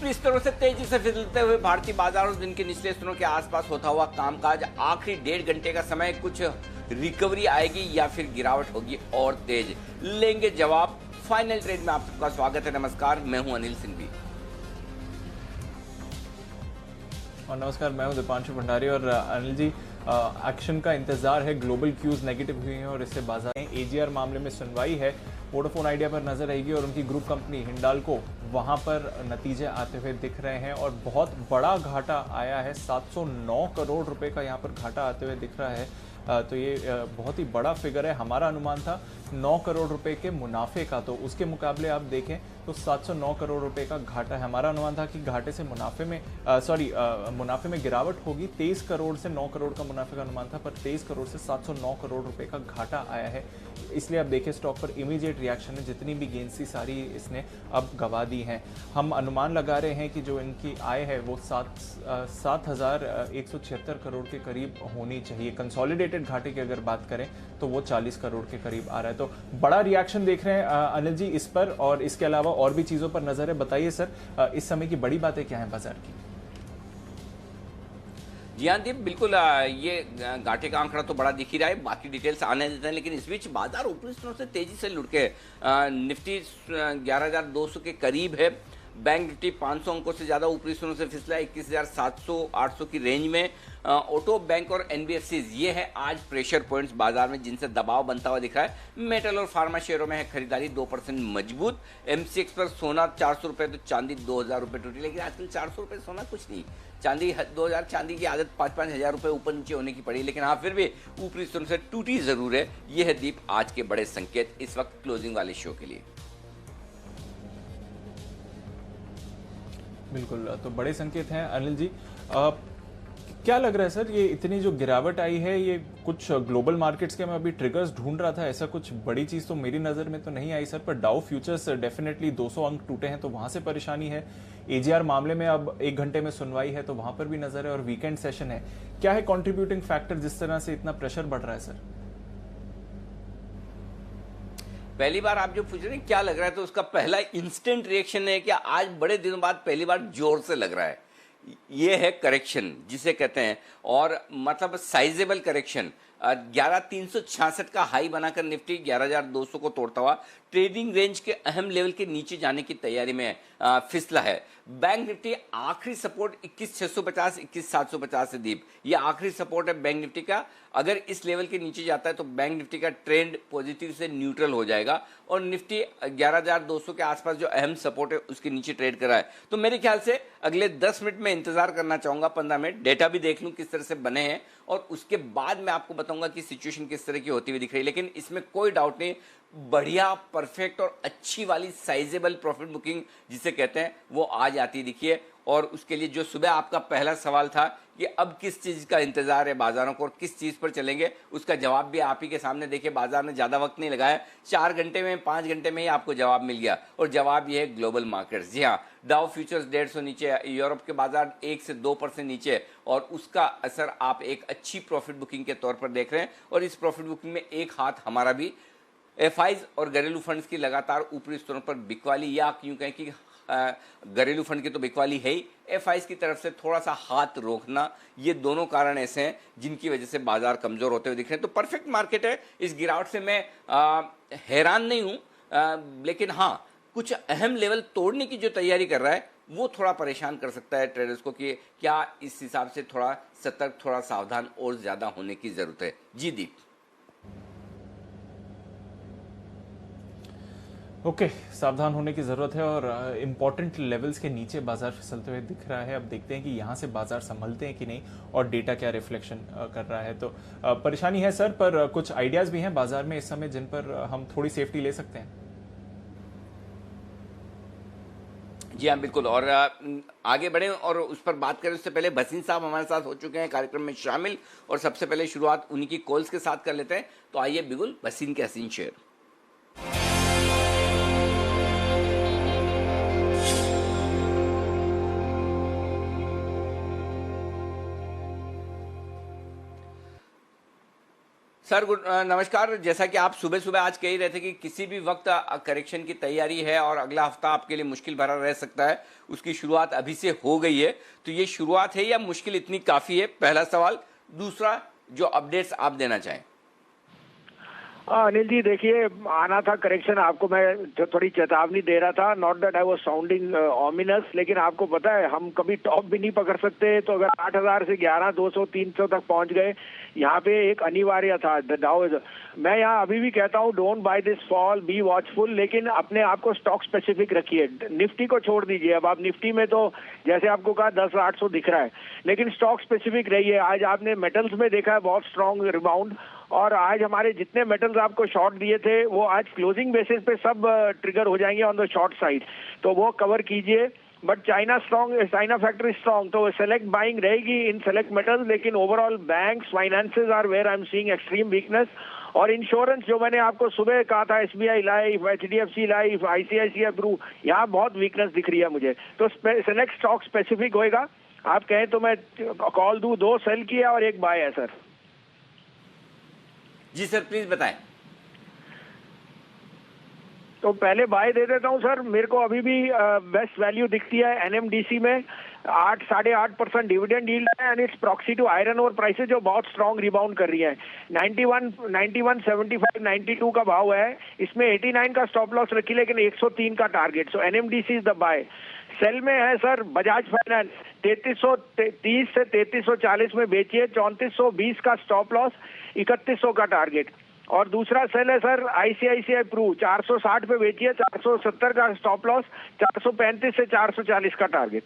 ऊपरी स्तरों से तेजी से फिसलते हुए भारतीय बाजारों दिन के निचले स्तरों के आसपास होता हुआ कामकाज। आखिरी 1.5 घंटे का समय, कुछ रिकवरी आएगी या फिर गिरावट होगी और तेज, लेंगे जवाब। फाइनल ट्रेड में आप सबका स्वागत है। नमस्कार, मैं हूं अनिल सिंघवी और नमस्कार, मैं हूं दीपांशु भंडारी। और अनिल जी, एक्शन का इंतजार है। ग्लोबल क्यूज नेगेटिव हुई हैं और इससे बाजार में एजीआर मामले में सुनवाई है। वोडाफोन आइडिया पर नजर रहेगी और उनकी ग्रुप कंपनी हिंडाल्को वहां पर नतीजे आते हुए दिख रहे हैं और बहुत बड़ा घाटा आया है। 709 करोड़ रुपए का यहाँ पर घाटा आते हुए दिख रहा है। तो ये बहुत ही बड़ा फिगर है। हमारा अनुमान था 9 करोड़ रुपए के मुनाफे का, तो उसके मुकाबले आप देखें तो 709 करोड़ रुपए का घाटा है। हमारा अनुमान था कि घाटे से मुनाफे में मुनाफे में गिरावट होगी। 23 करोड़ से 9 करोड़ का मुनाफे का अनुमान था, पर 23 करोड़ से 709 करोड़ रुपए का घाटा आया है। इसलिए आप देखिए स्टॉक पर इमीडिएट रिएक्शन है। जितनी भी गेंस थी सारी इसने अब गवा दी हैं। हम अनुमान लगा रहे हैं कि जो इनकी आय है वो 7,176 करोड़ के करीब होनी चाहिए। कंसोलिडेटेड घाटे की अगर बात करें तो वो 40 करोड़ के करीब आ रहा है। तो बड़ा रिएक्शन देख रहे हैं अनिल जी इस पर, और इसके अलावा और भी चीजों पर नजर है। बताइए सर, इस समय की बड़ी बातें क्या है बाजार की? जी हाँ दीप, बिल्कुल। ये घाटे का आंकड़ा तो बड़ा दिख ही रहा है, बाकी डिटेल्स आने देते हैं। लेकिन इस बीच बाजार ऊपरी स्तरों से तेजी से लुढ़ के निफ्टी 11,200 के करीब है। बैंक निफ्टी 500 अंकों से ज्यादा ऊपरी स्तरों से फिसला 21,700-800 की रेंज में। ऑटो, बैंक और एनबीएफसी ये है आज प्रेशर पॉइंट्स बाजार में, जिनसे दबाव बनता हुआ दिख रहा है। मेटल और फार्मा शेयरों में है खरीदारी 2% मजबूत। एमसीएक्स पर सोना 400 रुपए तो चांदी 2,000 रुपए टूटी। लेकिन आजकल 400 रुपए सोना कुछ नहीं, चांदी 2,000। चांदी की आदत 5-5 हजार रुपए ऊपर नीचे होने की पड़ी, लेकिन हाँ फिर भी ऊपरी स्तरों से टूटी जरूर है। यह है दीप आज के बड़े संकेत इस वक्त क्लोजिंग वाले शो के लिए। बिल्कुल, तो बड़े संकेत हैं अनिल जी। क्या लग रहा है सर, ये इतनी जो गिरावट आई है, ये कुछ ग्लोबल मार्केट्स के मैं अभी ट्रिगर्स ढूंढ रहा था, ऐसा कुछ बड़ी चीज तो मेरी नजर में तो नहीं आई सर। पर डाउ फ्यूचर्स डेफिनेटली 200 अंक टूटे हैं, तो वहां से परेशानी है। एजीआर मामले में अब 1 घंटे में सुनवाई है, तो वहां पर भी नजर है, और वीकेंड सेशन है। क्या है कॉन्ट्रीब्यूटिंग फैक्टर जिस तरह से इतना प्रेशर बढ़ रहा है सर? पहली बार आप जो पूछ रहे हैं क्या लग रहा है, तो उसका पहला इंस्टेंट रिएक्शन है कि आज बड़े दिनों बाद पहली बार जोर से लग रहा है। ये है करेक्शन जिसे कहते हैं, और मतलब साइजेबल करेक्शन। 11,366 का हाई बनाकर निफ्टी 11,200 को तोड़ता हुआ ट्रेडिंग रेंज के अहम लेवल के नीचे जाने की तैयारी में फिसला है। बैंक निफ्टी आखिरी सपोर्ट 21,650 21,750 से दीप, ये आखिरी सपोर्ट है बैंक निफ्टी का। अगर इस लेवल के नीचे जाता है तो बैंक निफ्टी का ट्रेंड पॉजिटिव से न्यूट्रल हो जाएगा, और निफ्टी 11,200 के आसपास जो अहम सपोर्ट है उसके नीचे ट्रेड कर रहा है। तो मेरे ख्याल से अगले 10 मिनट में इंतजार करना चाहूंगा, 15 मिनट डेटा भी देख लूं किस तरह से बने हैं, और उसके बाद मैं आपको बताऊंगा कि सिचुएशन किस तरह की होती हुई दिख रही है। लेकिन इसमें कोई डाउट नहीं, बढ़िया, परफेक्ट और अच्छी वाली साइजेबल प्रॉफिट बुकिंग जिसे कहते हैं वो आज आती दिखिए। और उसके लिए जो सुबह आपका पहला सवाल था कि अब किस चीज का इंतजार है बाजारों को और किस चीज पर चलेंगे, उसका जवाब भी आप ही के सामने। देखिए बाजार ने ज्यादा वक्त नहीं लगाया, 4 घंटे में 5 घंटे में ही आपको जवाब मिल गया, और जवाब ये है ग्लोबल मार्केट्स। जी हाँ, डाउ फ्यूचर्स 150 नीचे, यूरोप के बाजार 1 से 2% नीचे, और उसका असर आप एक अच्छी प्रॉफिट बुकिंग के तौर पर देख रहे हैं। और इस प्रॉफिट बुकिंग में एक हाथ हमारा भी, एफआईज और घरेलू फंड्स की लगातार ऊपरी स्तरों पर बिकवाली, या यूं कहें कि घरेलू फंड की तो बिकवाली है ही, एफआईज की तरफ से थोड़ा सा हाथ रोकना, ये दोनों कारण ऐसे हैं जिनकी वजह से बाजार कमजोर होते हुए दिख रहे हैं। तो परफेक्ट मार्केट है। इस गिरावट से मैं हैरान नहीं हूं, लेकिन हाँ कुछ अहम लेवल तोड़ने की जो तैयारी कर रहा है वो थोड़ा परेशान कर सकता है ट्रेडर्स को, कि क्या इस हिसाब से थोड़ा सतर्क, थोड़ा सावधान और ज्यादा होने की जरूरत है। जी दीप। ओके, सावधान होने की जरूरत है, और इंपॉर्टेंट लेवल्स के नीचे बाजार फिसलते हुए दिख रहा है। अब देखते हैं कि यहां से बाजार संभलते हैं कि नहीं, और डेटा क्या रिफ्लेक्शन कर रहा है। तो परेशानी है सर, पर कुछ आइडियाज भी हैं बाजार में इस समय जिन पर हम थोड़ी सेफ्टी ले सकते हैं। जी हाँ बिल्कुल, और आगे बढ़े और उस पर बात करें उससे पहले भसीन साहब हमारे साथ हो चुके हैं कार्यक्रम में शामिल, और सबसे पहले शुरुआत उन्हीं की कॉल्स के साथ कर लेते हैं। तो आइए बिगुल भसीन के हसीन शेर। सर नमस्कार। जैसा कि आप सुबह सुबह आज कह ही रहे थे कि किसी भी वक्त करेक्शन की तैयारी है और अगला हफ्ता आपके लिए मुश्किल भरा रह सकता है, उसकी शुरुआत अभी से हो गई है, तो ये शुरुआत है या मुश्किल इतनी काफी है, पहला सवाल। दूसरा, जो अपडेट्स आप देना चाहें। अनिल जी देखिए, आना था करेक्शन, आपको मैं थोड़ी चेतावनी दे रहा था, not that I was sounding ominous, लेकिन आपको पता है हम कभी टॉप भी नहीं पकड़ सकते। तो अगर 8,000 से 11,200 300 तक पहुंच गए, यहाँ पे एक अनिवार्य था। द डाउ, मैं यहाँ अभी भी कहता हूँ don't by this fall, be watchful, लेकिन अपने आप को स्टॉक स्पेसिफिक रखिए। निफ्टी को छोड़ दीजिए, अब आप निफ्टी में तो जैसे आपको कहा 10,800 दिख रहा है, लेकिन स्टॉक स्पेसिफिक रहिए। आज आपने मेटल्स में देखा है बहुत स्ट्रॉन्ग रिबाउंड, और आज हमारे जितने मेटल्स आपको शॉर्ट दिए थे वो आज क्लोजिंग बेसिस पे सब ट्रिगर हो जाएंगे ऑन द शॉर्ट साइड, तो वो कवर कीजिए। But China strong, China factory strong, तो सेलेक्ट बाइंग रहेगी इन सेलेक्ट मेटल्स, लेकिन overall banks, finances are where I am seeing extreme weakness. और इंश्योरेंस जो मैंने आपको सुबह कहा था, SBI life, HDFC life, ICICI Pru, यहाँ बहुत वीकनेस दिख रही है मुझे। तो सेलेक्ट स्टॉक स्पेसिफिक होएगा। आप कहें तो मैं कॉल दूं, 2 सेल किया और 1 बाय है सर। जी सर, प्लीज बताएं। तो पहले बाय दे देता हूं सर। मेरे को अभी भी बेस्ट वैल्यू दिखती है NMDC में, 8.5% डिविडेंड यील्ड है, and it's proxy to iron ore prices जो बहुत स्ट्रॉन्ग रिबाउंड कर रही है। 91, 92 का भाव है, इसमें 89 का स्टॉप लॉस रखी, लेकिन 103 का target. So NMDC is the buy. Sell में है सर बजाज फाइनेंस, 3330 से 3340 में बेचिए, 3420 का स्टॉप लॉस, 3100 का टारगेट। और दूसरा सेल है सर ICICI प्रू, 460 पे बेचिए, 470 का स्टॉप लॉस, 435 से 440 का टारगेट।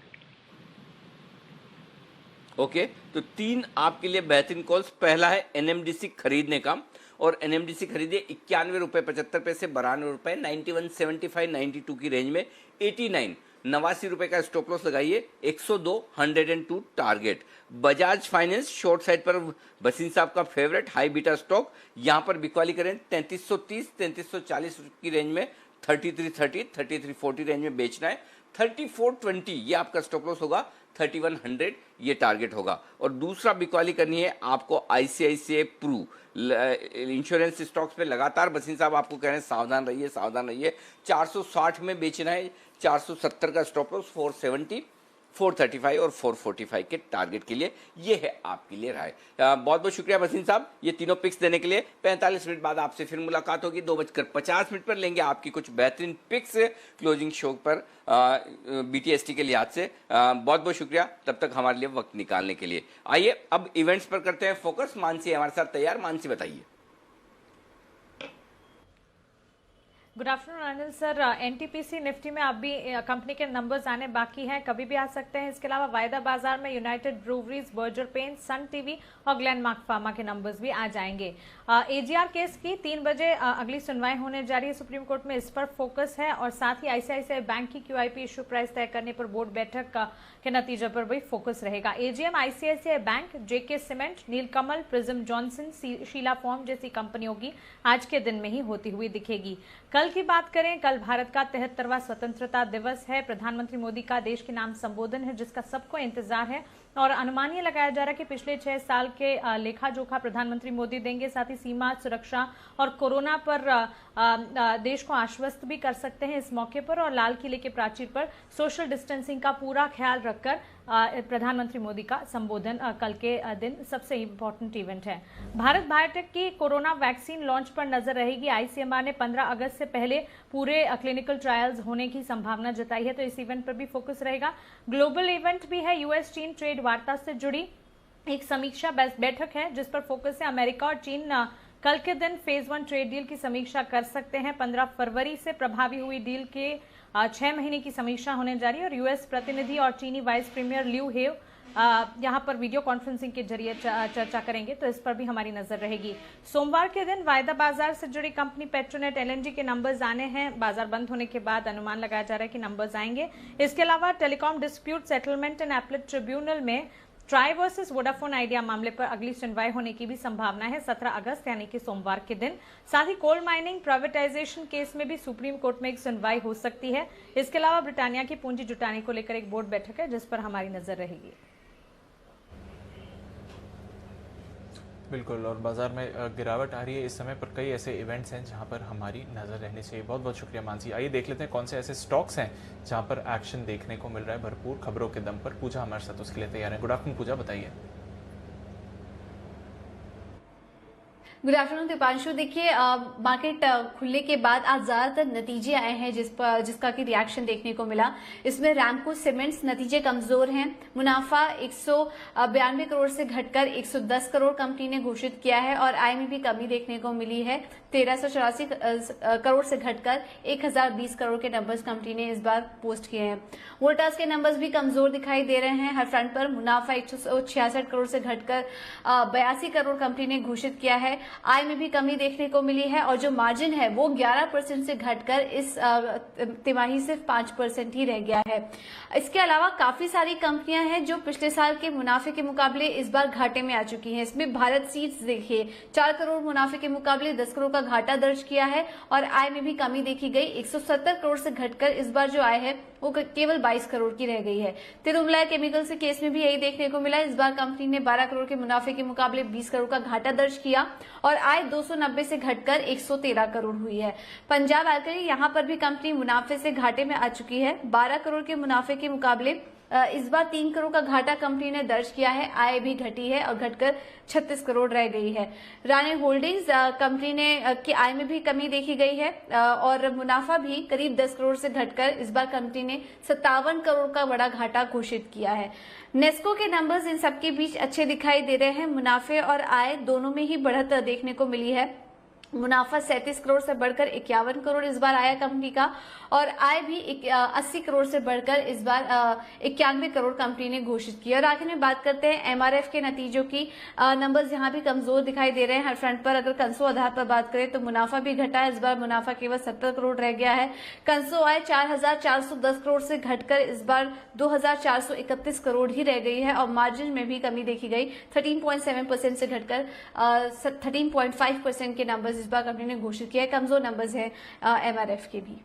ओके, तो 3 आपके लिए बेहतरीन कॉल्स। पहला है NMDC खरीदने का, और NMDC खरीदिए 91 रुपए 75 पैसे, 92 रुपए, 91.75 92 की रेंज में, 89 89 रुपए का स्टॉप लॉस लगाइए, 102 102 target. Bajaj finance short side पर बसीन साहब का फेवरेट हाई बीटा स्टॉक, यहां पर बिकवाली करें 3330 3340 की रेंज में, 3330 3340 रेंज में बेचना है। 3420 ये आपका स्टॉप लॉस होगा, 3100 ये टारगेट होगा। और दूसरा बिकवाली करनी है आपको ICICI प्रू इंश्योरेंस स्टॉक्स पे लगातार बसीन साहब आपको कह रहे हैं सावधान रहिए, सावधान रहिए। 460 में बेचना है, 470 का स्टॉप लॉस, 470 435 और 445 के टारगेट के लिए। ये है आपके लिए राय। बहुत बहुत शुक्रिया बसीन साहब ये तीनों पिक्स देने के लिए। 45 मिनट बाद आपसे फिर मुलाकात होगी, 2:50 पर लेंगे आपकी कुछ बेहतरीन पिक्स क्लोजिंग शो पर BTST के लिहाज से। बहुत बहुत शुक्रिया तब तक हमारे लिए वक्त निकालने के लिए। आइए अब इवेंट्स पर करते हैं फोकस। मानसी हमारे साथ तैयार। मानसी बताइए। Good afternoon Anil sir. NTPC Nifty में अभी कंपनी के नंबर्स आने बाकी हैं, कभी भी आ सकते हैं। इसके अलावा वायदा बाजार में United breweries, Berger paint, Sun TV और ग्लेनमार्क फार्मा के नंबर्स भी आ जाएंगे। AGR केस की 3 बजे अगली सुनवाई होने जा रही है सुप्रीम कोर्ट में, इस पर फोकस है। और साथ ही ICICI बैंक की QIP इशू प्राइस तय करने पर बोर्ड बैठक के नतीजे पर भी फोकस रहेगा। AGM, ICICI bank, JK cement, Nilkamal, Prism Johnson, Sheela Foam जैसी कंपनियों की आज के दिन में ही होती हुई दिखेगी। कल की बात करें, कल भारत का 73वां स्वतंत्रता दिवस है। प्रधानमंत्री मोदी का देश के नाम संबोधन है, जिसका सबको इंतजार है। और अनुमान ये लगाया जा रहा है कि पिछले 6 साल के लेखा जोखा प्रधानमंत्री मोदी देंगे। साथ ही सीमा सुरक्षा और कोरोना पर देश को आश्वस्त भी कर सकते हैं इस मौके पर। और लाल किले के प्राचीर पर सोशल डिस्टेंसिंग का पूरा ख्याल रखकर प्रधानमंत्री मोदी का संबोधन कल के दिन सबसे इम्पोर्टेंट इवेंट है। भारत बायोटेक की कोरोना वैक्सीन लॉन्च पर नजर रहेगी। ICMR ने 15 अगस्त से पहले पूरे क्लिनिकल ट्रायल्स होने की संभावना जताई है, तो इस इवेंट पर भी फोकस रहेगा। ग्लोबल इवेंट भी है, US चीन ट्रेड वार्ता से जुड़ी एक समीक्षा बैठक है, जिस पर फोकस है। अमेरिका और चीन कल के दिन फेज 1 ट्रेड डील की समीक्षा कर सकते हैं। 15 फरवरी से प्रभावी हुई डील के 6 महीने की समीक्षा होने जा रही है। और US प्रतिनिधि और चीनी वाइस प्रीमियर ल्यू हेव यहां पर वीडियो कॉन्फ्रेंसिंग के जरिए चर्चा करेंगे, तो इस पर भी हमारी नजर रहेगी। सोमवार के दिन वायदा बाजार से जुड़ी कंपनी पेट्रोनेट LNG के नंबर्स आने हैं। बाजार बंद होने के बाद अनुमान लगाया जा रहा है कि नंबर्स आएंगे। इसके अलावा telecom dispute settlement and appellate tribunal में ट्राई वर्सेस वोडाफोन आइडिया मामले पर अगली सुनवाई होने की भी संभावना है 17 अगस्त यानी कि सोमवार के दिन। साथ ही कोल माइनिंग प्राइवेटाइजेशन केस में भी सुप्रीम कोर्ट में एक सुनवाई हो सकती है। इसके अलावा ब्रिटानिया की पूंजी जुटाने को लेकर एक बोर्ड बैठक है, जिस पर हमारी नजर रहेगी। बिल्कुल, और बाजार में गिरावट आ रही है इस समय पर। कई ऐसे इवेंट्स हैं जहां पर हमारी नज़र रहनी चाहिए। बहुत बहुत शुक्रिया मानसी। आइए देख लेते हैं कौन से ऐसे स्टॉक्स हैं जहां पर एक्शन देखने को मिल रहा है भरपूर खबरों के दम पर। पूजा हमारे साथ उसके लिए तैयार है। गुड आफ्टरनून पूजा, बताइए। Good afternoon Deepanshu. देखिए, मार्केट खुलने के बाद आज ज्यादातर नतीजे आए हैं जिसका कि रिएक्शन देखने को मिला। इसमें रैमको सीमेंट्स नतीजे कमजोर हैं। मुनाफा 192 करोड़ से घटकर 110 करोड़ कंपनी ने घोषित किया है और आय में भी कमी देखने को मिली है। 1384 करोड़ से घटकर 1020 करोड़ के नंबर्स कंपनी ने इस बार पोस्ट किए हैं। वोल्टास के नंबर्स भी कमजोर दिखाई दे रहे हैं हर फ्रंट पर। मुनाफा 166 करोड़ से घटकर 82 करोड़ कंपनी ने घोषित किया है। आय में भी कमी देखने को मिली है और जो मार्जिन है वो 11% से घटकर इस तिमाही सिर्फ 5% ही रह गया है। इसके अलावा काफी सारी कंपनियां हैं जो पिछले साल के मुनाफे के मुकाबले इस बार घाटे में आ चुकी हैं। इसमें भारत सीड्स देखिए 4 करोड़ मुनाफे के मुकाबले 10 करोड़ का घाटा दर्ज किया है और आय में भी कमी देखी गई। 170 करोड़ से घटकर इस बार जो आय है वो केवल 22 करोड़ की रह गई है। तिरुमला केमिकल्स के केस में भी यही देखने को मिला। इस बार कंपनी ने 12 करोड़ के मुनाफे के मुकाबले 20 करोड़ का घाटा दर्ज किया और आय 290 से घटकर 113 करोड़ हुई है। पंजाब एल्कली यहां पर भी कंपनी मुनाफे से घाटे में आ चुकी है। 12 करोड़ के मुनाफे के मुकाबले इस बार 3 करोड़ का घाटा कंपनी ने दर्ज किया है। आय भी घटी है और घटकर 36 करोड़ रह गई है। राणे होल्डिंग्स कंपनी ने की आय में भी कमी देखी गई है और मुनाफा भी करीब 10 करोड़ से घटकर इस बार कंपनी ने 57 करोड़ का बड़ा घाटा घोषित किया है। नेस्को के नंबर्स इन सबके बीच अच्छे दिखाई दे रहे हैं। मुनाफे और आय दोनों में ही बढ़त देखने को मिली है। मुनाफा 37 करोड़ से बढ़कर 51 करोड़ इस बार आया कंपनी का और आय भी 80 करोड़ से बढ़कर इस बार 91 करोड़ कंपनी ने घोषित किया। और आखिर में बात करते हैं एमआरएफ के नतीजों की। नंबर्स यहाँ भी कमजोर दिखाई दे रहे हैं हर फ्रंट पर। अगर कंसो आधार पर बात करें तो मुनाफा भी घटा है। इस बार मुनाफा केवल 70 करोड़ रह गया है। कंसो आय 4410 करोड़ से घटकर इस बार 2431 करोड़ ही रह गई है और मार्जिन में भी कमी देखी गई। 13.7% से घटकर 13.5% के नंबर्स इस बार कंपनी ने घोषित किया है। कमजोर नंबर्स हैं एमआरएफ के भी।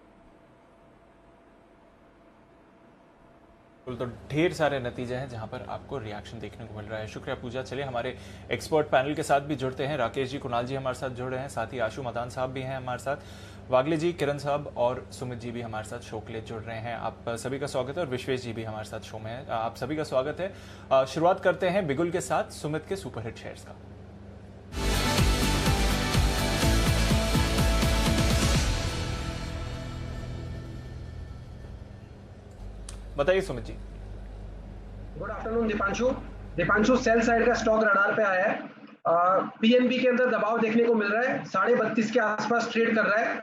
तो ढेर सारे नतीजे हैं जहां पर आपको रिएक्शन देखने को मिल रहा है। शुक्रिया पूजा। चलिए हमारे एक्सपर्ट पैनल के साथ भी जुड़ते हैं। राकेश जी, कुणाल जी हमारे साथ जुड़ रहे हैं, साथ ही आशु मदान साहब भी हैं हमारे साथ, वागले जी, किरण साहब और सुमित जी भी हमारे साथ शो के लिए जुड़ रहे हैं। आप सभी का स्वागत है और विश्वेश जी भी हमारे साथ शो में है। आप सभी का स्वागत है। शुरुआत करते हैं बिगुल के साथ सुमित के सुपरहिट शेयर्स का। बताइए Sumit ji. Good afternoon Deepanshu, sell side का स्टॉक रडार पे आया है। पीएनबी के अंदर दबाव देखने को मिल रहा है। 32.5 के आसपास ट्रेड कर रहा है।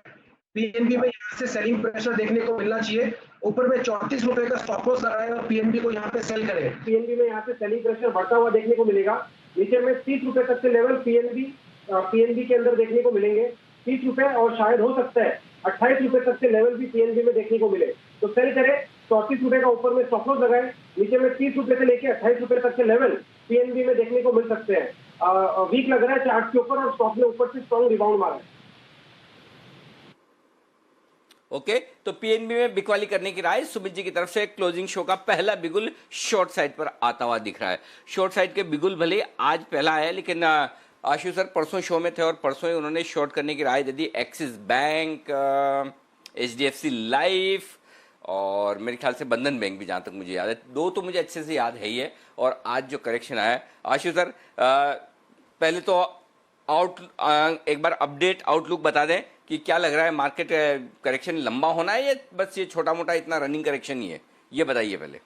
पीएनबी में यहाँ से सेलिंग प्रेशर देखने को मिलना चाहिए। ऊपर में 34 रुपए का स्टॉप लॉस लगाए और पीएनबी को यहाँ पे सेल करे। पीएनबी में यहाँ से सेलिंग प्रेशर बढ़ता हुआ देखने को मिलेगा। नीचे में 30 रुपए तक के लेवल पीएनबी के अंदर देखने को मिलेंगे। 30 रुपए और शायद हो सकता है 28 रुपए तक के लेवल भी पीएनबी में देखने को मिले तो सेल करे। 34 रुपए का ऊपर में स्टॉप लॉस लगाए। नीचे में 30 रुपए से लेकर 28 रुपए तक के लेवल पीएनबी में देखने को मिल सकते हैं। वीक लग रहा है चार्ट के ऊपर और स्टॉक ने ऊपर से स्ट्रॉन्ग रिबाउंड मारा है। ओके, तो पीएनबी में बिकवाली करने की राय सुमित जी की तरफ से। क्लोजिंग शो का पहला बिगुल शॉर्ट साइड पर आता हुआ दिख रहा है। शॉर्ट साइड के बिगुल भले आज पहला है, लेकिन आशु सर परसों शो में थे और परसों ही उन्होंने शॉर्ट करने की राय दे दी। एक्सिस बैंक, HDFC लाइफ और मेरे ख्याल से बंधन बैंक भी, जहां तक मुझे याद है। दो तो मुझे अच्छे से याद है ही है। और आज जो करेक्शन आया है, आशु सर पहले तो एक बार अपडेट आउटलुक बता दें कि क्या लग रहा है, मार्केट करेक्शन लंबा होना है या बस ये छोटा मोटा इतना रनिंग करेक्शन ही है, ये बताइए पहले।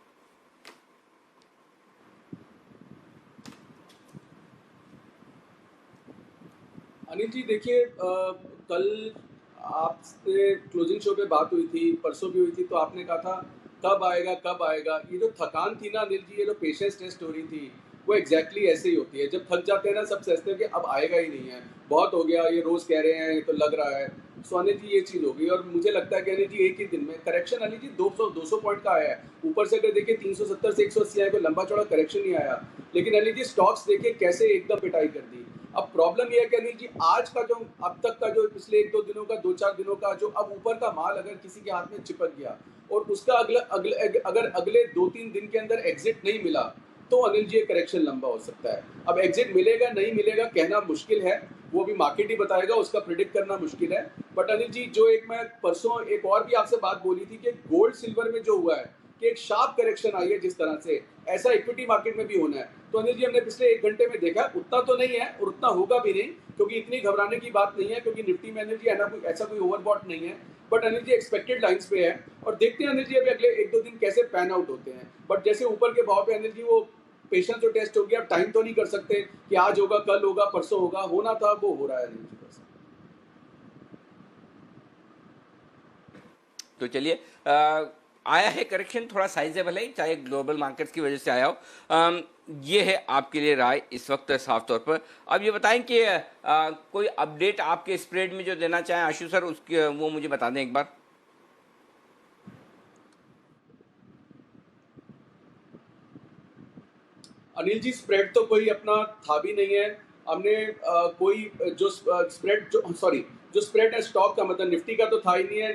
अनिल जी देखिए, कल आपसे क्लोजिंग शो पे बात हुई थी, परसों भी हुई थी, तो आपने कहा था कब आएगा। ये जो थकान थी ना अनिल जी, ये जो पेशेंस टेस्ट हो रही थी, वो एग्जैक्टली ऐसे ही होती है। जब थक जाते हैं ना, सब सोचते हैं कि अब आएगा ही नहीं है, बहुत हो गया, ये रोज कह रहे हैं, ये तो लग रहा है। सो अनिल जी ये चीज़ हो गई और मुझे लगता है कि अनिल जी एक ही दिन में करेक्शन अनिल जी 200 पॉइंट का आया है। ऊपर से अगर देखिए 370 से 180 आया, कोई लंबा चौड़ा करेक्शन नहीं आया। लेकिन अनिल जी स्टॉक्स देखिए कैसे एकदम पिटाई कर दी। अब प्रॉब्लम यह है कि अनिल जी आज का जो अब तक का जो पिछले 1-2 दिनों का 2-4 दिनों का जो अब ऊपर का माल अगर किसी के हाथ में चिपक गया और उसका अगर अगले 2-3 दिन के अंदर एग्जिट नहीं मिला तो अनिल जी करेक्शन लंबा हो सकता है। अब एग्जिट मिलेगा नहीं मिलेगा कहना मुश्किल है, वो भी मार्केट ही बताएगा, उसका प्रिडिक्ट करना मुश्किल है। बट अनिल जी जो एक मैं परसों एक और भी आपसे बात बोली थी कि गोल्ड सिल्वर में जो हुआ है कि एक शार्प करेक्शन आई है, जिस तरह से ऐसा इक्विटी मार्केट में भी होना है। तो अनिल जी हमने पिछले 1 घंटे में देखा, उतना तो नहीं है और उतना होगा भी नहीं, क्योंकि इतनी घबराने की बात नहीं है, क्योंकि निफ्टी में अनिल जी है ना कोई ऐसा कोई ओवरबॉट नहीं है। But Anil ji expected lines पे है और देखते हैं अनिल जी अभी अगले 1-2 दिन कैसे पैन आउट होते हैं। बट जैसे ऊपर के भाव पे अनिल जी वो पेशेंस तो टेस्ट हो गया, अब टाइम तो नहीं कर सकते कि आज होगा कल होगा परसों होगा, होना था वो हो रहा है अनिल जी। तो चलिए आया है करेक्शन, थोड़ा साइजेबल है, चाहे ग्लोबल मार्केट्स की वजह से आया हो। ये है आपके लिए राय इस वक्त साफ तौर पर। अब ये बताएं कि कोई अपडेट आपके स्प्रेड में जो देना चाहें आशु सर, उसके वो मुझे बता दें एक बार। अनिल जी स्प्रेड तो कोई अपना था भी नहीं है, हमने कोई जो स्प्रेड जो स्प्रेड है स्टॉक का, मतलब निफ्टी का तो था ही नहीं है।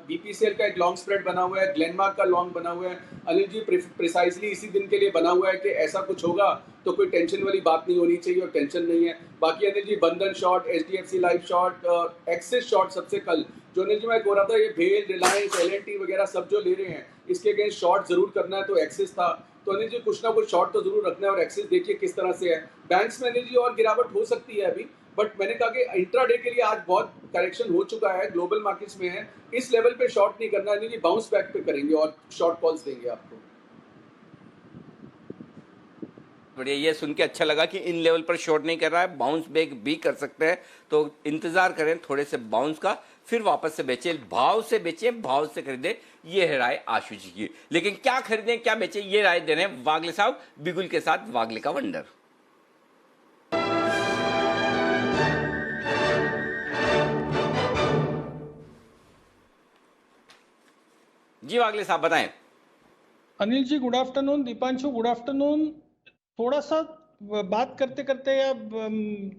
बीपीसीएल का एक लॉन्ग स्प्रेड बना हुआ है, ग्लेनमार्क का लॉन्ग बना हुआ है। अनिल जी प्रिसाइसली इसी दिन के लिए बना हुआ है कि ऐसा कुछ होगा तो कोई टेंशन वाली बात नहीं होनी चाहिए, और टेंशन नहीं है। बाकी अनिल जी बंधन short, HDFC life short, axis short सबसे कल जो अनिल जी मैं कह रहा था, ये भेल, रिलायंस, एल&टी वगैरह सब जो ले रहे हैं इसके अगेंस्ट शॉर्ट जरूर करना है, तो एक्सिस था। तो अनिल जी कुछ ना कुछ शॉर्ट तो जरूर रखना है, और एक्सिस देखिए किस तरह से है। बैंक्स में अनिल जी और गिरावट हो सकती है अभी, बट मैंने कहा कि इंट्राडे के लिए आज बहुत करेक्शन हो चुका है, ग्लोबल मार्केट्स में है, इस लेवल पे शॉर्ट नहीं करना है, बाउंस बैक पे करेंगे और शॉर्ट कॉल्स देंगे आपको। बढ़िया, ये सुन के अच्छा लगा कि इन लेवल पर शॉर्ट नहीं कर रहा है, बाउंस बैक भी कर सकते हैं। तो इंतजार करें थोड़े से बाउंस का, फिर वापस से बेचें, भाव से बेचें, भाव से खरीदें। ये है राय आशु जी की। लेकिन क्या खरीदें क्या बेचें, ये राय दे रहे हैं वागले साहब बिगुल के साथ, वागले का वंडर। जी वागले साहब बताएं। Anil ji good afternoon, Deepanshu good afternoon. थोड़ा सा बात करते करते या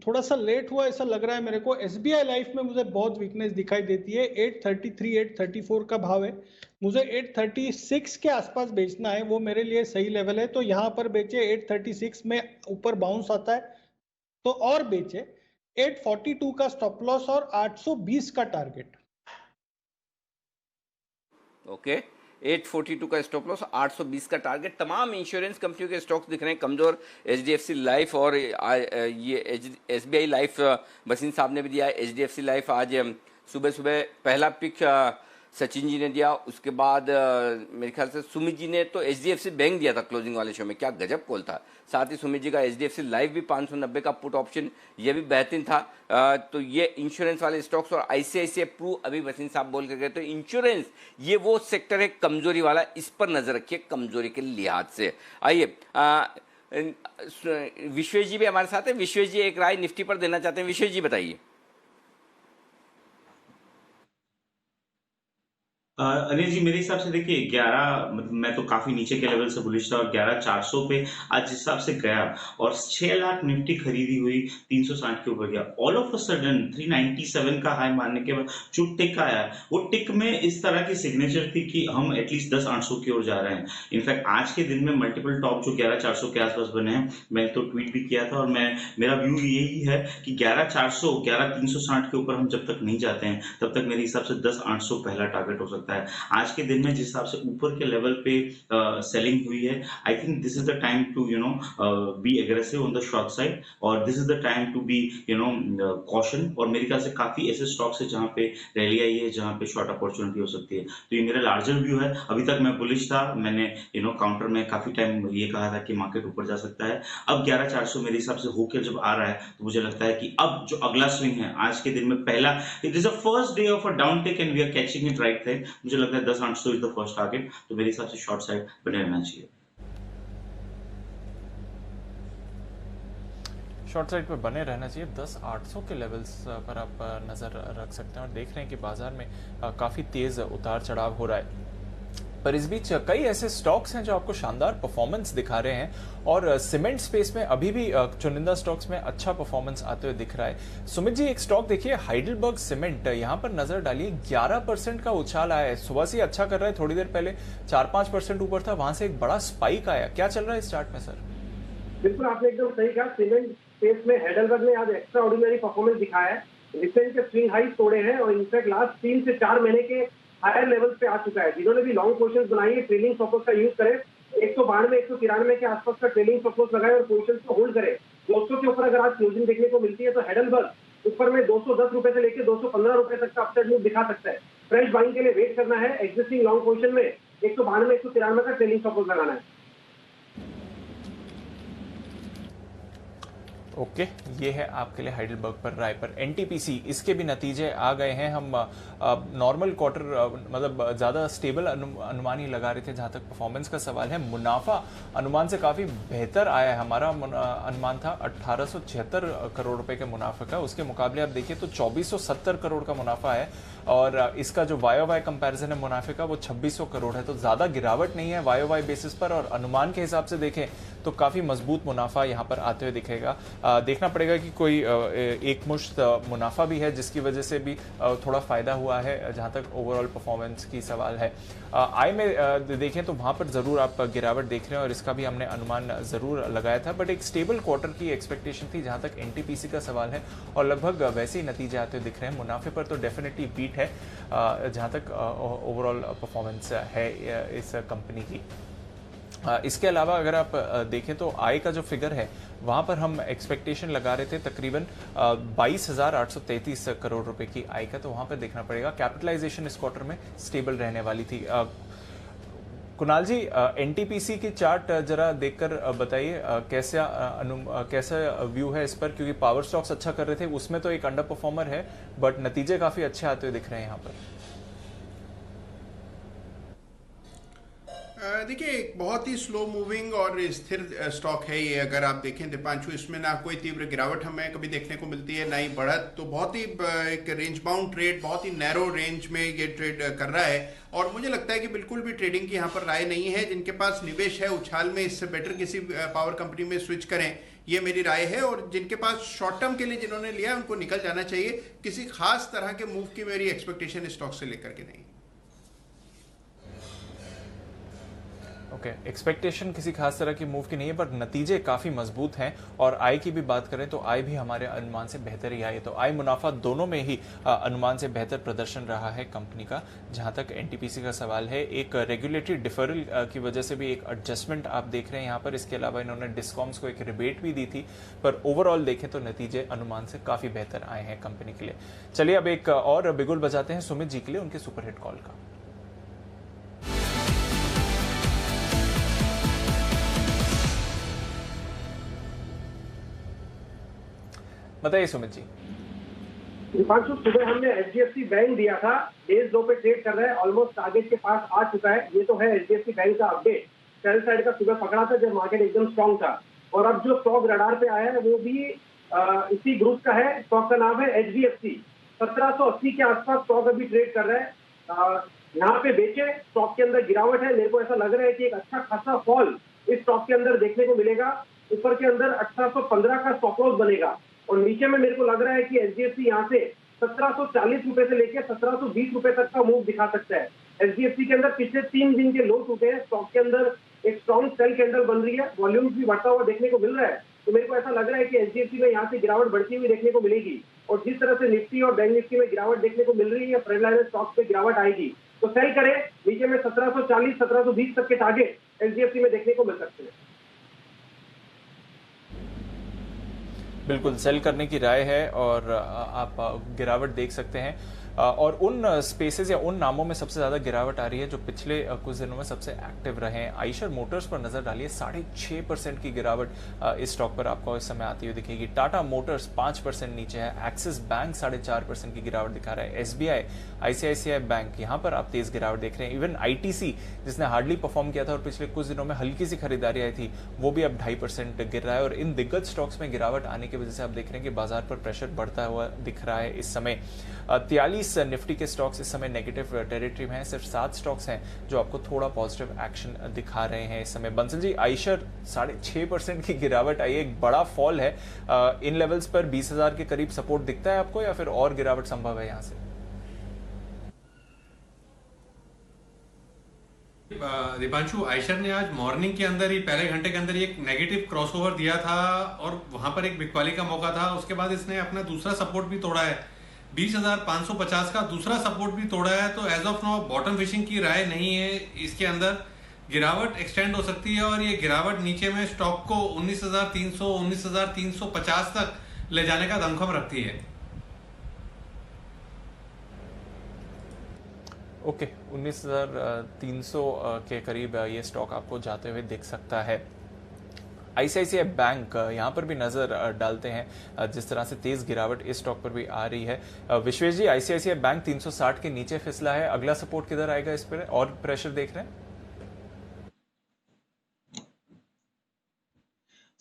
थोड़ा सा लेट हुआ ऐसा लग रहा है मेरे को। एसबीआई लाइफ में मुझे बहुत वीकनेस दिखाई देती है। 833 834 का भाव है, मुझे 836 के आसपास बेचना है, वो मेरे लिए सही लेवल है। तो यहाँ पर बेचे, 836 में ऊपर बाउंस आता है तो और बेचे। 842 का स्टॉप लॉस और 820 का टारगेट। ओके 842 का स्टॉप लॉस, 820 का टारगेट। तमाम इंश्योरेंस कंपनियों के स्टॉक्स दिख रहे हैं कमजोर, एचडीएफसी लाइफ और ये एसबीआई लाइफ बसीन साहब ने भी दिया है। एचडीएफसी लाइफ आज सुबह सुबह पहला पिक सचिन जी ने दिया, उसके बाद मेरे ख्याल से सुमित जी ने तो एचडीएफसी बैंक दिया था क्लोजिंग वाले शो में, क्या गजब कॉल था। साथ ही सुमित जी का एचडीएफसी लाइफ भी 590 का पुट ऑप्शन, ये भी बेहतरीन था। तो ये इंश्योरेंस वाले स्टॉक्स, और आईसीआईसीआई प्रू अभी वसीम साहब बोल के गए। तो इंश्योरेंस ये वो सेक्टर है कमजोरी वाला, इस पर नजर रखिए कमजोरी के लिहाज से। आइए विश्वेश जी भी हमारे साथ है। विश्वेश जी एक राय निफ्टी पर देना चाहते हैं, विश्वेश जी बताइए। अनिल जी मेरे हिसाब से देखिए 11, मतलब मैं तो काफी नीचे के लेवल से बुलिश था, और 11,400 पे आज जिस हिसाब से गया और 6 लाख निफ्टी खरीदी हुई 360 के ऊपर गया। ऑल ऑफ अ सडन 397 का हाई मारने के बाद जो टिक आया, वो टिक में इस तरह की सिग्नेचर थी कि हम एटलीस्ट 10,800 की ओर जा रहे हैं। इनफैक्ट आज के दिन में मल्टीपल टॉप जो 11,400 के आसपास बने हैं, मैंने तो ट्वीट भी किया था, और मेरा व्यू यही है कि 11,400 11,360 के ऊपर हम जब तक नहीं जाते हैं तब तक मेरे हिसाब से 10,800 पहला टारगेट हो सकता है। आज के दिन में जिस हिसाब से ऊपर के लेवल पे सेलिंग हुई है, I think this is the time to be aggressive on the short side, और this is the time to be caution. और मेरे ख्याल से काफी ऐसे स्टॉक्स है जहां पे रैली आई है, जहां पे शॉर्ट अपॉर्चुनिटी हो सकती है। तो ये मेरा लार्जर व्यू है। अभी तक मैं बुलिश था, मैंने काउंटर में काफी टाइम ये कहा था कि मार्केट ऊपर जा सकता है। अब 11,400 मेरे हिसाब से होकर जब आ रहा है तो मुझे लगता है कि अब जो अगला स्विंग है आज के दिन में पहला, it is a first day of a down take and we are catching it right थे। मुझे लगता है 10,800 इज द फर्स्ट टारगेट, तो मेरे हिसाब से शॉर्ट साइड बने रहना चाहिए। शॉर्ट साइड पर बने रहना चाहिए। 10,800 के लेवल्स पर आप नज़र रख सकते हैं, और देख रहे हैं कि बाजार में काफ़ी तेज़ उतार चढ़ाव हो रहा है। पर इस बीच कई ऐसे स्टॉक्स हैं जो आपको शानदार परफॉर्मेंस दिखा रहे हैं और सीमेंट स्पेस में अभी भी चुनिंदा स्टॉक्स में अच्छा परफॉर्मेंस आते हुए दिख रहा है। सुमित जी, एक स्टॉक देखिए हाइडेलबर्ग सीमेंट, यहाँ पर नजर डालिए 11% का उछाल आया है। सुबह से अच्छा कर रहा है, थोड़ी देर पहले 4-5% ऊपर था, वहां से एक बड़ा स्पाइक आया। क्या चल रहा है इस चार्ट में सर? बिल्कुल, आपने एकदम सही कहा। सीमेंट स्पेस में हाइडेलबर्ग ने आज एक्स्ट्रा ऑर्डिनरी परफॉर्मेंस दिखाया है। रिसेंट के स्विंग हाई तोड़े हैं और इनफैक्ट लास्ट 3 से 4 महीने के हायर लेवल पे आ चुका है। जिन्होंने भी लॉन्ग पोजीशंस बनाई है, ट्रेलिंग स्टॉप लॉस का यूज करें। 192 193 के आसपास का ट्रेलिंग स्टॉप लॉस लगाए और पोजीशंस को होल्ड करें। 200 के ऊपर अगर आज क्लोजिंग देखने को मिलती है तो हाइडेलबर्ग ऊपर में 210 रुपए से लेकर 215 रुपए तक का अपसाइड मूव दिखा सकता है। फ्रेश बाइंग के लिए वेट करना है। एग्जिस्टिंग लॉन्ग पोजीशन में 192 193 का ट्रेलिंग स्टॉप लॉस लगाना है। ओके, ये है आपके लिए हाइडेलबर्ग पर राय पर। एनटीपीसी, इसके भी नतीजे आ गए हैं। हम नॉर्मल क्वार्टर मतलब ज्यादा स्टेबल अनुमान ही लगा रहे थे जहां तक परफॉर्मेंस का सवाल है। मुनाफा अनुमान से काफी बेहतर आया है। हमारा अनुमान था 1876 करोड़ रुपए के मुनाफे का, उसके मुकाबले आप देखिए तो 2470 करोड़ का मुनाफा है और इसका जो वाई कंपैरिजन है मुनाफे का वो 2600 करोड़ है। तो ज्यादा गिरावट नहीं है वाई बेसिस पर और अनुमान के हिसाब से देखें तो काफी मजबूत मुनाफा यहाँ पर आते हुए दिखेगा। देखना पड़ेगा कि कोई एक मुश्त मुनाफा भी है जिसकी वजह से भी थोड़ा फायदा हुआ है जहां तक ओवरऑल परफॉर्मेंस की सवाल है। आय में देखें तो वहां पर जरूर आप गिरावट देख रहे हैं और इसका भी हमने अनुमान जरूर लगाया था, बट एक स्टेबल क्वार्टर की एक्सपेक्टेशन थी जहां तक एनटीपीसी का सवाल है और लगभग वैसे ही नतीजे आते हुए दिख रहे हैं। मुनाफे पर तो डेफिनेटली बीट है जहां तक ओवरऑल परफॉर्मेंस है इस कंपनी की। इसके अलावा अगर आप देखें तो आय का जो फिगर है वहां पर हम एक्सपेक्टेशन लगा रहे थे तकरीबन 22,833 करोड़ रुपए की आय का, तो वहां पर देखना पड़ेगा। कैपिटलाइजेशन इस क्वार्टर में स्टेबल रहने वाली थी। कुणाल जी, एनटीपीसी की चार्ट जरा देखकर बताइए कैसा व्यू है इस पर, क्योंकि पावर स्टॉक्स अच्छा कर रहे थे, उसमें तो एक अंडर परफॉर्मर है बट नतीजे काफी अच्छे आते हुए दिख रहे हैं यहाँ पर। देखिए, एक बहुत ही स्लो मूविंग और स्थिर स्टॉक है ये। अगर आप देखें दीपांशु, इसमें ना कोई तीव्र गिरावट हमें कभी देखने को मिलती है ना ही बढ़त। तो बहुत ही एक रेंज बाउंड ट्रेड, बहुत ही नैरो रेंज में ये ट्रेड कर रहा है और मुझे लगता है कि बिल्कुल भी ट्रेडिंग की यहाँ पर राय नहीं है। जिनके पास निवेश है उछाल में, इससे बेटर किसी पावर कंपनी में स्विच करें, ये मेरी राय है। और जिनके पास शॉर्ट टर्म के लिए जिन्होंने लिया उनको निकल जाना चाहिए। किसी खास तरह के मूव की मेरी एक्सपेक्टेशन स्टॉक से लेकर के नहीं। ओके, एक्सपेक्टेशन किसी खास तरह की मूव की नहीं है पर नतीजे काफी मजबूत हैं। और आय की भी बात करें तो आय भी हमारे अनुमान से बेहतर ही आई है। तो आय मुनाफा दोनों में ही अनुमान से बेहतर प्रदर्शन रहा है कंपनी का। जहां तक एनटीपीसी का सवाल है, एक रेगुलेटरी डिफरल की वजह से भी एक एडजस्टमेंट आप देख रहे हैं यहाँ पर। इसके अलावा इन्होंने डिस्कॉम्स को एक रिबेट भी दी थी, पर ओवरऑल देखें तो नतीजे अनुमान से काफी बेहतर आए हैं कंपनी के लिए। चलिए अब एक और बिगुल बजाते हैं सुमित जी के लिए उनके सुपरहिट कॉल का। बताइए सुमित जी। दीपांशु, सुबह हमने एचडीएफसी बैंक दिया था, डेज लो पे ट्रेड कर रहा है, ऑलमोस्ट टारगेट के पास आ चुका है। ये तो है एचडीएफसी बैंक का अपडेट। सेल साइड का सुबह पकड़ा था जब मार्केट एकदम स्ट्रॉन्ग था और अब जो स्टॉक रडार पे आया है वो भी इसी ग्रुप का है। स्टॉक का नाम है एचडीएफसी। 1780 के आसपास स्टॉक अभी ट्रेड कर रहा है। यहाँ पे बेचे, स्टॉक के अंदर गिरावट है। मेरे को ऐसा लग रहा है कि एक अच्छा खासा फॉल इस स्टॉक के अंदर देखने को मिलेगा। ऊपर के अंदर 1815 का स्टॉप लॉस बनेगा और नीचे में मेरे को लग रहा है कि एचडीएफसी यहाँ से 1740 रुपए से लेकर 1720 रुपए तक का मूव दिखा सकता है। एचडीएफसी के अंदर पिछले 3 दिन के लो टूटे हैं। स्टॉक के अंदर एक स्ट्रॉन्ग सेल कैंडल बन रही है, वॉल्यूम भी बढ़ता हुआ देखने को मिल रहा है। तो मेरे को ऐसा लग रहा है कि एचडीएफसी में यहाँ से गिरावट बढ़ती हुई देखने को मिलेगी और जिस तरह से निफ्टी और बैंक निफ्टी में गिरावट देखने को मिल रही है, फ्रंटलाइनर स्टॉक पे गिरावट आएगी। तो सेल करें, नीचे में 1740 1720 तक के टारगेट एचडीएफसी में देखने को मिल सकते हैं। बिल्कुल सेल करने की राय है और आप गिरावट देख सकते हैं। और उन स्पेसेस या उन नामों में सबसे ज्यादा गिरावट आ रही है जो पिछले कुछ दिनों में सबसे एक्टिव रहे हैं। आइशर मोटर्स पर नजर डालिए, 6.5% की गिरावट इस स्टॉक पर आपको इस समय आती हुई दिखेगी। टाटा मोटर्स 5% नीचे है। एक्सिस बैंक 4.5% की गिरावट दिखा रहा है। एसबीआई, आईसीआईसीआई बैंक, यहां पर आप तेज गिरावट देख रहे हैं। इवन आईटीसी जिसने हार्डली परफॉर्म किया था और पिछले कुछ दिनों में हल्की सी खरीदारी आई थी, वो भी अब 2.5% गिर रहा है। और इन दिग्गज स्टॉक्स में गिरावट आने की वजह से आप देख रहे हैं कि बाजार पर प्रेशर बढ़ता हुआ दिख रहा है इस समय। 43 22 निफ्टी के स्टॉक्स इस समय नेगेटिव टेरिटरी में हैं। सिर्फ 7 स्टॉक्स हैं जो आपको थोड़ा पॉजिटिव एक्शन दिखा रहे हैं इस समय। बंसल जी, आइशर 6.5% की गिरावट आई है, एक बड़ा फॉल है। इन लेवल्स पर 20,000 के करीब सपोर्ट दिखता है आपको या फिर और गिरावट संभव है यहाँ से? दीपांशु, आइशर ने आज मॉर्निंग के अंदर ही पहले घंटे के अंदर ही एक नेगेटिव क्रॉसओवर दिया था और वहां पर एक बिकवाली का मौका था। उसके बाद इसने अपना दूसरा सपोर्ट भी तोड़ा है, 20,550 का दूसरा सपोर्ट भी तोड़ा है। तो as of now bottom fishing की राय नहीं है, इसके अंदर गिरावट एक्सटेंड हो सकती है और ये गिरावट नीचे में स्टॉक को 19,300 19,350 तक ले जाने का दमखम रखती है। ओके, 19,300 के करीब ये स्टॉक आपको जाते हुए दिख सकता है। आईसीआईसीआई बैंक, यहाँ पर भी नजर डालते हैं जिस तरह से तेज गिरावट इस स्टॉक पर भी आ रही है। विश्वेश जी, आईसीआईसीआई बैंक 360 के नीचे फिसला है, अगला सपोर्ट किधर आएगा इस पर और प्रेशर देख रहे हैं?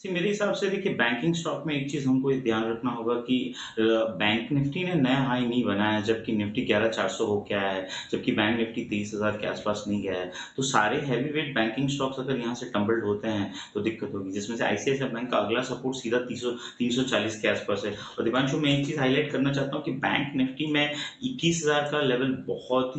मेरे हिसाब से देखिए, बैंकिंग स्टॉक में एक चीज हमको ध्यान रखना होगा कि बैंक निफ्टी ने नया हाई नहीं बनाया, जबकि निफ्टी 11,400 हो गया है, जबकि बैंक निफ्टी 30,000 के आसपास नहीं गया है। तो सारे हैवी वेट बैंकिंग स्टॉक्स अगर यहाँ से टम्बल्ड होते हैं तो दिक्कत होगी, जिसमें से आईसीआईसीआई बैंक का अगला सपोर्ट सीधा 340 के आसपास है। और दीपांशु, मैं एक चीज हाईलाइट करना चाहता हूँ कि बैंक निफ्टी में 21,000 का लेवल बहुत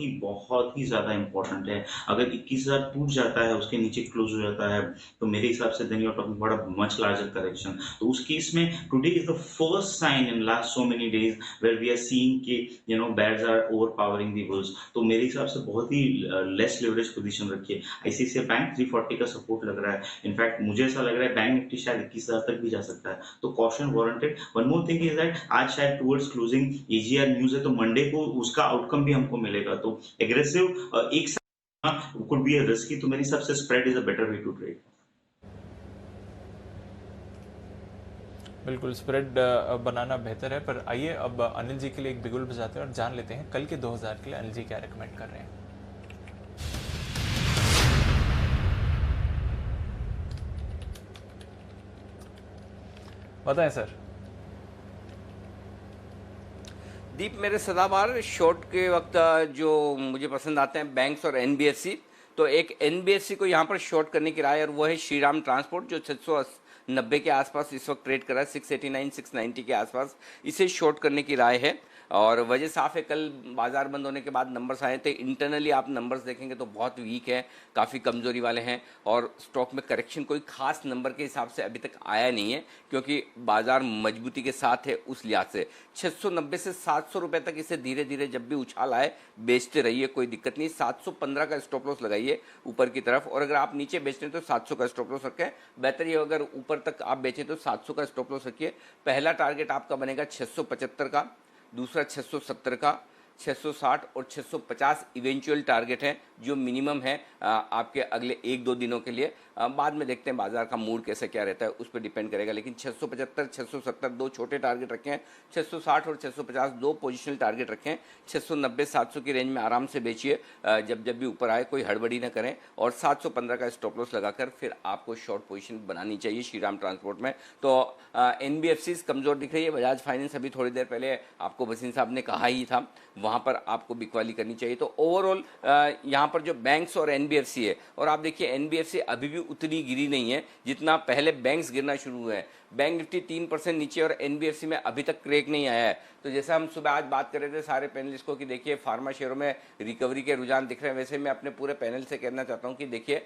ही ज्यादा इंपॉर्टेंट है। अगर 21,000 टूट जाता है, उसके नीचे क्लोज हो जाता है, तो मेरे हिसाब से then you are talking about a much larger correction। तो उस केस में today is the first sign in last so many days where we are seeing कि bears are overpowering the bulls। तो मेरे हिसाब से बहुत ही less leverage position रखिए। आईसीआईसीआई बैंक 340 का सपोर्ट लग रहा है। इनफैक्ट मुझे ऐसा लग रहा है बैंक निफ्टी शायद 21,000 तक भी जा सकता है, तो caution warranted। One more thing is that आज शायद towards closing AGR न्यूज है, तो मंडे को उसका आउटकम भी हमको मिलेगा। तो एग्रेसिव एक साथ could be a risky, तो मेरे हिसाब से spread is a better way to trade। बिल्कुल, स्प्रेड बनाना बेहतर है। पर आइए अब अनिल जी के लिए एक बिगुल बजाते हैं और जान लेते हैं कल के 2000 के लिए अनिल जी क्या रेकमेंड कर रहे हैं। बताएं सर। दीप, मेरे सदाबहार शॉर्ट के वक्त जो मुझे पसंद आते हैं बैंक्स और एनबीएफसी, तो एक एनबीएफसी को यहाँ पर शॉर्ट करने की राय, और वो है श्रीराम ट्रांसपोर्ट जो 690 के आसपास इस वक्त ट्रेड कर रहा है, 689 690 के आसपास इसे शॉर्ट करने की राय है। और वजह साफ है, कल बाजार बंद होने के बाद नंबर्स आए थे, इंटरनली आप नंबर्स देखेंगे तो बहुत वीक है, काफ़ी कमजोरी वाले हैं, और स्टॉक में करेक्शन कोई खास नंबर के हिसाब से अभी तक आया नहीं है, क्योंकि बाजार मजबूती के साथ है। उस लिहाज से 690 से 700 रुपये तक इसे धीरे धीरे जब भी उछाल आए बेचते रहिए, कोई दिक्कत नहीं। 715 का स्टॉप लॉस लगाइए ऊपर की तरफ, और अगर आप नीचे बेचते हैं तो 700 का स्टॉप लॉस रखें। बेहतर ये अगर ऊपर तक आप बेचें तो 700 का स्टॉप लॉस रखिए। पहला टारगेट आपका बनेगा 675 का, दूसरा 670 का, 660 और 650 इवेंचुअल टारगेट है जो मिनिमम है आपके अगले 1-2 दिनों के लिए। बाद में देखते हैं बाजार का मूड कैसे क्या रहता है, उस पर डिपेंड करेगा। लेकिन 675 670 दो छोटे टारगेट रखें, 660 और 650 दो पोजिशनल टारगेट रखें। 690 700 की रेंज में आराम से बेचिए, जब भी ऊपर आए कोई हड़बड़ी ना करें, और 715 का स्टॉप लॉस लगाकर फिर आपको शॉर्ट पोजीशन बनानी चाहिए श्रीराम ट्रांसपोर्ट में। तो एनबीएफसी कमजोर दिख रही है, बजाज फाइनेंस अभी थोड़ी देर पहले आपको वसीम साहब ने कहा ही था, वहाँ पर आपको बिकवाली करनी चाहिए। तो ओवरऑल यहाँ पर जो बैंक्स और एनबीएफसी है, और आप देखिए एनबीएफसी अभी भी उतनी गिरी नहीं है जितना पहले बैंक्स गिरना शुरू हुए हैं। बैंक निफ्टी 3% नीचे और एनबीएफसी में अभी तक क्रैक नहीं आया है। तो जैसा हम सुबह आज बात कर रहे थे सारे पैनलिस्ट को कि देखिए फार्मा शेयरों में रिकवरी के रुझान दिख रहे हैं, वैसे मैं अपने पूरे पैनल से कहना चाहता हूँ कि देखिए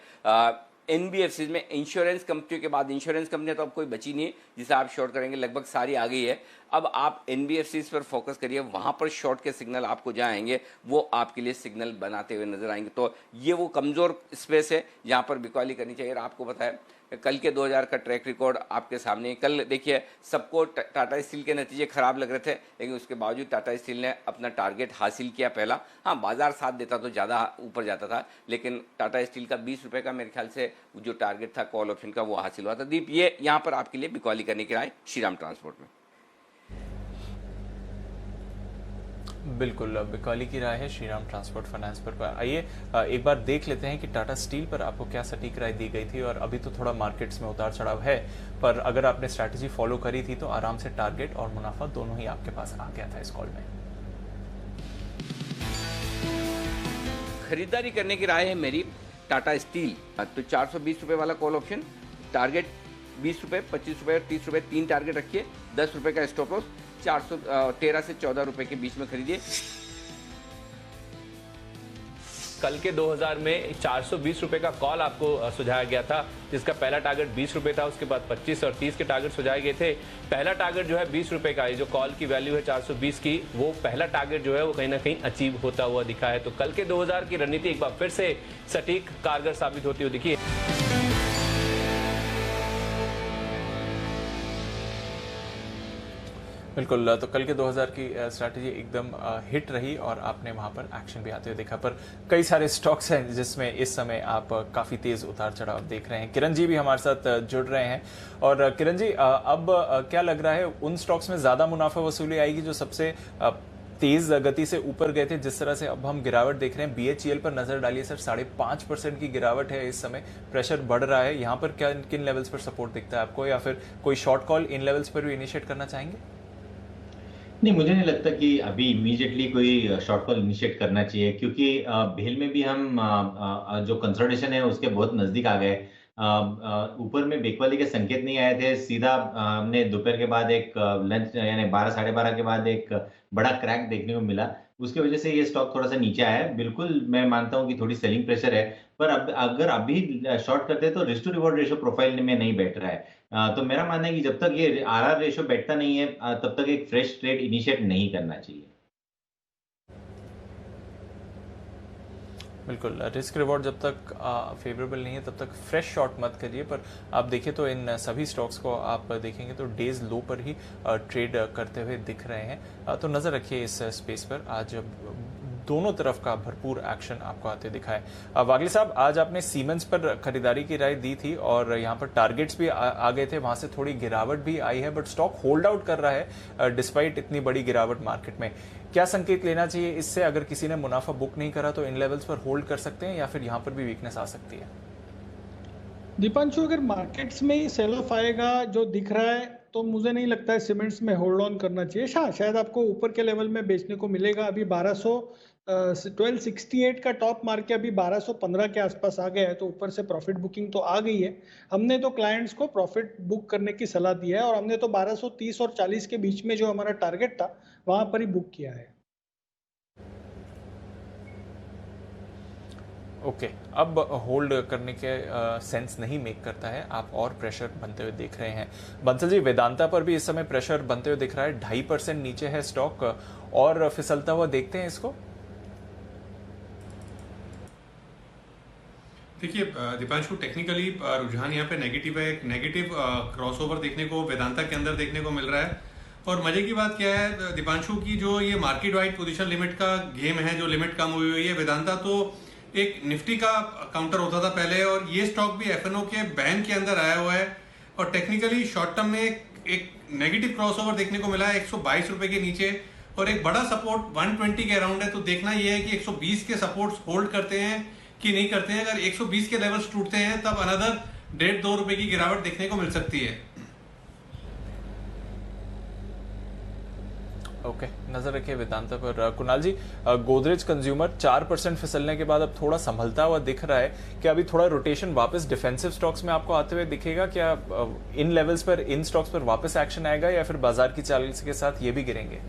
एनबीएफसी में इंश्योरेंस कंपनियों के बाद इंश्योरेंस कंपनियां तो अब कोई बची नहीं है जिसे आप शॉर्ट करेंगे, लगभग सारी आ गई है। अब आप एनबीएफसी पर फोकस करिए, वहां पर शॉर्ट के सिग्नल आपको जाएंगे, वो आपके लिए सिग्नल बनाते हुए नजर आएंगे। तो ये वो कमजोर स्पेस है जहां पर बिकवाली करनी चाहिए। और आपको पता है कल के 2000 का ट्रैक रिकॉर्ड आपके सामने। कल देखिए सबको टाटा स्टील के नतीजे खराब लग रहे थे, लेकिन उसके बावजूद टाटा स्टील ने अपना टारगेट हासिल किया पहला। हाँ, बाजार साथ देता तो ज़्यादा ऊपर जाता था, लेकिन टाटा स्टील का 20 रुपये का मेरे ख्याल से जो टारगेट था कॉल ऑप्शन का वो हासिल हुआ था। दीप, ये यहाँ पर आपके लिए बिकवाली करने की राय श्रीराम ट्रांसपोर्ट में। बिल्कुल, बिकवाली की राय है श्रीराम ट्रांसपोर्ट फाइनेंस पर। आइए एक बार देख लेते हैं कि टाटा स्टील पर आपको क्या सटीक राय दी गई थी। और अभी तो थोड़ा मार्केट्स में उतार चढ़ाव है, पर अगर आपने स्ट्रैटेजी फॉलो करी थी तो आराम से टारगेट और मुनाफा दोनों ही आपके पास आ गया था इस कॉल में। खरीदारी करने की राय है मेरी टाटा स्टील। तो 420 रुपये वाला कॉल ऑप्शन, टारगेट 20 रुपये, 25 रुपये और 30 रुपये, 3 टारगेट रखिए। 10 रुपये का स्टॉप लॉस, 413 से 14 रुपये के बीच में खरीदिए। कल के 2000 में 420 रुपए का कॉल आपको सुझाया गया था, जिसका पहला टारगेट 20 रुपए था, उसके बाद 25 और 30 के टारगेट सुझाए गए थे। पहला टारगेट जो है 20 रुपए का, ये जो कॉल की वैल्यू है 420 की, वो पहला टारगेट जो है वो कहीं ना कहीं अचीव होता हुआ दिखा है। तो कल के 2000 की रणनीति एक बार फिर से सटीक कारगर साबित होती हुई दिखी है। बिल्कुल, तो कल के 2000 की स्ट्रैटेजी एकदम हिट रही और आपने वहां पर एक्शन भी आते हुए देखा। पर कई सारे स्टॉक्स हैं जिसमें इस समय आप काफी तेज उतार चढ़ाव देख रहे हैं। किरण जी भी हमारे साथ जुड़ रहे हैं। और किरण जी, अब क्या लग रहा है, उन स्टॉक्स में ज्यादा मुनाफा वसूली आएगी जो सबसे तेज गति से ऊपर गए थे? जिस तरह से अब हम गिरावट देख रहे हैं, BHEL पर नजर डालिए सर, 5.5% की गिरावट है इस समय, प्रेशर बढ़ रहा है। यहाँ पर क्या किन लेवल्स पर सपोर्ट दिखता है आपको, या फिर कोई शॉर्ट कॉल इन लेवल्स पर भी इनिशिएट करना चाहेंगे? नहीं, मुझे नहीं लगता कि अभी इमीडिएटली कोई शॉर्ट कॉल इनिशिएट करना चाहिए, क्योंकि भेल में भी हम जो कंसोलिडेशन है उसके बहुत नजदीक आ गए। ऊपर में बेकवाली के संकेत नहीं आए थे, सीधा हमने दोपहर के बाद एक लंच यानी 12 साढ़े 12 के बाद एक बड़ा क्रैक देखने को मिला। उसकी वजह से ये स्टॉक थोड़ा सा नीचे आया है। बिल्कुल मैं मानता हूं कि थोड़ी सेलिंग प्रेशर है, पर अब अगर अभी शॉर्ट करते हैं तो risk to reward ratio profile में नहीं बैठ रहा है। तो मेरा मानना है कि जब तक ये RR रेशियो बैठता नहीं है तब तक एक फ्रेश ट्रेड इनिशिएट नहीं करना चाहिए। बिल्कुल, रिस्क रिवॉर्ड जब तक फेवरेबल नहीं है तब तक फ्रेश शॉट मत करिए। पर आप देखिए तो इन सभी स्टॉक्स को आप देखेंगे तो डेज लो पर ही ट्रेड करते हुए दिख रहे हैं। तो नज़र रखिए इस स्पेस पर। आज दोनों तरफ का भरपूर एक्शन आपको आते दिखा है। वागले साहब, आज आपने सीमेंस पर खरीदारी की राय दी थी और यहाँ पर टारगेट्स भी आ गए थे, वहां से थोड़ी गिरावट भी आई है, बट स्टॉक होल्ड आउट कर रहा है डिस्पाइट इतनी बड़ी गिरावट मार्केट में। क्या संकेत लेना चाहिए इससे? अगर किसी ने मुनाफा बुक नहीं करा तो इन लेवल्स पर होल्ड कर सकते हैं या फिर यहाँ पर भी वीकनेस आ सकती है? दीपांशु, अगर मार्केट्स में ही सेल ऑफ आएगा जो दिख रहा है तो मुझे नहीं लगता है सीमेंट्स में होल्ड ऑन करना चाहिए। शायद आपको ऊपर के लेवल में बेचने को मिलेगा। अभी 1268 का टॉप मार के अभी 1215 के आसपास आ गया है, तो ऊपर से प्रॉफिट बुकिंग तो आ गई है। हमने तो क्लाइंट्स को प्रॉफिट बुक करने की सलाह दी है और हमने तो 1230 और 40 के बीच में जो हमारा टारगेट था वहां पर ही बुक किया है। ओके, अब होल्ड करने के सेंस नहीं मेक करता है, आप और प्रेशर बनते हुए देख रहे हैं। बंसल जी, वेदांता पर भी इस समय प्रेशर बनते हुए दिख रहा है, 2.5% नीचे है स्टॉक और फिसलता हुआ देखते हैं इसको। देखिए दीपांशु, टेक्निकली रुझान यहाँ पे नेगेटिव है। एक नेगेटिव क्रॉसओवर देखने को वेदांता के अंदर देखने को मिल रहा है। और मजे की बात क्या है दीपांशु की, जो ये मार्केट वाइड पोजीशन लिमिट का गेम है, जो लिमिट कम हुई हुई है, वेदांता तो एक निफ्टी का काउंटर होता था पहले, और ये स्टॉक भी FNO के बैन के अंदर आया हुआ है। और टेक्निकली शॉर्ट टर्म में एक नेगेटिव क्रॉसओवर देखने को मिला है 122 रुपए के नीचे, और एक बड़ा सपोर्ट 120 के अराउंड है। तो देखना यह है कि 120 के सपोर्ट्स होल्ड करते हैं कि नहीं करते हैं। अगर 120 के लेवल्स टूटते हैं तब अनदर 1.5-2 रुपए की गिरावट देखने को मिल सकती है। ओके, नजर रखिए वेदांता पर। कुणाल जी, गोदरेज कंज्यूमर 4% फिसलने के बाद अब थोड़ा संभलता हुआ दिख रहा है। क्या अभी थोड़ा रोटेशन वापस डिफेंसिव स्टॉक्स में आपको आते हुए दिखेगा? क्या इन लेवल्स पर, इन स्टॉक्स पर वापस एक्शन आएगा या फिर बाजार की चाल के साथ ये भी गिरेंगे?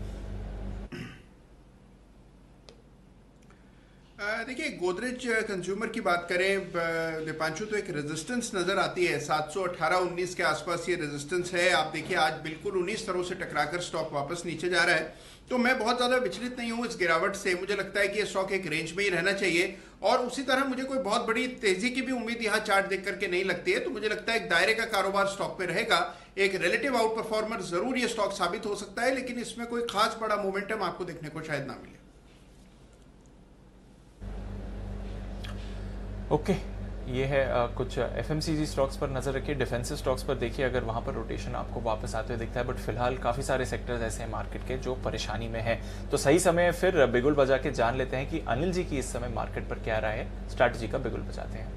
देखिए, गोदरेज कंज्यूमर की बात करें दीपांशु, तो एक रेजिस्टेंस नजर आती है 718-19 के आसपास ये रेजिस्टेंस है। आप देखिए आज बिल्कुल 19 स्तरों से टकराकर स्टॉक वापस नीचे जा रहा है। तो मैं बहुत ज्यादा विचलित नहीं हूं इस गिरावट से। मुझे लगता है कि ये स्टॉक एक रेंज में ही रहना चाहिए, और उसी तरह मुझे कोई बहुत बड़ी तेजी की भी उम्मीद यहाँ चार्ट देख करके नहीं लगती है। तो मुझे लगता है एक दायरे का कारोबार स्टॉक पे रहेगा। एक रिलेटिव आउट परफॉर्मर जरूर ये स्टॉक साबित हो सकता है, लेकिन इसमें कोई खास बड़ा मोमेंटम आपको देखने को शायद ना मिले। ओके, ये है कुछ FMCG स्टॉक्स पर नजर रखिए। डिफेंसिव स्टॉक्स पर देखिए अगर वहां पर रोटेशन आपको वापस आते हुए दिखता है, बट फिलहाल काफी सारे सेक्टर्स ऐसे हैं मार्केट के जो परेशानी में है। तो सही समय फिर बिगुल बजा के जान लेते हैं कि अनिल जी की इस समय मार्केट पर क्या राय है। स्ट्रैटेजी का बिगुल बजाते हैं।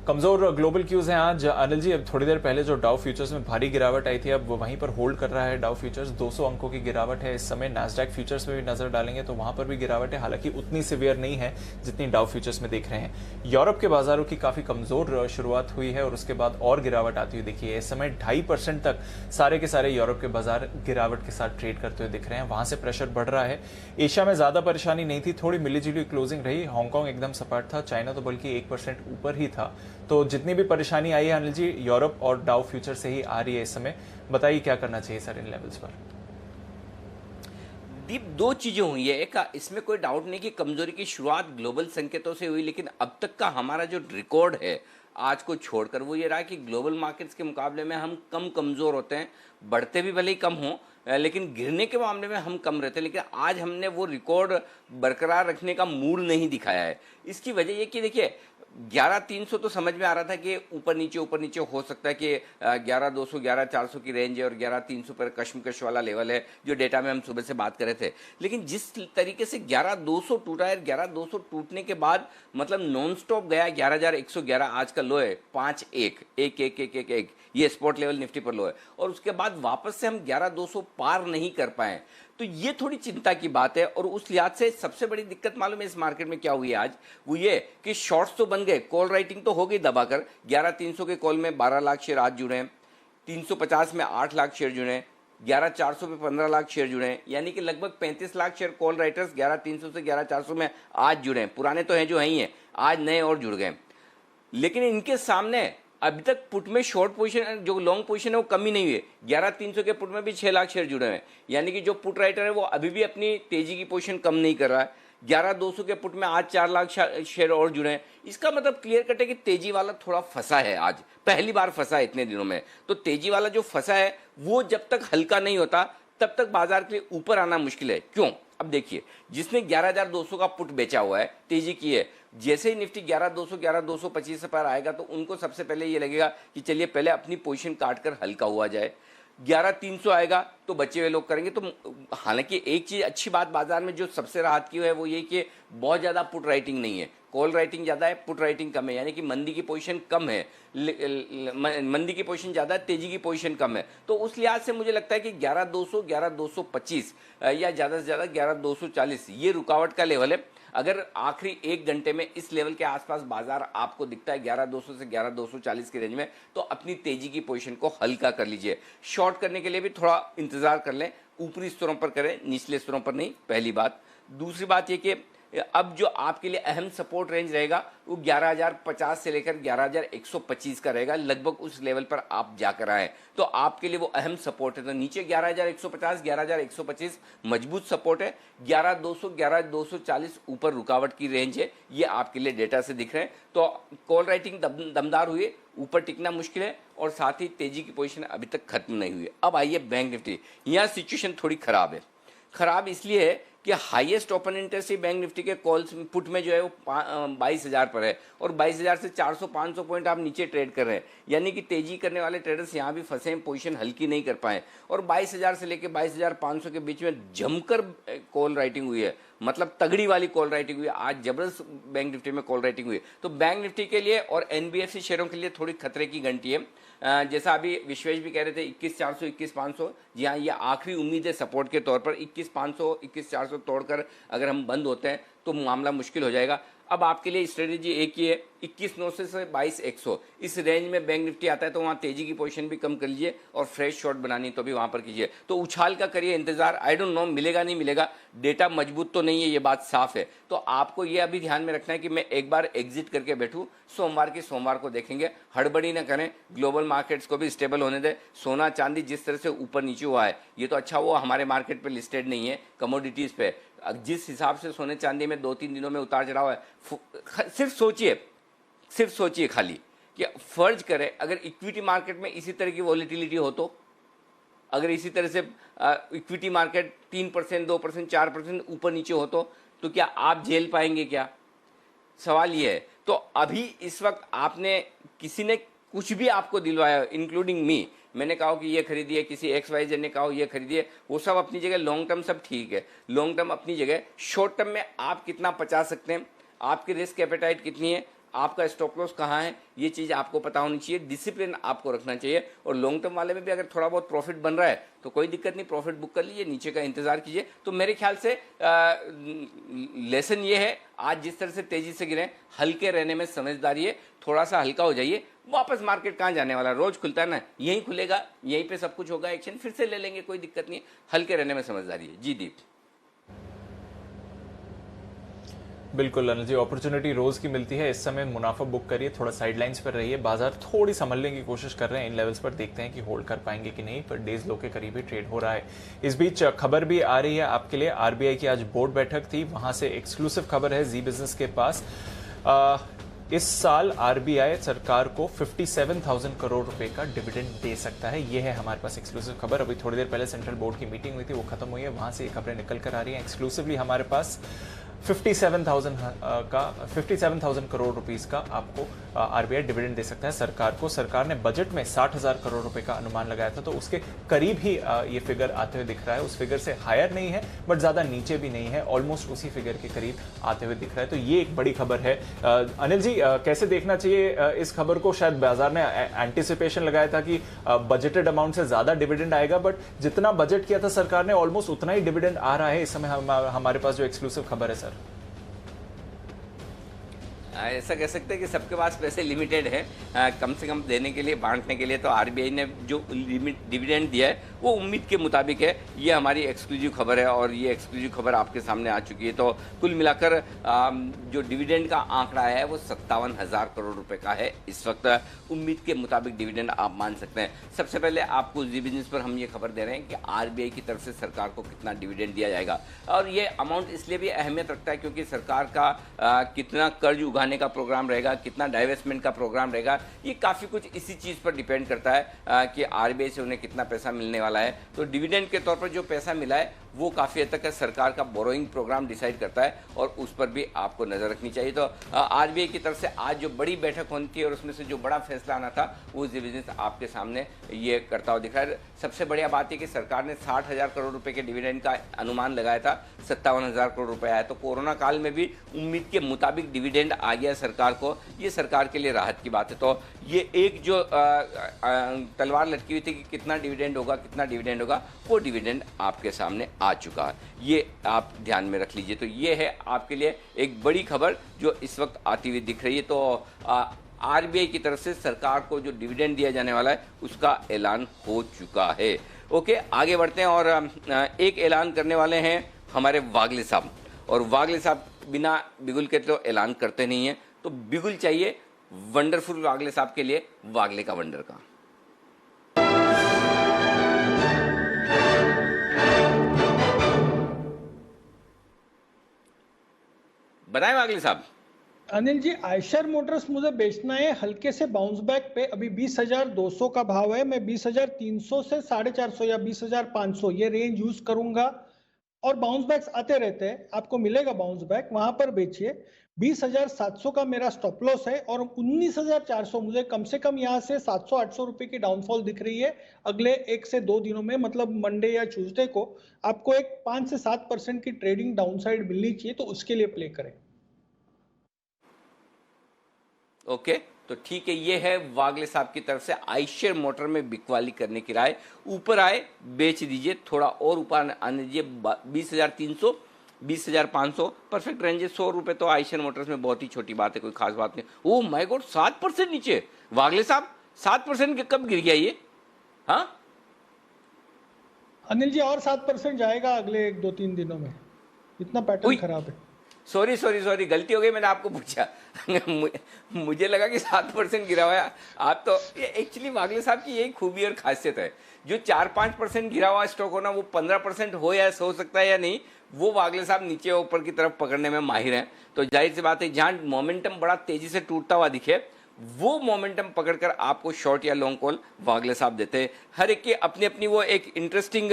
कमजोर ग्लोबल क्यूज हैं आज। अनिल जी, अब थोड़ी देर पहले जो डाउ फ्यूचर्स में भारी गिरावट आई थी, अब वो वहीं पर होल्ड कर रहा है डाउ फ्यूचर्स। 200 अंकों की गिरावट है इस समय। नैस्डैक फ्यूचर्स में भी नजर डालेंगे तो वहां पर भी गिरावट है, हालांकि उतनी सिवियर नहीं है जितनी डाउ फ्यूचर्स में देख रहे हैं। यूरोप के बाजारों की काफी कमजोर शुरुआत हुई है और उसके बाद और गिरावट आती हुई दिखी है। इस समय 2.5% तक सारे के सारे यूरोप के बाजार गिरावट के साथ ट्रेड करते हुए दिख रहे हैं। वहां से प्रेशर बढ़ रहा है। एशिया में ज्यादा परेशानी नहीं थी, थोड़ी मिलीजुली क्लोजिंग रही। हांगकांग एकदम सपाट था, चाइना तो बल्कि 1% ऊपर ही था। तो जितनी भी परेशानी आई है अनिल जी, यूरोप और डाउ फ्यूचर से ही आ रही है इस समय। बताइए क्या करना चाहिए सर इन लेवल्स पर? दीप, दो चीजें हुई है। एक, इसमें कोई डाउट नहीं कि कमजोरी की शुरुआत ग्लोबल संकेतों से हुई, लेकिन अब तक का हमारा जो रिकॉर्ड है आज को छोड़कर वो ये रहा कि ग्लोबल मार्केट्स के मुकाबले में हम कम कमजोर होते हैं। बढ़ते भी भले ही कम हों, लेकिन गिरने के मामले में हम कम रहते हैं। लेकिन आज हमने वो रिकॉर्ड बरकरार रखने का मूड नहीं दिखाया है। इसकी वजह ये कि देखिए 11,300 तो समझ में आ रहा था कि ऊपर नीचे हो सकता है कि 11,200 11,400 की रेंज है और 11,300 पर कशमकश वाला लेवल है जो डेटा में हम सुबह से बात कर रहे थे। लेकिन जिस तरीके से 11,200 टूटा है, 11,200 टूटने के बाद मतलब नॉन स्टॉप गया 11,111 आज का लो है 5-1 ये स्पॉट लेवल निफ्टी पर लो है, और उसके बाद वापस से हम 11,200 पार नहीं कर पाए। तो ये थोड़ी चिंता की बात है। और उस लिहाज से सबसे बड़ी दिक्कत मालूम है इस मार्केट में क्या हुई है आज? वो ये कि शॉर्ट्स तो बन गए, कॉल राइटिंग तो हो गई दबाकर। 11,300 के कॉल में 12 लाख शेयर आज जुड़े हैं, 350 में 8 लाख शेयर जुड़े हैं, 11,400 पे 15 लाख शेयर जुड़े हैं, यानी कि लगभग 35 लाख शेयर कॉल राइटर्स 11,300 से 11,400 में आज जुड़े हैं। पुराने तो हैं जो हैं, आज नए और जुड़ गए। लेकिन इनके सामने अभी तक पुट में शॉर्ट पोजीशन, जो लॉन्ग पोजीशन है वो कमी नहीं हुई है। 11,300 के पुट में भी 6 लाख शेयर जुड़े हैं, यानी कि जो पुट राइटर है वो अभी भी अपनी तेजी की पोजीशन कम नहीं कर रहा है। 11,200 के पुट में आज 4 लाख शेयर और जुड़े हैं। इसका मतलब क्लियर कट है कि तेजी वाला थोड़ा फंसा है, आज पहली बार फंसा है इतने दिनों में। तो तेजी वाला जो फंसा है वो जब तक हल्का नहीं होता तब तक बाजार के लिए ऊपर आना मुश्किल है। क्यों? अब देखिए, जिसने 11,200 का पुट बेचा हुआ है, तेजी की है, जैसे ही निफ्टी 11,200 11,225 पर आएगा तो उनको सबसे पहले ये लगेगा कि चलिए पहले अपनी पोजीशन काटकर हल्का हुआ जाए। 11,300 आएगा तो बचे हुए लोग करेंगे। तो हालांकि एक चीज अच्छी बात बाजार में जो सबसे राहत की है वो ये कि बहुत ज्यादा पुट राइटिंग नहीं है, कॉल राइटिंग ज्यादा है, पुट राइटिंग कम है, यानी कि मंदी की पोजीशन कम है, मंदी की पोजीशन ज्यादा है, तेजी की पोजीशन कम है। तो उस लिहाज से मुझे लगता है कि 11,200 11,225 या ज्यादा से ज्यादा 11,240 ये रुकावट का लेवल है। अगर आखिरी 1 घंटे में इस लेवल के आसपास बाजार आपको दिखता है 11,200 से 11,240 की रेंज में, तो अपनी तेजी की पोजीशन को हल्का कर लीजिए। शॉर्ट करने के लिए भी थोड़ा इंतजार कर लें, ऊपरी स्तरों पर करें, निचले स्तरों पर नहीं, पहली बात। दूसरी बात ये कि अब जो आपके लिए अहम सपोर्ट रेंज रहेगा वो 11,050 से लेकर 11,125 का रहेगा, लगभग उस लेवल पर आप जाकर आए तो आपके लिए वो अहम सपोर्ट है। तो नीचे 11,150 11,125 मजबूत सपोर्ट है, 11,200 11,240 ऊपर रुकावट की रेंज है, ये आपके लिए डेटा से दिख रहे हैं। तो कॉल राइटिंग दमदार हुई है, ऊपर टिकना मुश्किल है और साथ ही तेजी की पोजीशन अभी तक खत्म नहीं हुई है। अब आइए बैंक निफ्टी, यहाँ सिचुएशन थोड़ी खराब है। खराब इसलिए है कि highest open interest bank Nifty के कॉल्स पुट में जो है वो 22,000 पर है और 22,000 से 400-500 पॉइंट आप नीचे ट्रेड कर रहे हैं, यानी कि तेजी करने वाले ट्रेडर्स यहाँ भी फंसे हैं, पोजीशन हल्की नहीं कर पाए। और 22,000 से लेकर 22,500 के बीच में जमकर कॉल राइटिंग हुई है, मतलब तगड़ी वाली कॉल राइटिंग हुई है। आज जबरदस्त बैंक निफ्टी में कॉल राइटिंग हुई है। तो बैंक निफ्टी के लिए और एनबीएफसी शेयरों के लिए थोड़ी खतरे की घंटी है। जैसा अभी विश्वेश भी कह रहे थे 21,400 21,500, जी हाँ, ये आखिरी उम्मीद है सपोर्ट के तौर पर। 21,500 21,400 तोड़कर अगर हम बंद होते हैं तो मामला मुश्किल हो जाएगा। अब आपके लिए स्ट्रेटेजी एक ही है, 21,900 से 22,100 इस रेंज में बैंक निफ्टी आता है तो वहाँ तेजी की पोजीशन भी कम कर लीजिए और फ्रेश शॉट बनानी तो भी वहाँ पर कीजिए। तो उछाल का करिए इंतजार, आई डोंट नो मिलेगा नहीं मिलेगा, डेटा मजबूत तो नहीं है, ये बात साफ है। तो आपको ये अभी ध्यान में रखना है कि मैं एक बार एग्जिट करके बैठूँ, सोमवार को देखेंगे, हड़बड़ी ना करें, ग्लोबल मार्केट्स को भी स्टेबल होने दें। सोना चांदी जिस तरह से ऊपर नीचे हुआ है ये तो अच्छा हुआ हमारे मार्केट पे लिस्टेड नहीं है, कमोडिटीज पे जिस हिसाब से सोने चांदी में 2-3 दिनों में उतार चढ़ाव है, सिर्फ सोचिए खाली कि फर्ज करें अगर इक्विटी मार्केट में इसी तरह की वॉलिटिलिटी हो, तो अगर इसी तरह से इक्विटी मार्केट 3% 2% 4% ऊपर नीचे हो तो क्या आप झेल पाएंगे? क्या सवाल ये है। तो अभी इस वक्त आपने किसी ने कुछ भी आपको दिलवाया, इंक्लूडिंग मी, मैंने कहा कि ये खरीदिए, किसी XYZ ने कहा ये खरीदिए, वो सब अपनी जगह, लॉन्ग टर्म सब ठीक है, लॉन्ग टर्म अपनी जगह, शॉर्ट टर्म में आप कितना बचा सकते हैं, आपकी रिस्क एपेटाइट कितनी है, आपका स्टॉप लॉस कहाँ है, ये चीज़ आपको पता होनी चाहिए, डिसिप्लिन आपको रखना चाहिए। और लॉन्ग टर्म वाले में भी अगर थोड़ा बहुत प्रॉफिट बन रहा है तो कोई दिक्कत नहीं, प्रॉफिट बुक कर लीजिए, नीचे का इंतजार कीजिए। तो मेरे ख्याल से लेसन ये है, आज जिस तरह से तेजी से गिरे, हल्के रहने में समझदारी है, थोड़ा सा हल्का हो जाइए। वापस मार्केट कहाँ जाने वाला, रोज खुलता है ना, यहीं खुलेगा, यहीं पे सब कुछ होगा, एक्शन फिर से ले लेंगे, कोई दिक्कत नहीं है, हल्के रहने में समझदारी है। जी दीप। बिल्कुल अनिल जी, अपॉर्चुनिटी रोज की मिलती है, इस समय मुनाफा बुक करिए, थोड़ा साइडलाइंस पर रहिए। बाजार थोड़ी संभलने की कोशिश कर रहे हैं इन लेवल्स पर, देखते हैं कि होल्ड कर पाएंगे कि नहीं, पर डेज लो के करीब ही ट्रेड हो रहा है। इस बीच खबर भी आ रही है आपके लिए, आरबीआई की आज बोर्ड बैठक थी, वहां से एक्सक्लूसिव खबर है जी बिजनेस के पास। इस साल आरबीआई सरकार को 57,000 करोड़ रुपए का डिविडेंड दे सकता है, ये है हमारे पास एक्सक्लूसिव खबर। अभी थोड़ी देर पहले सेंट्रल बोर्ड की मीटिंग हुई थी, वो खत्म हुई है, वहां से ये खबरें निकल कर आ रही हैं। एक्सक्लूसिवली हमारे पास 57,000 करोड़ रुपीस का आपको आरबीआई डिविडेंड दे सकता है सरकार को। सरकार ने बजट में 60,000 करोड़ रुपए का अनुमान लगाया था, तो उसके करीब ही ये फिगर आते हुए दिख रहा है। उस फिगर से हायर नहीं है बट ज्यादा नीचे भी नहीं है, ऑलमोस्ट उसी फिगर के करीब आते हुए दिख रहा है। तो ये एक बड़ी खबर है। अनिल जी, कैसे देखना चाहिए इस खबर को? शायद बाजार ने एंटिसिपेशन लगाया था कि बजटेड अमाउंट से ज्यादा डिविडेंड आएगा, बट जितना बजट किया था सरकार ने ऑलमोस्ट उतना ही डिविडेंड आ रहा है इस समय हमारे पास जो एक्सक्लूसिव खबर है सर। ऐसा कह सकते हैं कि सबके पास पैसे लिमिटेड है, कम से कम देने के लिए, बांटने के लिए। तो आरबीआई ने जो लिमिट डिविडेंड दिया है वो उम्मीद के मुताबिक है। ये हमारी एक्सक्लूसिव खबर है और ये एक्सक्लूसिव खबर आपके सामने आ चुकी है। तो कुल मिलाकर जो डिविडेंड का आंकड़ा आया है वो 57,000 करोड़ रुपए का है इस वक्त। उम्मीद के मुताबिक डिविडेंड आप मान सकते हैं। सबसे पहले आपको जी बिजनेस पर हम ये खबर दे रहे हैं कि आरबीआई की तरफ से सरकार को कितना डिविडेंड दिया जाएगा, और ये अमाउंट इसलिए भी अहमियत रखता है क्योंकि सरकार का कितना कर्ज उगाने का प्रोग्राम रहेगा, कितना डाइवेस्टमेंट का प्रोग्राम रहेगा, ये काफ़ी कुछ इसी चीज़ पर डिपेंड करता है कि आरबीआई से उन्हें कितना पैसा मिलने वाला है। तो डिविडेंड के तौर पर जो पैसा मिला है वो काफ़ी हद तक सरकार का बोरोइंग प्रोग्राम डिसाइड करता है और उस पर भी आपको नज़र रखनी चाहिए। तो आरबीआई की तरफ से आज जो बड़ी बैठक होनी थी और उसमें से जो बड़ा फैसला आना था वो जी बिजनेस आपके सामने ये करता हुआ दिख रहा है। सबसे बढ़िया बात है कि सरकार ने 60,000 करोड़ रुपए के डिविडेंड का अनुमान लगाया था, 57,000 करोड़ रुपए आया। तो कोरोना काल में भी उम्मीद के मुताबिक डिविडेंड आ गया सरकार को, ये सरकार के लिए राहत की बात है। तो ये एक जो तलवार लटकी हुई थी कि कितना डिविडेंड होगा, कितना डिविडेंड होगा, वो डिविडेंड आपके सामने आ चुका है, ये आप ध्यान में रख लीजिए। तो ये है आपके लिए एक बड़ी खबर जो इस वक्त आती हुई दिख रही है। तो आरबीआई की तरफ से सरकार को जो डिविडेंड दिया जाने वाला है उसका ऐलान हो चुका है। ओके, आगे बढ़ते हैं और एक ऐलान करने वाले हैं हमारे वागले साहब, और वागले साहब बिना बिगुल के तो ऐलान करते नहीं है, तो बिगुल चाहिए वंडरफुल वागले साहब के लिए, वागले का वंडर का। बताएं वागले साहब। अनिल जी, आयशर मोटर्स मुझे बेचना है हल्के से बाउंस बैक पे। अभी 20,200 का भाव है, मैं 20,300 से 450 या 20,500 ये रेंज यूज करूंगा, और बाउंस बैक्स आते रहते हैं, आपको मिलेगा बाउंस बैक, वहां पर बेचिए। 20,700 का मेरा स्टॉप लॉस है और 19,400 मुझे कम से कम यहाँ से 700-800 रुपए की डाउनफॉल दिख रही है अगले 1 से 2 दिनों में, मतलब मंडे या ट्यूसडे को आपको एक 5 से 7% की ट्रेडिंग डाउनसाइड मिलनी चाहिए, तो उसके लिए प्ले करें। ओके, तो ठीक है, ये है वागले साहब की तरफ से आयशर मोटर में बिकवाली करने की राय। ऊपर आए बेच दीजिए, थोड़ा और ऊपर आने दीजिए, 20,300 20,500 परफेक्ट रेंज है। 100 रुपए तो आयशर मोटर्स में बहुत ही छोटी बात है, कोई खास बात नहीं। ओह माय गॉड, 7% नीचे वागले साहब, 7% कब गिर गया ये? हाँ अनिल जी, और 7% जाएगा अगले 1-2-3 दिनों में, इतना पैटर्न खराब है। सॉरी, गलती हो गई, मैंने आपको पूछा मुझे लगा कि 7% गिरा हुआ है। आप तो एक्चुअली वागले साहब की यही खूबी और खासियत है, जो 4-5% गिरा हुआ स्टॉक होना, वो 15% हो या हो सकता है या नहीं, वो वागले साहब नीचे ऊपर की तरफ पकड़ने में माहिर हैं। तो जाहिर सी बात है, जहां मोमेंटम बड़ा तेजी से टूटता हुआ दिखे, वो मोमेंटम पकड़कर आपको शॉर्ट या लॉन्ग कॉल वागले साहब देते हैं। हर एक की अपनी अपनी वो एक इंटरेस्टिंग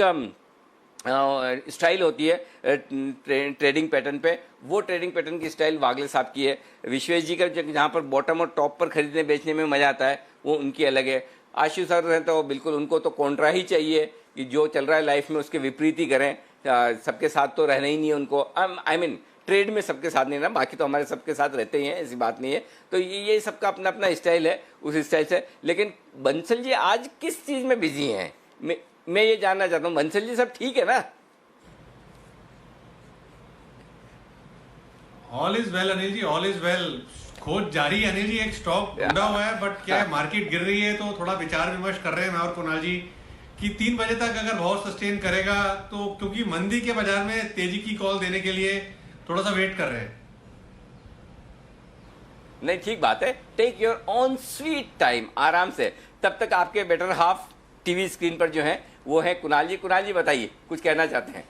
स्टाइल होती है ट्रेडिंग पैटर्न पे। वो ट्रेडिंग पैटर्न की स्टाइल वागले साहब की है। विश्वेश जी का जहाँ पर बॉटम और टॉप पर खरीदने बेचने में मजा आता है, वो उनकी अलग है। आशु सर हैं तो बिल्कुल उनको तो कॉन्ट्रा ही चाहिए कि जो चल रहा है लाइफ में उसके विपरीत ही करें, सबके साथ तो रहना ही नहीं है उनको। आई मीन ट्रेड में सबके साथ नहीं ना, बाकी तो हमारे सबके साथ रहते ही हैं, ऐसी बात नहीं है। तो ये सबका अपना अपना स्टाइल है, उस स्टाइल से। लेकिन बंसल जी आज किस चीज में बिजी हैं, मैं ये जानना चाहता हूँ। बंसल जी सब ठीक है ना? All is well Anil ji, all is well. खोज जारी है अनिल जी, एक स्टॉक ढूंढा हुआ है, बट क्या है मार्केट गिर रही है तो थोड़ा विचार विमर्श कर रहे हैं मैं और कुणाल जी कि 3 बजे तक अगर भाव सस्टेन करेगा तो, क्योंकि मंदी के बाजार में तेजी की कॉल देने के लिए थोड़ा सा वेट कर रहे हैं। नहीं, ठीक बात है, take your own sweet time, आराम से। तब तक आपके बेटर हाफ टीवी स्क्रीन पर जो है वो है कुणाल जी। कुणाल जी बताइए, कुछ कहना चाहते हैं?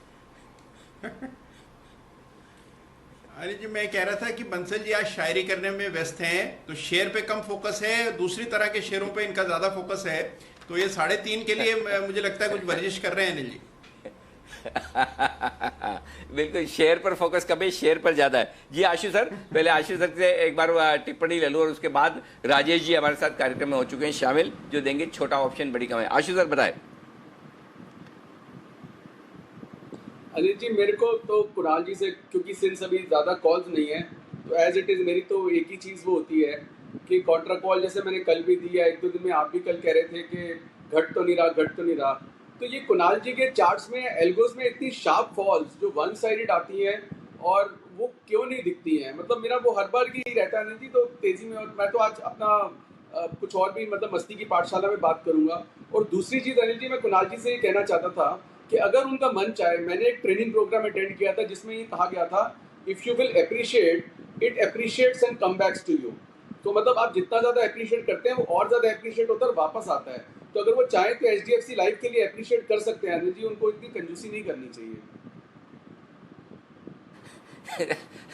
अरे जी, मैं कह रहा था कि बंसल जी आज शायरी करने में व्यस्त हैं, तो शेयर पे कम फोकस है, दूसरी तरह के शेयरों पे इनका ज्यादा फोकस है। तो ये 3.5 के लिए मुझे लगता है कुछ वर्जिश कर रहे हैं अनिल जी। बिल्कुल, शेयर पर फोकस कभी शेयर पर ज्यादा है। जी आशु सर, पहले आशु सर से एक बार टिप्पणी ले लूं और उसके बाद राजेश जी हमारे साथ कार्यक्रम में हो चुके हैं शामिल, जो देंगे छोटा ऑप्शन बड़ी कमाई। आशु सर बताएं। अनिल जी, मेरे को तो कुणाल जी से, क्योंकि सिंस अभी ज़्यादा कॉल्स नहीं है, तो एज इट इज़ मेरी तो एक ही चीज़ वो होती है कि कॉन्ट्रा कॉल जैसे मैंने कल भी दी है, 1-2 दिन में आप भी कल कह रहे थे कि घट तो नहीं रहा। तो ये कुणाल जी के चार्ट्स में, एल्गोस में इतनी शार्प फॉल्स जो वन साइडेड आती हैं और वो क्यों नहीं दिखती हैं? मतलब मेरा वो हर बार की रहता है अनिल जी, तो तेज़ी में। और मैं तो आज अपना कुछ और भी मतलब मस्ती की पाठशाला में बात करूँगा। और दूसरी चीज़ अनिल जी, मैं कुणाल जी से ये कहना चाहता था कि अगर उनका मन चाहे, मैंने एक ट्रेनिंग प्रोग्राम अटेंड किया था जिसमें ये कहा गया था, if you will appreciate it appreciates and come backs to you. तो मतलब आप जितना ज़्यादा अप्रिशिएट करते हैं वो और ज़्यादा अप्रिशिएट होता है और वापस आता है। तो अगर वो चाहें तो HDFC लाइफ के लिए अप्रिशिएट कर सकते हैं अनिल जी, उनको इतनी कंजूसी नहीं करनी चाहिए।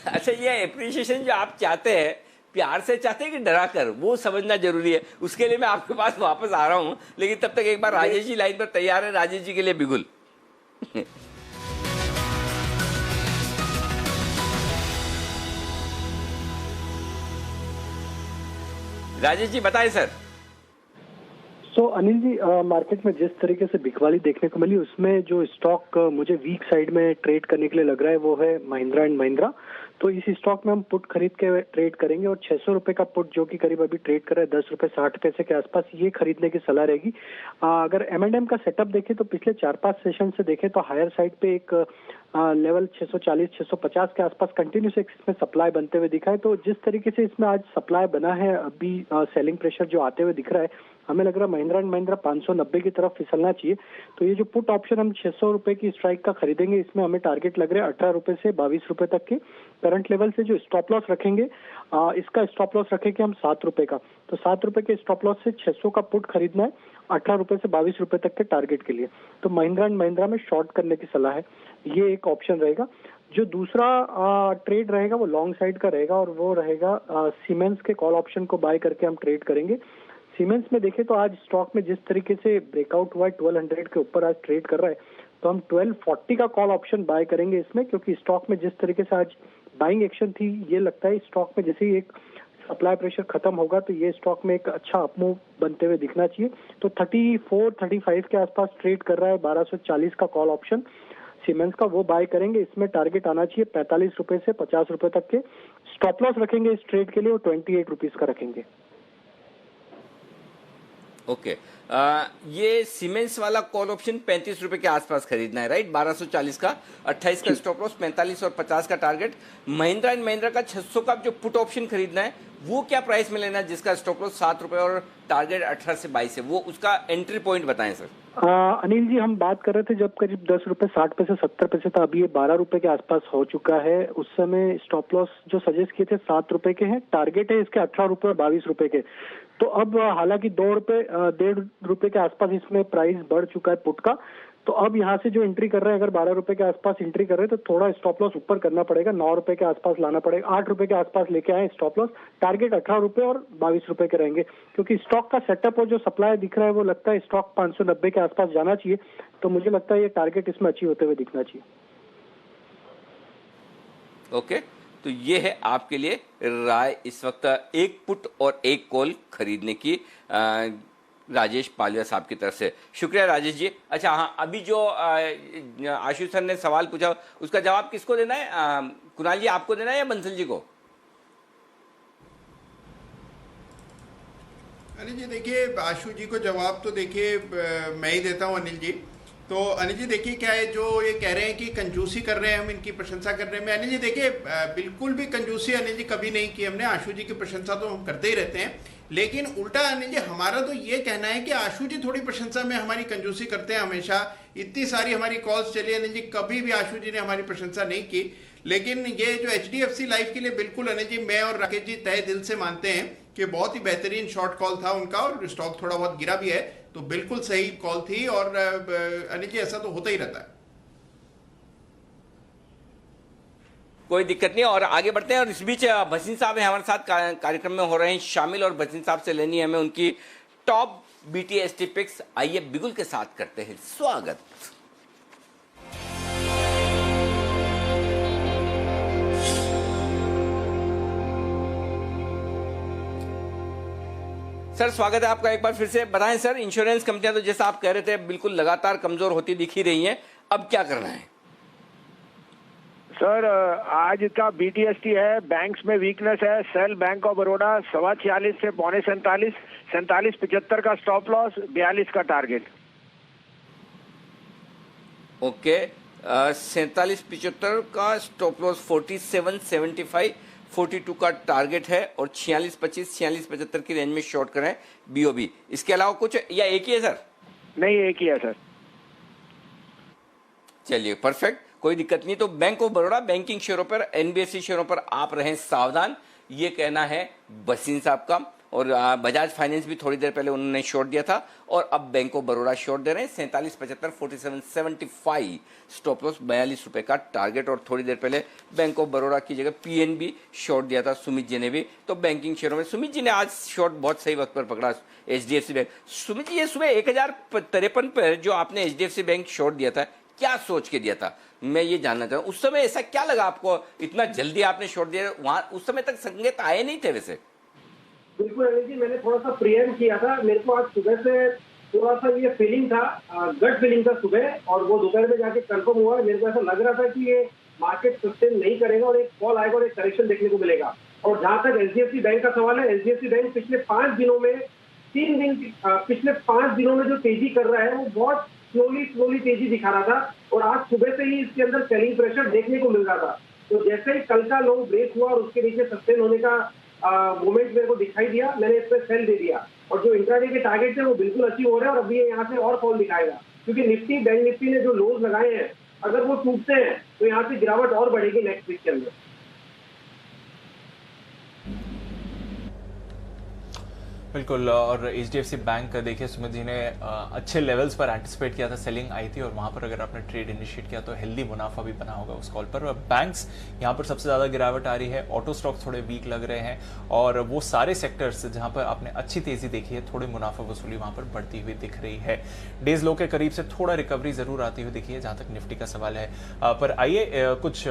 अच्छा, ये अप्रिशिएशन जो आप चाहते हैं, प्यार से चाहते हैं कि डरा कर, वो समझना जरूरी है। उसके लिए मैं आपके पास वापस आ रहा हूं, लेकिन तब तक एक बार राजेश जी लाइन पर तैयार है। राजेश जी के लिए बिगुल। राजेश जी बताएं सर। अनिल जी, मार्केट में जिस तरीके से बिकवाली देखने को मिली, उसमें जो स्टॉक मुझे वीक साइड में ट्रेड करने के लिए लग रहा है वो है महिंद्रा एंड महिंद्रा। तो इस स्टॉक में हम पुट खरीद के ट्रेड करेंगे और 600 रुपए का पुट जो कि करीब अभी ट्रेड कर रहा है 10 रुपए 60 पैसे के आसपास, ये खरीदने की सलाह रहेगी। अगर M&M का सेटअप देखें तो पिछले 4-5 सेशन से देखें तो हायर साइड पे एक लेवल 640-650 के आसपास कंटिन्यूस इसमें सप्लाई बनते हुए दिखा है। तो जिस तरीके से इसमें आज सप्लाई बना है, अभी सेलिंग प्रेशर जो आते हुए दिख रहा है, हमें लग रहा है महिंद्रा एंड महिंद्रा 590 की तरफ फिसलना चाहिए। तो ये जो पुट ऑप्शन हम 600 रुपए की स्ट्राइक का खरीदेंगे, इसमें हमें टारगेट लग रहे हैं 18 रुपए से 22 रुपए तक के। करंट लेवल से जो स्टॉप लॉस रखेंगे, इसका स्टॉप लॉस रखेंगे हम 7 रुपए का। तो 7 रुपए के स्टॉप लॉस से 600 का पुट खरीदना है 18 रुपए से 22 रुपए तक के टारगेट के लिए। तो महिंद्रा एंड महिंद्रा में शॉर्ट करने की सलाह है, ये एक ऑप्शन रहेगा। जो दूसरा ट्रेड रहेगा वो लॉन्ग साइड का रहेगा और वो रहेगा सीमेंस के कॉल ऑप्शन को बाय करके हम ट्रेड करेंगे। सीमेंस में देखें तो आज स्टॉक में जिस तरीके से ब्रेकआउट हुआ है 1200 के ऊपर आज ट्रेड कर रहा है, तो हम 1240 का कॉल ऑप्शन बाय करेंगे इसमें, क्योंकि स्टॉक में जिस तरीके से आज बाइंग एक्शन थी, ये लगता है स्टॉक में जैसे ही एक सप्लाई प्रेशर खत्म होगा तो ये स्टॉक में एक अच्छा अपमूव बनते हुए दिखना चाहिए। तो 34-35 के आसपास ट्रेड कर रहा है 1240 का कॉल ऑप्शन सीमेंस का, वो बाय करेंगे। इसमें टारगेट आना चाहिए 45 रुपए से 50 रुपए तक के। स्टॉप लॉस रखेंगे इस ट्रेड के लिए वो 28 रुपीज का रखेंगे। ओके, ये सीमेंस वाला कॉल ऑप्शन 35 रुपए के आसपास खरीदना है, राइट? 1240 का, 28 का स्टॉप लॉस, 45 और 50 का टारगेट। महिंद्रा एंड महिंद्रा का 600 का जो पुट ऑप्शन खरीदना है, वो क्या प्राइस में लेना है जिसका स्टॉप लॉस 7 रुपए और टारगेट 18 से 22 है? वो उसका एंट्री पॉइंट बताएं सर। अनिल जी, हम बात कर रहे थे जब करीब 10 रुपए 60 पैसे 70 पैसे था, अभी ये 12 रुपए के आसपास हो चुका है। उस समय स्टॉप लॉस जो सजेस्ट किए थे 7 रुपए के हैं, टारगेट है इसके 18 रुपए और 22 रुपए के। तो अब हालांकि 1.5 रुपए के आसपास इसमें प्राइस बढ़ चुका है पुट का, तो अब यहाँ से जो एंट्री कर रहे हैं, अगर 12 रुपए के आसपास एंट्री कर रहे हैं तो थोड़ा स्टॉप लॉस ऊपर करना पड़ेगा, 9 रुपए के आसपास लाना पड़ेगा, 8 रुपए के आसपास लेके आए स्टॉप लॉस। टारगेट 18 रुपए और 22 रुपए के रहेंगे, क्योंकि स्टॉक का सेटअप और जो सप्लाई दिख रहा है वो लगता है स्टॉक 590 के आसपास जाना चाहिए। तो मुझे लगता है ये टारगेट इसमें अचीव होते हुए दिखना चाहिए। ओके, तो ये है आपके लिए राय इस वक्त एक पुट और एक कॉल खरीदने की। राजेश पालिया साहब की तरफ से। शुक्रिया राजेश जी। अच्छा हाँ, अभी जो आशु सर ने सवाल पूछा उसका जवाब किसको देना है? कुणाल जी आपको देना है या बंसल जी को? अनिल जी देखिए, आशु जी को जवाब तो देखिए मैं ही देता हूं अनिल जी। तो अनिल जी देखिए क्या है, जो ये कह रहे हैं कि कंजूसी कर रहे हैं, हम इनकी प्रशंसा कर रहे हैं। मैं अनिल जी देखिए बिल्कुल भी कंजूसी अनिल जी कभी नहीं की हमने। आशु जी की प्रशंसा तो हम करते ही रहते हैं, लेकिन उल्टा अनिल जी हमारा तो ये कहना है कि आशु जी थोड़ी प्रशंसा में हमारी कंजूसी करते हैं हमेशा। इतनी सारी हमारी कॉल्स चली अनिल जी, कभी भी आशु जी ने हमारी प्रशंसा नहीं की। लेकिन ये जो HDFC लाइफ के लिए बिल्कुल अनिल जी, मैं और राकेश जी तहे दिल से मानते हैं कि बहुत ही बेहतरीन शॉर्ट कॉल था उनका, और स्टॉक थोड़ा बहुत गिरा भी है तो बिल्कुल सही कॉल थी। और अनिल जी ऐसा तो होता ही रहता है, कोई दिक्कत नहीं। और आगे बढ़ते हैं। और इस बीच भसीन साहब हमारे साथ कार्यक्रम में हो रहे हैं शामिल, और भसीन साहब से लेनी है हमें उनकी टॉप BTST पिक्स। आइए बिगुल के साथ करते हैं स्वागत। सर स्वागत है आपका एक बार फिर से। बताएं सर, इंश्योरेंस कंपनियां तो जैसा आप कह रहे थे बिल्कुल लगातार कमजोर होती दिख ही रही हैं, अब क्या करना है? सर आज का BTST है, बैंक्स में वीकनेस है। सेल बैंक ऑफ बड़ौदा 46.25 से 47.45, 47.75 का स्टॉप लॉस, 42 का टारगेट। ओके, 47.75 का स्टॉप लॉस, 47.75, 42 का टारगेट है, और 46.25, 46.75 की रेंज में शॉर्ट करें BOB। इसके अलावा कुछ या एक ही है सर? नहीं, एक ही है सर। चलिए परफेक्ट, कोई दिक्कत नहीं। तो बैंक ऑफ बड़ौदा बैंकिंग शेयरों पर, NBFC शेयरों पर आप रहें सावधान, ये कहना है बसीन साहब का। और बजाज फाइनेंस भी थोड़ी देर पहले उन्होंने शॉर्ट दिया था, और अब बैंक ऑफ बड़ौदा शॉर्ट दे रहे हैं 47.75, 47.75 स्टॉप लॉस, 42 रुपए का टारगेट। और थोड़ी देर पहले बैंक ऑफ बड़ौदा की जगह PNB शॉर्ट दिया था सुमित जी ने भी। तो बैंकिंग शेयरों में सुमित जी ने आज शॉर्ट बहुत सही वक्त पर पकड़ा HDFC बैंक। सुमित जी ये सुबह 1053 पर जो आपने HDFC बैंक शॉर्ट दिया था, क्या सोच के दिया था? मैं ये जानना चाहूँ उस समय ऐसा क्या लगा आपको, इतना जल्दी आपने शॉर्ट दिया? वहां उस समय तक संकेत आए नहीं थे वैसे? बिल्कुल अनिल जी, मैंने थोड़ा सा प्रियम किया था। मेरे को आज सुबह से थोड़ा सा ये फीलिंग था, गट फीलिंग था सुबह, और वो दोपहर में जाके कंफर्म हुआ। मेरे को ऐसा लग रहा था कि ये मार्केट सस्टेन नहीं करेगा और एक फॉल आएगा और एक करेक्शन देखने को मिलेगा। और जहां तक HDFC बैंक का सवाल है, HDFC बैंक पिछले 5 दिनों में पिछले 5 दिनों में जो तेजी कर रहा है वो बहुत स्लोली तेजी दिखा रहा था, और आज सुबह से ही इसके अंदर सेलिंग प्रेशर देखने को मिल रहा था। तो जैसे ही कल का लो ब्रेक हुआ और उसके नीचे सस्टेन होने का मोमेंट मेरे को दिखाई दिया, मैंने इस पर सेल दे दिया। और जो इंट्राडे के टारगेट थे वो बिल्कुल अचीव हो रहे हैं, और अभी ये यहाँ से और फॉल दिखाएगा, क्योंकि निफ्टी बैंक निफ्टी ने जो लोज लगाए हैं अगर वो टूटते हैं तो यहाँ से गिरावट और बढ़ेगी नेक्स्ट वीक के अंदर। बिल्कुल। और HDFC बैंक देखिए सुमित जी ने अच्छे लेवल्स पर एंटिसिपेट किया था, सेलिंग आई थी, और वहां पर अगर आपने ट्रेड इनिशिएट किया तो हेल्दी मुनाफा भी बना होगा उस कॉल पर। बैंक्स यहां पर सबसे ज्यादा गिरावट आ रही है, ऑटो स्टॉक थोड़े वीक लग रहे हैं, और वो सारे सेक्टर्स जहां पर आपने अच्छी तेजी देखी है, थोड़ी मुनाफा वसूली वहां पर बढ़ती हुई दिख रही है। डेज लो के करीब से थोड़ा रिकवरी जरूर आती हुई दिखी है जहां तक निफ्टी का सवाल है। पर आइए कुछ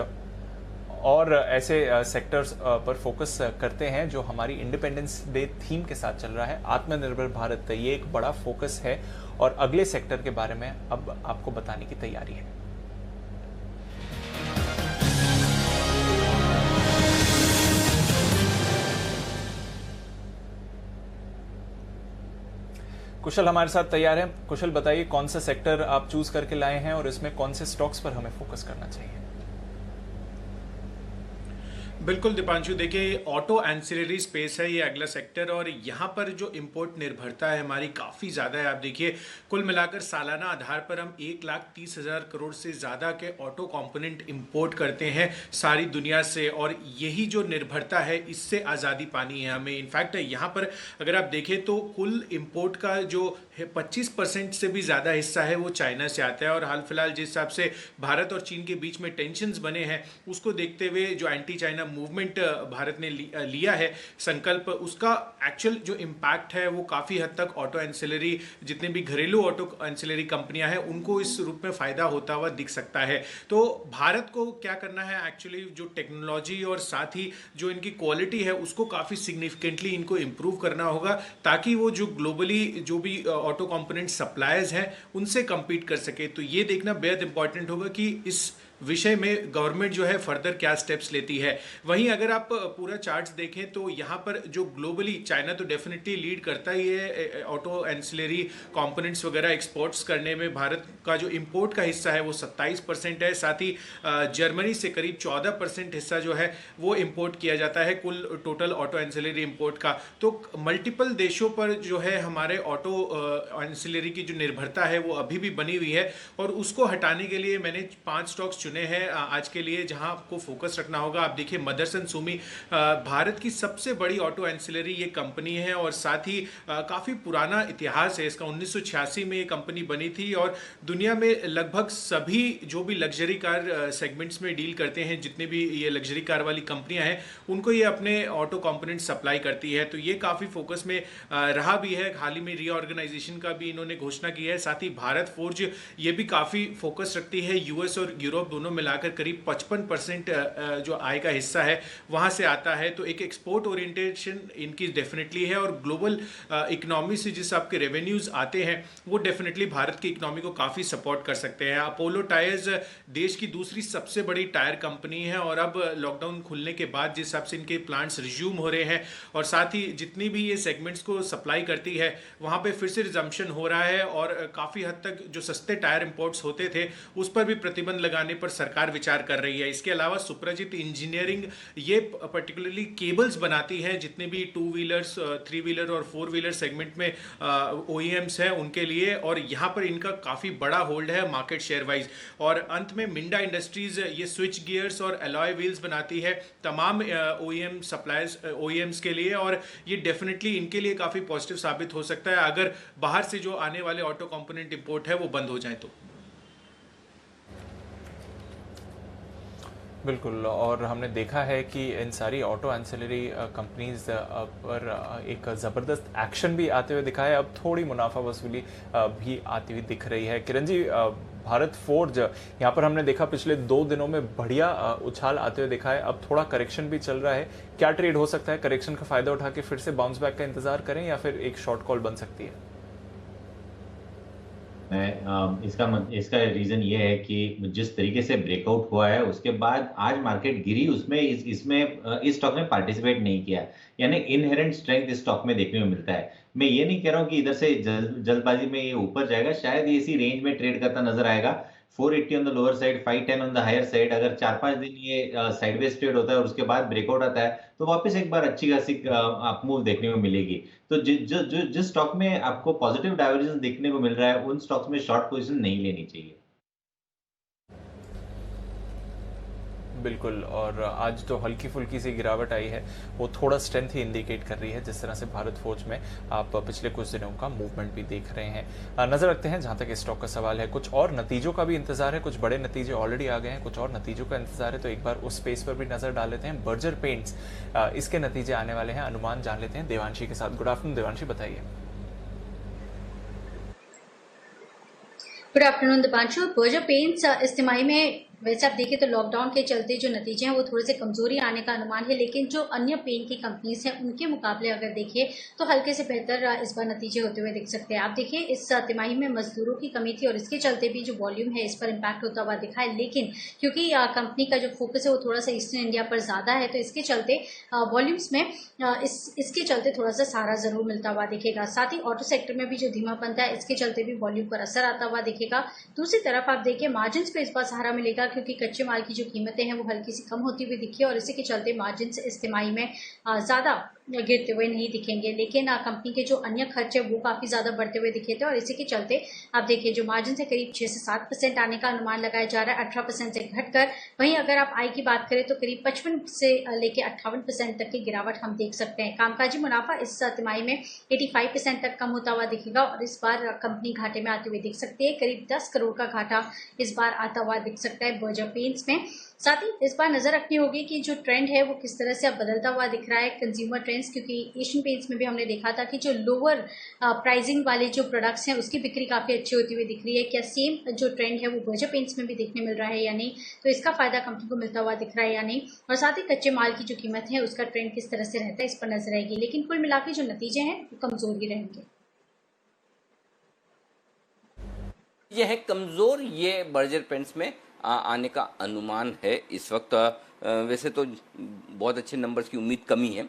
और ऐसे सेक्टर्स पर फोकस करते हैं जो हमारी इंडिपेंडेंस डे थीम के साथ चल रहा है। आत्मनिर्भर भारत ये एक बड़ा फोकस है, और अगले सेक्टर के बारे में अब आपको बताने की तैयारी है। कुशल हमारे साथ तैयार है। कुशल बताइए कौन सा सेक्टर आप चूज करके लाए हैं और इसमें कौन से स्टॉक्स पर हमें फोकस करना चाहिए? बिल्कुल दीपांशु, देखिए ऑटो एंसिलरी स्पेस है ये अगला सेक्टर, और यहाँ पर जो इंपोर्ट निर्भरता है हमारी काफ़ी ज़्यादा है। आप देखिए कुल मिलाकर सालाना आधार पर हम 1,30,000 करोड़ से ज़्यादा के ऑटो कंपोनेंट इंपोर्ट करते हैं सारी दुनिया से, और यही जो निर्भरता है इससे आज़ादी पानी है हमें। इनफैक्ट यहाँ पर अगर आप देखें तो कुल इंपोर्ट का जो 25% से भी ज़्यादा हिस्सा है वो चाइना से आता है, और हाल फिलहाल जिस हिसाब से भारत और चीन के बीच में टेंशन्स बने हैं उसको देखते हुए जो एंटी चाइना मूवमेंट भारत ने लिया है संकल्प, उसका एक्चुअल जो इम्पैक्ट है वो काफ़ी हद तक ऑटो एंसिलरी, जितने भी घरेलू ऑटो एंसिलरी कंपनियां हैं उनको इस रूप में फ़ायदा होता हुआ दिख सकता है। तो भारत को क्या करना है एक्चुअली, जो टेक्नोलॉजी और साथ ही जो इनकी क्वालिटी है उसको काफ़ी सिग्निफिकेंटली इनको इम्प्रूव करना होगा, ताकि वो जो ग्लोबली जो भी ऑटो कंपोनेंट सप्लायर्स हैं उनसे कम्पीट कर सके। तो ये देखना बेहद इंपॉर्टेंट होगा कि इस विषय में गवर्नमेंट जो है फर्दर क्या स्टेप्स लेती है। वहीं अगर आप पूरा चार्ट्स देखें तो यहाँ पर जो ग्लोबली चाइना तो डेफिनेटली लीड करता ही है ऑटो एंसिलरी कंपोनेंट्स वगैरह एक्सपोर्ट्स करने में। भारत का जो इंपोर्ट का हिस्सा है वो 27% है, साथ ही जर्मनी से करीब 14% हिस्सा जो है वो इंपोर्ट किया जाता है कुल टोटल ऑटो एंसिलरी इंपोर्ट का। तो मल्टीपल देशों पर जो है हमारे ऑटो एंसिलरी की जो निर्भरता है वो अभी भी बनी हुई है, और उसको हटाने के लिए मैंने 5 स्टॉक्स चुने हैं आज के लिए जहां आपको फोकस रखना होगा। आप देखिए मदरसन सुमी भारत की सबसे बड़ी ऑटो एंसिलरी ये कंपनी है, और साथ ही काफ़ी पुराना इतिहास है इसका। 1986 में ये कंपनी बनी थी, और दुनिया में लगभग सभी जो भी लग्जरी कार सेगमेंट्स में डील करते हैं, जितने भी ये लग्जरी कार वाली कंपनियां हैं उनको ये अपने ऑटो कंपोनेंट सप्लाई करती है। तो ये काफ़ी फोकस में रहा भी है। हाल ही में रीऑर्गेनाइजेशन का भी इन्होंने घोषणा की है। साथ ही भारत फोर्ज ये भी काफ़ी फोकस रखती है। यूएस और यूरोप दोनों मिलाकर करीब 55% जो आय का हिस्सा है वहां से आता है। तो एक एक्सपोर्ट ओरिएंटेशन इनकी डेफिनेटली है, और ग्लोबल इकोनॉमी से जिस आपके रेवेन्यूज आते हैं वो डेफिनेटली भारत की इकोनॉमी को काफ़ी सपोर्ट कर सकते हैं। अपोलो टायर्स देश की दूसरी सबसे बड़ी टायर कंपनी है, और अब लॉकडाउन खुलने के बाद जिस हिसाब से इनके प्लांट्स रिज्यूम हो रहे हैं, और साथ ही जितनी भी ये सेगमेंट्स को सप्लाई करती है वहाँ पे फिर से रिजम्पशन हो रहा है, और काफ़ी हद तक जो सस्ते टायर इंपोर्ट्स होते थे उस पर भी प्रतिबंध लगाने पर सरकार विचार कर रही है। इसके अलावा सुप्रजित इंजीनियरिंग ये पर्टिकुलरली केबल्स बनाती है जितने भी 2 व्हीलर्स, 3 व्हीलर और 4 व्हीलर सेगमेंट में OEMs हैं उनके लिए, और यहाँ पर इनका काफ़ी बड़ा होल्ड है मार्केट शेयर वाइज। और अंत में मिंडा इंडस्ट्रीज ये स्विच गियर्स और अलॉय व्हील्स बनाती है तमाम OEM सप्लायर्स OEMs के लिए, और ये डेफिनेटली इनके लिए काफ़ी पॉजिटिव साबित हो सकता है अगर बाहर से जो आने वाले ऑटो कंपोनेंट इंपोर्ट है वो बंद हो जाए तो। बिल्कुल, और हमने देखा है कि इन सारी ऑटो एंसिलरी कंपनीज पर एक ज़बरदस्त एक्शन भी आते हुए दिखा है। अब थोड़ी मुनाफा वसूली भी आती हुई दिख रही है। किरण जी, भारत फोर्ज यहाँ पर हमने देखा पिछले 2 दिनों में बढ़िया उछाल आते हुए दिखा है। अब थोड़ा करेक्शन भी चल रहा है, क्या ट्रेड हो सकता है? करेक्शन का फायदा उठा के फिर से बाउंस बैक का इंतजार करें, या फिर एक शॉर्ट कॉल बन सकती है? इसका रीजन ये है कि जिस तरीके से ब्रेकआउट हुआ है उसके बाद आज मार्केट गिरी, उसमें इस स्टॉक ने पार्टिसिपेट नहीं किया, यानी इनहेरेंट स्ट्रेंथ इस स्टॉक में देखने को मिलता है। मैं ये नहीं कह रहा हूँ कि इधर से जल्दबाजी में ये ऊपर जाएगा, शायद ये इसी रेंज में ट्रेड करता नजर आएगा। 480 on the lower side, 510 on the higher side. अगर 4-5 दिन ये साइडवेज ट्रेड होता है और उसके बाद ब्रेकआउट आता है तो वापस एक बार अच्छी खासी अप मूव देखने को मिलेगी। तो जिस स्टॉक में आपको पॉजिटिव डाइवर्जेंस देखने को मिल रहा है उन स्टॉक्स में शॉर्ट पोजीशन नहीं लेनी चाहिए। बिल्कुल, और आज जो हल्की फुल्की सी गिरावट आई है वो थोड़ा स्ट्रेंथ ही इंडिकेट कर रही है, जिस तरह से भारत फोर्ज में आप पिछले कुछ दिनों का मूवमेंट भी देख रहे हैं। नजर रखते हैं जहां तक इस स्टॉक का सवाल है। कुछ और नतीजों का भी इंतजार है, कुछ बड़े नतीजे ऑलरेडी आ गए हैं, कुछ और नतीजों का इंतजार है, तो एक बार उस स्पेस पर भी नजर डाल लेते हैं। बर्जर पेंट्स, इसके नतीजे आने वाले हैं, अनुमान जान लेते हैं देवांशी के साथ। गुड आफ्टरनून देवांशी, बताइए। Good afternoon Deepanshu. Berger paints इस तिमाही में वैसे आप देखिए तो लॉकडाउन के चलते जो नतीजे हैं वो थोड़े से कमजोरी आने का अनुमान है, लेकिन जो अन्य पेन की कंपनीज हैं उनके मुकाबले अगर देखिए तो हल्के से बेहतर इस बार नतीजे होते हुए दिख सकते हैं। आप देखिए इस तिमाही में मजदूरों की कमी थी और इसके चलते भी जो वॉल्यूम है इस पर इम्पैक्ट होता हुआ दिखा है, लेकिन क्योंकि कंपनी का जो फोकस है वो थोड़ा सा ईस्टर्न इंडिया पर ज्यादा है तो इसके चलते वॉल्यूम्स में इसके चलते थोड़ा सा सहारा जरूर मिलता हुआ दिखेगा। साथ ही ऑटो सेक्टर में भी जो धीमापन था इसके चलते भी वॉल्यूम पर असर आता हुआ दिखेगा। दूसरी तरफ आप देखिए मार्जिन पे इस बार सहारा मिलेगा, क्योंकि कच्चे माल की जो कीमतें हैं वो हल्की सी कम होती हुई दिखी है और इसी के चलते मार्जिन इस तिमाही में ज्यादा गिरते हुए नहीं दिखेंगे, लेकिन कंपनी के जो अन्य खर्च है वो काफी ज्यादा बढ़ते हुए दिखे थे और इसी के चलते आप देखिए जो मार्जिन से करीब 6 से 7% आने का अनुमान लगाया जा रहा है, 18% से घटकर। वहीं अगर आप आय की बात करें तो करीब 55 से लेके 58% तक की गिरावट हम देख सकते हैं। कामकाजी मुनाफा इस तिमाही में 85% तक कम होता हुआ दिखेगा और इस बार कंपनी घाटे में आती हुई दिख सकती है। करीब 10 करोड़ का घाटा इस बार आता हुआ दिख सकता है बर्जर पेंट्स में। साथ ही इस बार नजर रखनी होगी कि जो ट्रेंड है वो किस तरह से अब बदलता हुआ दिख रहा है कंज्यूमर ट्रेंड्स, क्योंकि एशियन पेंट्स में भी हमने देखा था कि जो लोअर प्राइसिंग वाले जो प्रोडक्ट्स हैं उसकी बिक्री काफी अच्छी होती हुई दिख रही है। क्या सेम जो ट्रेंड है वो बर्जर पेंट्स में भी देखने मिल रहा है या नहीं, तो इसका फायदा कंपनी को मिलता हुआ दिख रहा है या नहीं, और साथ ही कच्चे माल की जो कीमत है उसका ट्रेंड किस तरह से रहता है इस पर नजर रहेगी। लेकिन कुल मिलाकर जो नतीजे हैं वो कमजोर ही रहेंगे। ये है कमजोर, ये बर्जर पेंट्स में आने का अनुमान है इस वक्त। वैसे तो बहुत अच्छे नंबर्स की उम्मीद कमी है।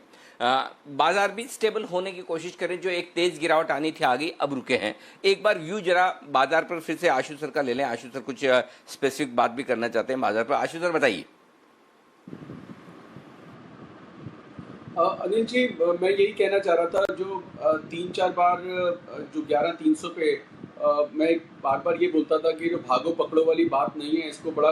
बाजार भी स्टेबल होने की कोशिश करें। जो एक तेज गिरावट आनी थी आ गई, अब रुके हैं। एक बार व्यू जरा बाजार पर फिर से आशु सर का ले लें। आशु सर कुछ स्पेसिफिक बात भी करना चाहते हैं बाजार पर। आशु सर बताइए। अनिल जी, मैं यही कहना चाह रहा था, जो 3-4 बार जो 11,300 पे मैं बार बार ये बोलता था कि जो भागो पकड़ो वाली बात नहीं है, इसको बड़ा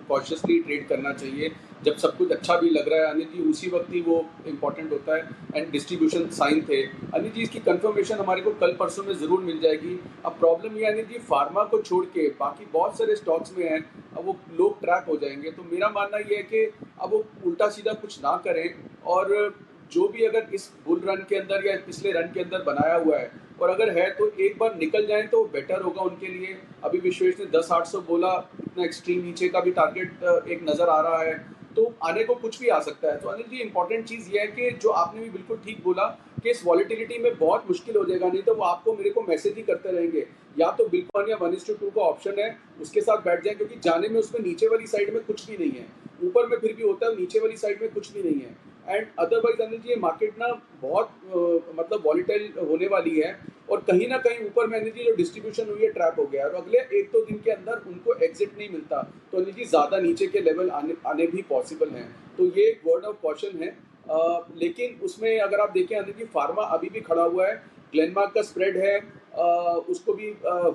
कॉशियसली ट्रेड करना चाहिए। जब सब कुछ अच्छा भी लग रहा है अनिल जी, उसी वक्त ही वो इम्पोर्टेंट होता है। एंड डिस्ट्रीब्यूशन साइन थे अनिल जी, इसकी कंफर्मेशन हमारे को कल परसों में ज़रूर मिल जाएगी। अब प्रॉब्लम ये अनिल जी, फार्मा को छोड़ के बाकी बहुत सारे स्टॉक्स में हैं, अब वो लोग ट्रैक हो जाएंगे। तो मेरा मानना ये है कि अब वो उल्टा सीधा कुछ ना करें, और जो भी अगर इस बुल रन के अंदर या पिछले रन के अंदर बनाया हुआ है, और अगर है तो एक बार निकल जाए तो बेटर होगा उनके लिए। अभी विश्वेश ने 10,800 बोला, इतना एक्सट्रीम नीचे का भी टारगेट एक नज़र आ रहा है, तो आने को कुछ भी आ सकता है। तो अनिल जी, इंपॉर्टेंट चीज़ ये है कि जो आपने भी बिल्कुल ठीक बोला कि इस वॉलिटिलिटी में बहुत मुश्किल हो जाएगा। नहीं तो वो आपको मेरे को मैसेज ही करते रहेंगे, या तो बिल्कुल या 1:2 का ऑप्शन है उसके साथ बैठ जाए, क्योंकि जाने में उसमें नीचे वाली साइड में कुछ भी नहीं है, ऊपर में फिर भी होता है, नीचे वाली साइड में कुछ भी नहीं है। एंड अदरवाइज अनिल जी, ये मार्केट ना बहुत मतलब वॉलिटाइल होने वाली है, और कहीं ना कहीं ऊपर में अनिल जी जो डिस्ट्रीब्यूशन हुई है ट्रैप हो गया है, और अगले 1-2 दिन के अंदर उनको एग्जिट नहीं मिलता तो अनिल जी ज़्यादा नीचे के लेवल आने भी पॉसिबल हैं। तो ये एक वर्ड ऑफ कॉशन है। लेकिन उसमें अगर आप देखें अनिल जी, फार्मा अभी भी खड़ा हुआ है, ग्लेनमार्क का स्प्रेड है, उसको भी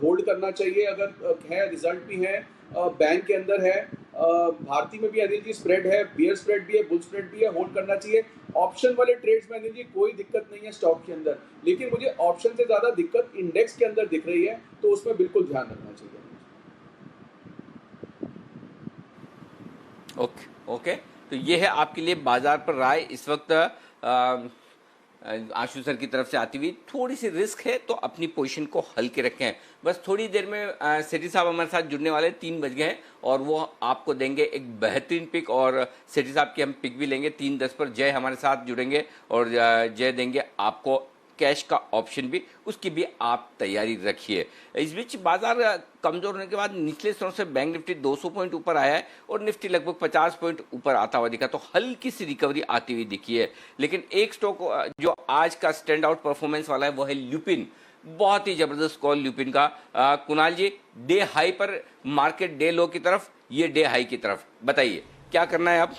होल्ड करना चाहिए अगर है, रिजल्ट भी है, बैंक के अंदर है, भारती में भी अनिल जी स्प्रेड है, बियर स्प्रेड भी है, बुल स्प्रेड भी है, होल्ड करना चाहिए। ऑप्शन वाले ट्रेड्स में अनिल जी कोई दिक्कत नहीं है स्टॉक के अंदर, लेकिन मुझे ऑप्शन से ज़्यादा दिक्कत इंडेक्स के अंदर दिख रही है, तो उसमें बिल्कुल ध्यान रखना चाहिए। ओके, तो ये है आपके लिए बाजार पर राय इस वक्त। आशु सर की तरफ से आती हुई थोड़ी सी रिस्क है, तो अपनी पोजीशन को हल्के रखें। बस थोड़ी देर में सेठी साहब हमारे साथ जुड़ने वाले, 3 बज गए हैं, और वो आपको देंगे एक बेहतरीन पिक, और सेठी साहब की हम पिक भी लेंगे 3:10 पर। जय हमारे साथ जुड़ेंगे और जय देंगे आपको कैश का ऑप्शन भी, उसकी भी आप तैयारी रखिए। इस बीच बाजार कमजोर होने के बाद निचले स्तरों से बैंक निफ्टी 200 पॉइंट ऊपर आया है, और निफ्टी लगभग 50 पॉइंट ऊपर आता हुआ दिखा, तो हल्की सी रिकवरी आती हुई दिखी है। लेकिन एक स्टॉक जो आज का स्टैंड आउट परफॉर्मेंस वाला है वो है ल्यूपिन। बहुत ही जबरदस्त कॉल ल्यूपिन का। कुणाल जी, डे हाई पर मार्केट डे लो की तरफ, ये डे हाई की तरफ, बताइए क्या करना है अब?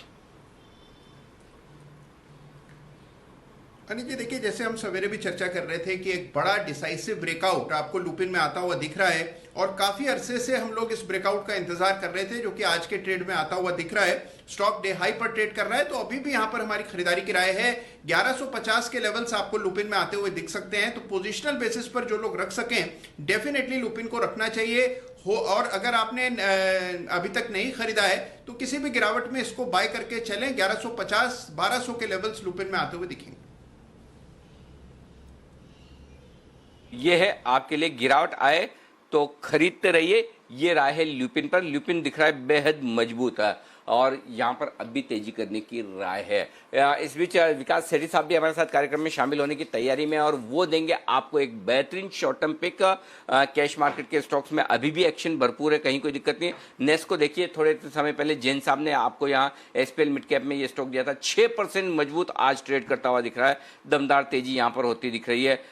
अनिल जी देखिए, जैसे हम सवेरे भी चर्चा कर रहे थे कि एक बड़ा डिसाइसिव ब्रेकआउट आपको लुपिन में आता हुआ दिख रहा है, और काफी अरसे से हम लोग इस ब्रेकआउट का इंतजार कर रहे थे, जो कि आज के ट्रेड में आता हुआ दिख रहा है। स्टॉक डे हाई पर ट्रेड कर रहा है, तो अभी भी यहां पर हमारी खरीदारी की राय है। 1150 के लेवल्स आपको लुपिन में आते हुए दिख सकते हैं, तो पोजिशनल बेसिस पर जो लोग रख सकें डेफिनेटली लुपिन को रखना चाहिए हो। और अगर आपने अभी तक नहीं खरीदा है तो किसी भी गिरावट में इसको बाय करके चलें। 1150-1200 के लेवल्स लुपिन में आते हुए दिखेंगे। ये है आपके लिए, गिरावट आए तो खरीदते रहिए, ये राय है ल्यूपिन पर। ल्यूपिन दिख रहा है बेहद मजबूत है, और यहाँ पर अब भी तेजी करने की राय है। इस बीच विकास सेठी साहब भी हमारे साथ कार्यक्रम में शामिल होने की तैयारी में, और वो देंगे आपको एक बेहतरीन short term pick. Cash market के स्टॉक्स में अभी भी एक्शन भरपूर है, कहीं कोई दिक्कत नहीं है। नेस को देखिए, थोड़े समय पहले जैन साहब ने आपको यहाँ एसपीएल मिड कैप में ये स्टॉक दिया था, 6% मजबूत आज ट्रेड करता हुआ दिख रहा है। दमदार तेजी यहाँ पर होती दिख रही है।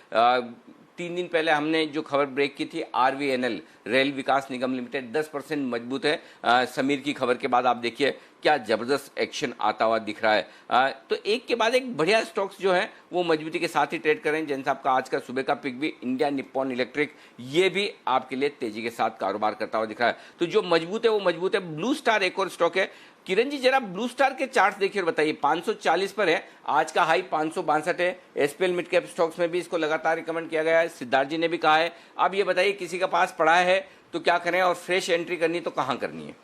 3 दिन पहले हमने जो खबर ब्रेक की थी, आरवीएनएल रेल विकास निगम लिमिटेड 10% मजबूत है। समीर की खबर के बाद आप देखिए क्या जबरदस्त एक्शन आता हुआ दिख रहा है। तो एक के बाद एक बढ़िया स्टॉक्स जो हैं वो मजबूती के साथ ही ट्रेड करें। जैन साहब का आज का सुबह का पिक भी इंडिया निप्पॉन इलेक्ट्रिक, ये भी आपके लिए तेजी के साथ कारोबार करता हुआ दिख रहा है। तो जो मजबूत है वो मजबूत है। ब्लू स्टार एक और स्टॉक है। किरण जी जरा ब्लू स्टार के चार्ट देखिए और बताइए। 540 पर है, आज का हाई 562 है। एसपीएल मिड कैप स्टॉक्स में भी इसको लगातार रिकमेंड किया गया है, सिद्धार्थ जी ने भी कहा है। अब ये बताइए किसी का पास पड़ा है तो क्या करें, और फ्रेश एंट्री करनी तो कहां करनी है?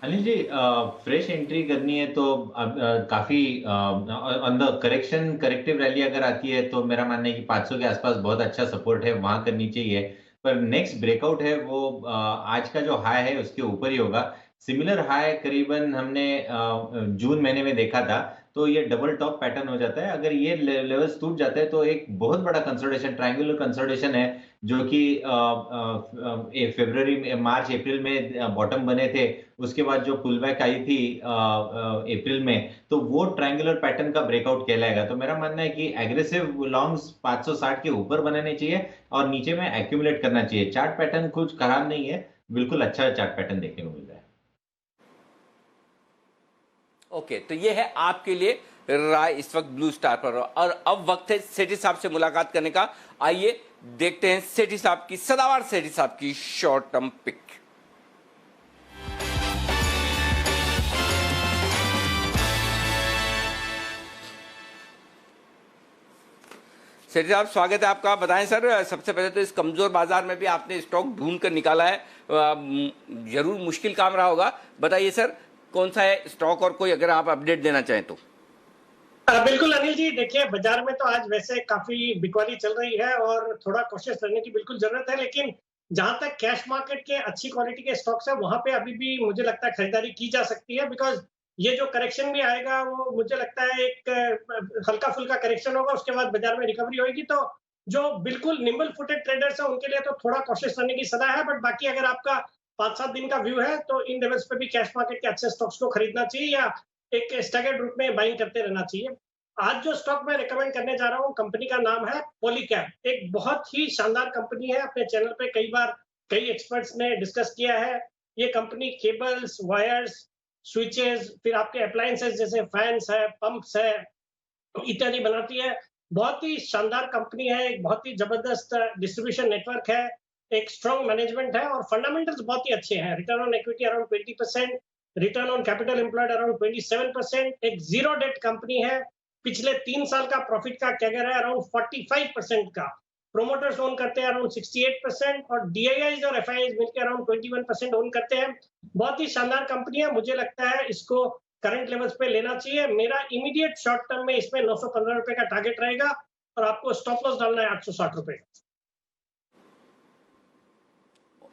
अनिल जी, फ्रेश एंट्री करनी है तो अब काफी ऑन द करेक्टिव रैली अगर आती है तो मेरा मानना है कि 500 के आसपास बहुत अच्छा सपोर्ट है, वहां करनी चाहिए। पर नेक्स्ट ब्रेकआउट है वो आज का जो हाई है उसके ऊपर ही होगा। सिमिलर हाई करीबन हमने जून महीने में देखा था, तो ये डबल टॉप पैटर्न हो जाता है। अगर ये लेवल्स टूट जाते हैं तो एक बहुत बड़ा कंसोलिडेशन, ट्रायंगुलर कंसोलिडेशन है, जो कि फरवरी मार्च अप्रैल में बॉटम बने थे। उसके बाद जो पुल बैक आई थी अप्रैल में, तो वो ट्रायंगुलर पैटर्न का ब्रेकआउट कहलाएगा। तो मेरा मानना है कि एग्रेसिव लॉन्ग्स 560 के ऊपर बनाने चाहिए और नीचे में एक्यूमुलेट करना चाहिए। चार्ट पैटर्न कुछ खराब नहीं है, बिल्कुल अच्छा चार्ट पैटर्न देखने को मिल रहा है। ओके, तो ये है आपके लिए राय इस वक्त ब्लू स्टार पर। और अब वक्त है सेठी साहब से मुलाकात करने का। आइए देखते हैं सेठी साहब की, सदाबहार सेठी साहब की शॉर्ट टर्म पिक। सेठी साहब, स्वागत है आपका। बताएं सर, सबसे पहले तो इस कमजोर बाजार में भी आपने स्टॉक ढूंढ कर निकाला है, जरूर मुश्किल काम रहा होगा। बताइए सर, कौन सा है स्टॉक, और कोई अगर आप अपडेट देना चाहें तो। बिल्कुल अनिल जी, देखिए बाजार में तो आज वैसे काफी बिकवाली चल रही है और थोड़ा कोशिश करने की बिल्कुल जरूरत है, लेकिन जहां तक कैश मार्केट के अच्छी क्वालिटी के स्टॉक्स है वहां पे अभी भी मुझे लगता है खरीदारी की जा सकती है। बिकॉज ये जो करेक्शन भी आएगा वो मुझे लगता है एक हल्का फुल्का करेक्शन होगा, उसके बाद बाजार में रिकवरी होगी। तो जो बिल्कुल निम्बल फुटेड ट्रेडर्स है उनके लिए तो थोड़ा कोशिश करने की सलाह है। बट बाकी अगर आपका 5-7 दिन का व्यू है तो इन लेवल्स पे भी कैश मार्केट के अच्छे स्टॉक्स को खरीदना चाहिए या एक स्टैगर्ड रूप में बाइंग करते रहना चाहिए। आज जो स्टॉक मैं रिकमेंड करने जा रहा हूँ, कंपनी का नाम है पॉलीकैब। एक बहुत ही शानदार कंपनी है, अपने चैनल पे कई बार कई एक्सपर्ट्स ने डिस्कस किया है। ये कंपनी केबल्स, वायर्स, स्विचेस, फिर आपके अप्लायंसेस जैसे फैंस है, पंप्स है, इत्यादि बनाती है। बहुत ही शानदार कंपनी है, एक बहुत ही जबरदस्त डिस्ट्रीब्यूशन नेटवर्क है, एक स्ट्रॉन्ग मैनेजमेंट है और फंडामेंटल्स बहुत ही अच्छे हैं। Return on equity around 20%, return on capital employed around 27%, एक जीरो डेट कंपनी है। पिछले 3 साल का प्रॉफिट का कैगर है अराउंड 45% का। प्रोमोटर्स ओन करते हैं अराउंड 68% और डीआईआईज और एफआईआईज मिलकर अराउंड 21% ओन करते हैं। बहुत ही शानदार कंपनी है, मुझे लगता है इसको करंट लेवल्स पे लेना चाहिए। मेरा इमीडिएट शॉर्ट टर्म में इसमें 915 रुपए का टारगेट रहेगा और आपको स्टॉप लॉस डालना है 860 रुपए।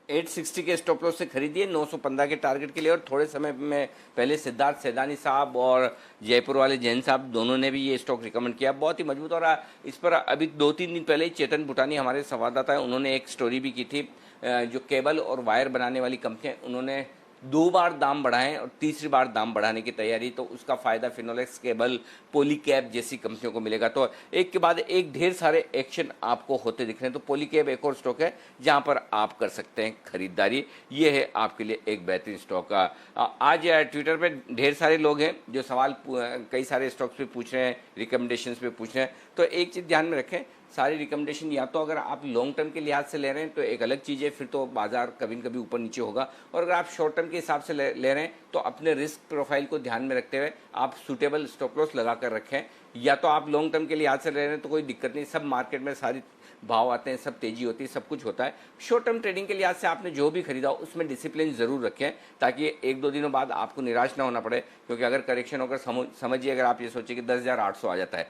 860 के स्टॉप लॉस से खरीदिए 915 के टारगेट के लिए। और थोड़े समय में पहले सिद्धार्थ सैदानी साहब और जयपुर वाले जैन साहब दोनों ने भी ये स्टॉक रिकमेंड किया, बहुत ही मजबूत। और इस पर अभी 2-3 दिन पहले चेतन भूटानी हमारे संवाददाता है, उन्होंने एक स्टोरी भी की थी। जो केबल और वायर बनाने वाली कंपनियां, उन्होंने 2 बार दाम बढ़ाएं और तीसरी बार दाम बढ़ाने की तैयारी, तो उसका फायदा फिनोलेक्स, केबल, पॉलीकैब जैसी कंपनियों को मिलेगा। तो एक के बाद एक ढेर सारे एक्शन आपको होते दिख रहे हैं। तो पॉलीकैब एक और स्टॉक है जहां पर आप कर सकते हैं खरीदारी। ये है आपके लिए एक बेहतरीन स्टॉक। आज ट्विटर पे ढेर सारे लोग हैं जो सवाल कई सारे स्टॉक्स पे पूछ रहे हैं, रिकमेंडेशंस पे पूछ रहे हैं। तो एक चीज़ ध्यान में रखें, सारी रिकमेंडेशन या तो अगर आप लॉन्ग टर्म के लिहाज से ले रहे हैं तो एक अलग चीज़ है, फिर तो बाजार कभी न कभी ऊपर नीचे होगा। और अगर आप शॉर्ट टर्म के हिसाब से ले रहे हैं तो अपने रिस्क प्रोफाइल को ध्यान में रखते हुए आप सूटेबल स्टॉप लॉस लगा कर रखें। या तो आप लॉन्ग टर्म के लिहाज से ले रहे हैं तो कोई दिक्कत नहीं, सब मार्केट में सारी भाव आते हैं, सब तेजी होती है, सब कुछ होता है। शॉर्ट टर्म ट्रेडिंग के लिहाज से आपने जो भी खरीदा उसमें डिसिप्लिन जरूर रखें, ताकि 1-2 दिनों बाद आपको निराश ना होना पड़े। क्योंकि अगर करेक्शन होकर समझिए, अगर आप ये सोचिए कि 10,800 आ जाता है,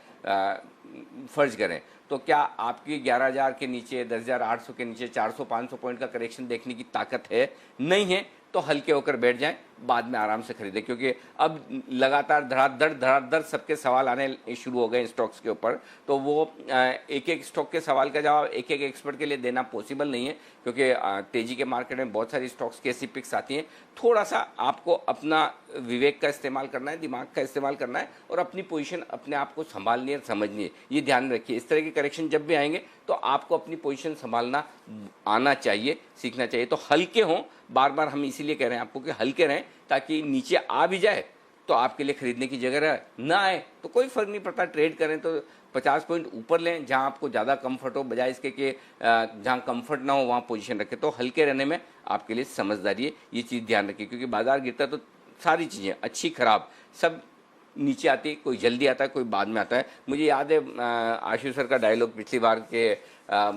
फर्ज करें, तो क्या आपकी 11,000 के नीचे, 10,800 के नीचे 400-500 पॉइंट का करेक्शन देखने की ताकत है? नहीं है तो हल्के होकर बैठ जाएं, बाद में आराम से खरीदें। क्योंकि अब लगातार धड़ाधड़ सबके सवाल आने शुरू हो गए स्टॉक्स के ऊपर। तो वो एक एक स्टॉक के सवाल का जवाब एक एक एक्सपर्ट के लिए देना पॉसिबल नहीं है, क्योंकि तेजी के मार्केट में बहुत सारी स्टॉक्स की ऐसी पिक्स आती हैं। थोड़ा सा आपको अपना विवेक का इस्तेमाल करना है, दिमाग का इस्तेमाल करना है और अपनी पोजीशन अपने आप को संभालनी है, समझनी है। ये ध्यान रखिए, इस तरह के करेक्शन जब भी आएंगे तो आपको अपनी पोजीशन संभालना आना चाहिए, सीखना चाहिए। तो हल्के हों, बार बार हम इसीलिए कह रहे हैं आपको कि हल्के रहें, ताकि नीचे आ भी जाए तो आपके लिए खरीदने की जगह रहे, ना आए तो कोई फर्क नहीं पड़ता। ट्रेड करें तो 50 पॉइंट ऊपर लें जहां आपको ज़्यादा कंफर्ट हो, बजाय इसके कि जहां कंफर्ट ना हो वहां पोजीशन रखें। तो हल्के रहने में आपके लिए समझदारी है, ये चीज़ ध्यान रखिए। क्योंकि बाजार गिरता है तो सारी चीज़ें अच्छी खराब सब नीचे आती है, कोई जल्दी आता है, कोई बाद में आता है। मुझे याद है आशु सर का डायलॉग पिछली बार के,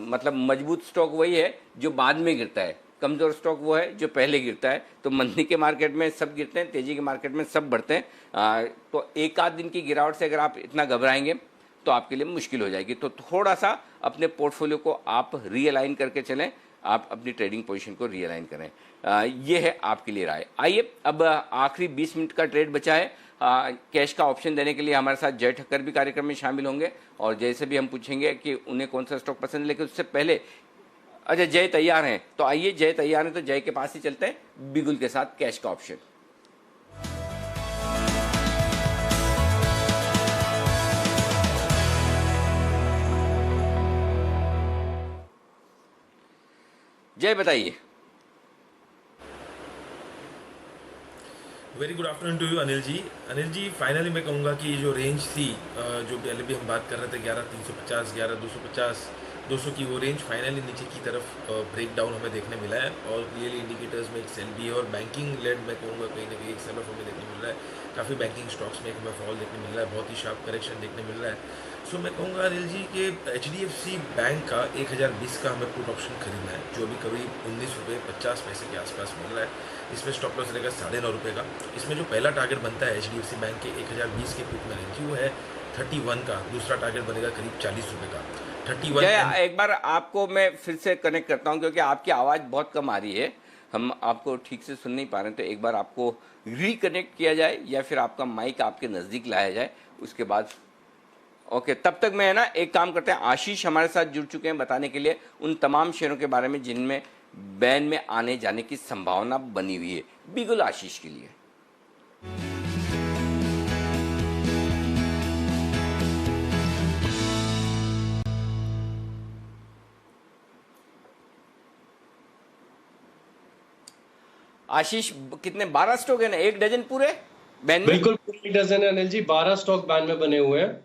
मतलब मजबूत स्टॉक वही है जो बाद में गिरता है, कमज़ोर स्टॉक वो है जो पहले गिरता है। तो मंदी के मार्केट में सब गिरते हैं, तेज़ी के मार्केट में सब बढ़ते हैं। तो एक आध दिन की गिरावट से अगर आप इतना घबराएंगे तो आपके लिए मुश्किल हो जाएगी। तो थोड़ा सा अपने पोर्टफोलियो को आप रीअलाइन करके चलें, आप अपनी ट्रेडिंग पोजीशन को रीअलाइन करें। ये है आपके लिए राय। आइए अब आखिरी 20 मिनट का ट्रेड बचा है। कैश का ऑप्शन देने के लिए हमारे साथ जय ठक्कर भी कार्यक्रम में शामिल होंगे और जय से भी हम पूछेंगे कि उन्हें कौन सा स्टॉक पसंद है। लेकिन उससे पहले अच्छा जय तैयार हैं, तो आइए जय तैयार हैं तो जय के पास ही चलते हैं बिगुल के साथ कैश का ऑप्शन। जय बताइए। Very good afternoon to you Anil ji. Anil ji finally मैं कहूँगा कि ये जो रेंज थी जो पहले भी हम बात कर रहे थे 11,350 11,250 200 की, वो रेंज फाइनली नीचे की तरफ ब्रेक डाउन हमें देखने मिला है और क्लियरली इंडिकेटर्स में एक सेल भी है और बैंकिंग लेड मैं कहूँगा कहीं ना कहीं एक सेल ऑफ हमें देखने मिल रहा है। काफ़ी बैंकिंग स्टॉक्स में एक हमें फॉल देखने मिल रहा है, बहुत ही शार्प करेक्शन देखने मिल रहा है। सो मैं कहूँगा अनिल जी कि HDFC बैंक का 1020 का हमें पुट ऑप्शन खरीदना है जो अभी करीब 19 रुपये 50 पैसे के आसपास मिल रहा है। इसमें स्टॉप लॉस रहेगा 9.5 रुपये का। इसमें जो पहला टारगेट बनता है HDFC बैंक के 1020 के पुट में रेंज वो है 31 का, दूसरा टारगेट बनेगा करीब 40 रुपये का। 31 एक बार आपको मैं फिर से कनेक्ट करता हूं क्योंकि आपकी आवाज़ बहुत कम आ रही है, हम आपको ठीक से सुन नहीं पा रहे हैं। तो एक बार आपको रिकनेक्ट किया जाए या फिर आपका माइक आपके नज़दीक लाया जाए, उसके बाद ओके। तब तक मैं ना एक काम करते हैं, आशीष हमारे साथ जुड़ चुके हैं बताने के लिए उन तमाम शेयरों के बारे में जिनमें बैन में आने जाने की संभावना बनी हुई है। बिगुल आशीष के लिए। आशीष कितने 12 स्टॉक है ना, 1 डजन पूरे बैन में? बिल्कुल पूरे 1 डजन है अनिल जी, 12 स्टॉक बैन में बने हुए हैं।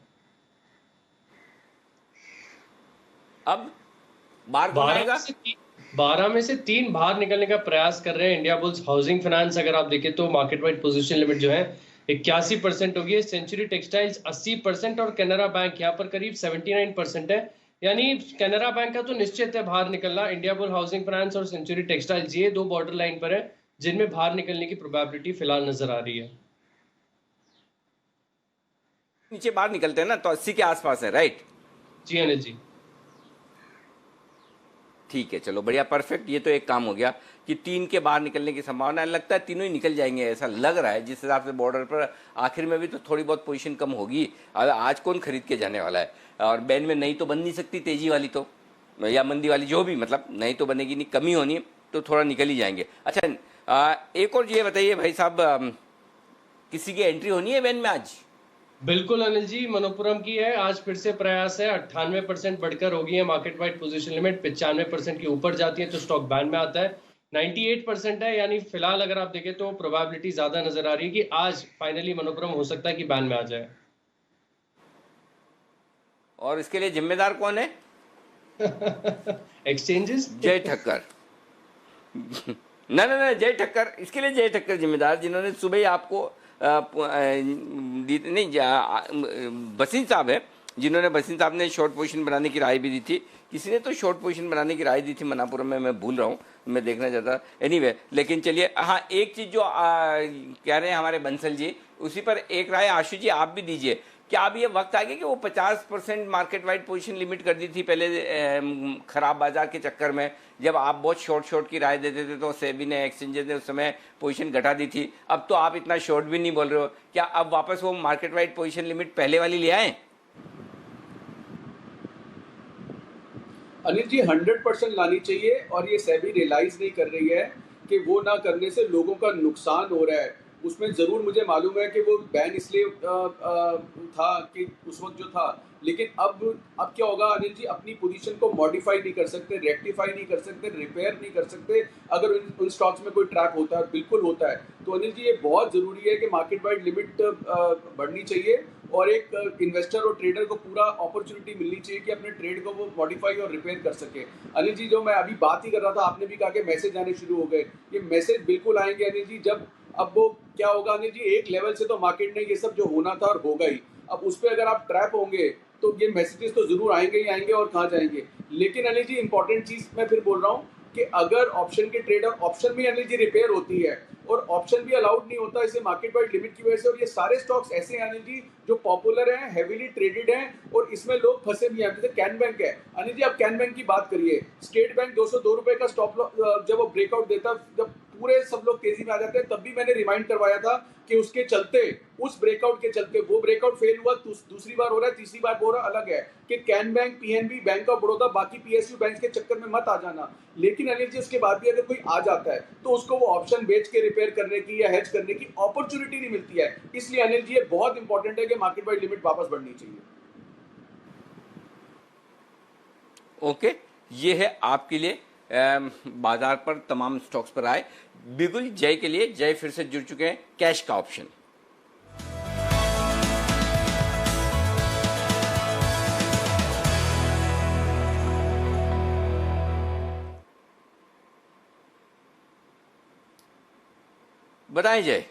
अब बाहर कौन आएगा? 12 में से 3 बाहर निकलने का प्रयास कर रहे हैं। इंडिया बुल्स हाउसिंग फाइनेंस अगर आप देखें तो मार्केट वाइड पोजीशन लिमिट जो है 81% होगी है। सेंचुरी टेक्सटाइल्स 80% और कैनरा बैंक यहाँ पर करीब 79% है। यानी कैनरा बैंक का तो निश्चित है बाहर निकलना। इंडिया बुल हाउसिंग फाइनेंस और सेंचुरी टेक्सटाइल्स ये 2 बॉर्डर लाइन पर है जिनमें बाहर निकलने की प्रोबेबिलिटी फिलहाल नजर आ रही है। नीचे बाहर निकलते हैं ना तो 80 के आसपास है, राइट? जी अनिल जी ठीक है, चलो बढ़िया, परफेक्ट। ये तो एक काम हो गया कि 3 के बाहर निकलने की संभावना है। लगता है तीनों ही निकल जाएंगे, ऐसा लग रहा है जिस हिसाब से बॉर्डर पर आखिर में भी तो थोड़ी बहुत पोजीशन कम होगी। आज कौन खरीद के जाने वाला है? और बैन में नहीं तो बन नहीं सकती तेजी वाली तो, या मंदी वाली जो भी, मतलब नहीं तो बनेगी नहीं, कमी होनी है तो थोड़ा निकल ही जाएंगे। अच्छा एक और ये बताइए भाई साहब, किसी की एंट्री होनी है बैन में आज? बिल्कुल अनिल जी, मनोपुरम की है आज फिर से प्रयास है। 98% बढ़कर होगी है मार्केट वाइड पोजीशन लिमिट। 95% के ऊपर जाती है तो स्टॉक बैन में आता है। 98% है, यानी फिलहाल अगर आप देखें तो प्रोबेबिलिटी ज्यादा नजर आ रही है कि आज फाइनली मनोपुरम हो सकता है कि बैन में आ जाए। और इसके लिए जिम्मेदार कौन है? एक्सचेंजेस। जय ठक्कर। ना जय ठक्कर, इसके लिए जय ठक्कर जिम्मेदार, जिन्होंने सुबह ही आपको नहीं बसीन साहब है, जिन्होंने बसीन साहब ने शॉर्ट पोजीशन बनाने की राय भी दी थी। किसी ने तो शॉर्ट पोजीशन बनाने की राय दी थी मनापुरम में, मैं भूल रहा हूँ, मैं देखना चाहता। एनीवे लेकिन चलिए, हाँ एक चीज़ जो कह रहे हैं हमारे बंसल जी, उसी पर एक राय आशु जी आप भी दीजिए। क्या अब ये वक्त आ गया कि वो 50% मार्केट वाइड पोजीशन लिमिट कर दी थी पहले खराब बाजार के चक्कर में, जब आप बहुत शॉर्ट की राय देते थे तो सेबी ने, एक्सचेंजेस ने उस समय पोजीशन घटा दी थी। अब तो आप इतना शॉर्ट भी नहीं बोल रहे हो, क्या अब वापस वो मार्केट वाइड पोजीशन लिमिट पहले वाली ले आए? अनिल जी 100% लानी चाहिए और ये सेबी रियलाइज नहीं कर रही है कि वो ना करने से लोगों का नुकसान हो रहा है। उसमें ज़रूर मुझे मालूम है कि वो बैन इसलिए था कि उस वक्त जो था, लेकिन अब क्या होगा अनिल जी, अपनी पोजीशन को मॉडिफाई नहीं कर सकते, रेक्टिफाई नहीं कर सकते, रिपेयर नहीं कर सकते अगर उन स्टॉक्स में कोई ट्रैप होता है, बिल्कुल होता है। तो अनिल जी ये बहुत ज़रूरी है कि मार्केट वाइड लिमिट बढ़नी चाहिए और एक इन्वेस्टर और ट्रेडर को पूरा अपॉर्चुनिटी मिलनी चाहिए कि अपने ट्रेड को वो मॉडिफाई और रिपेयर कर सके। अनिल जी जो मैं अभी बात ही कर रहा था, आपने भी कहा कि मैसेज आने शुरू हो गए, ये मैसेज बिल्कुल आएंगे अनिल जी। जब अब वो क्या होगा अनिल जी, एक लेवल से तो मार्केट ने ये सब जो होना था और होगा ही, अब उस पर अगर आप ट्रैप होंगे तो ये मैसेजेस तो जरूर आएंगे ही आएंगे और कहाँ जाएंगे। लेकिन अनिल जी इंपॉर्टेंट चीज़ मैं फिर बोल रहा हूँ कि अगर ऑप्शन के ट्रेडर, ऑप्शन में अनिल जी रिपेयर होती है और ऑप्शन भी अलाउड नहीं होता इसे मार्केट वाइड लिमिट की वजह से, और ये सारे स्टॉक्स ऐसे हैं अनिल जी जो पॉपुलर हैं, हेवीली ट्रेडेड हैं और इसमें लोग फंसे भी हैं। जैसे कैन बैंक है अनिल जी, आप कैन बैंक की बात करिए, स्टेट बैंक 202 रुपए का स्टॉप लॉस जब वो ब्रेकआउट देता, जब पूरे सब लोग तेजी में आ जाते हैं, तब भी मैंने रिमाइंड करवाया था कि उसके चलते, उस ब्रेकआउट के चलते, वो ब्रेकआउट फेल हुआ, दूसरी बार हो रहा है, तीसरी बार हो रहा, अलग है कि can bank, PNB, bank of Baroda, बाकी पीएसयू बैंक के चक्कर में मत आ जाना। लेकिन अनिल जी इसके बाद भी अगर कोई आ जाता है तो उसको वो ऑप्शन बेच के रिपेयर करने की या हेज करने की अपॉर्चुनिटी नहीं मिलती है। इसलिए अनिल जी ये बहुत इंपॉर्टेंट है कि मार्केट वाइड लिमिट वापस बढ़नी चाहिए। ओके, ये है आपके लिए बाजार पर तमाम स्टॉक्स पर आए। बिल्कुल जय के लिए, जय फिर से जुड़ चुके हैं, कैश का ऑप्शन। बताएं जय।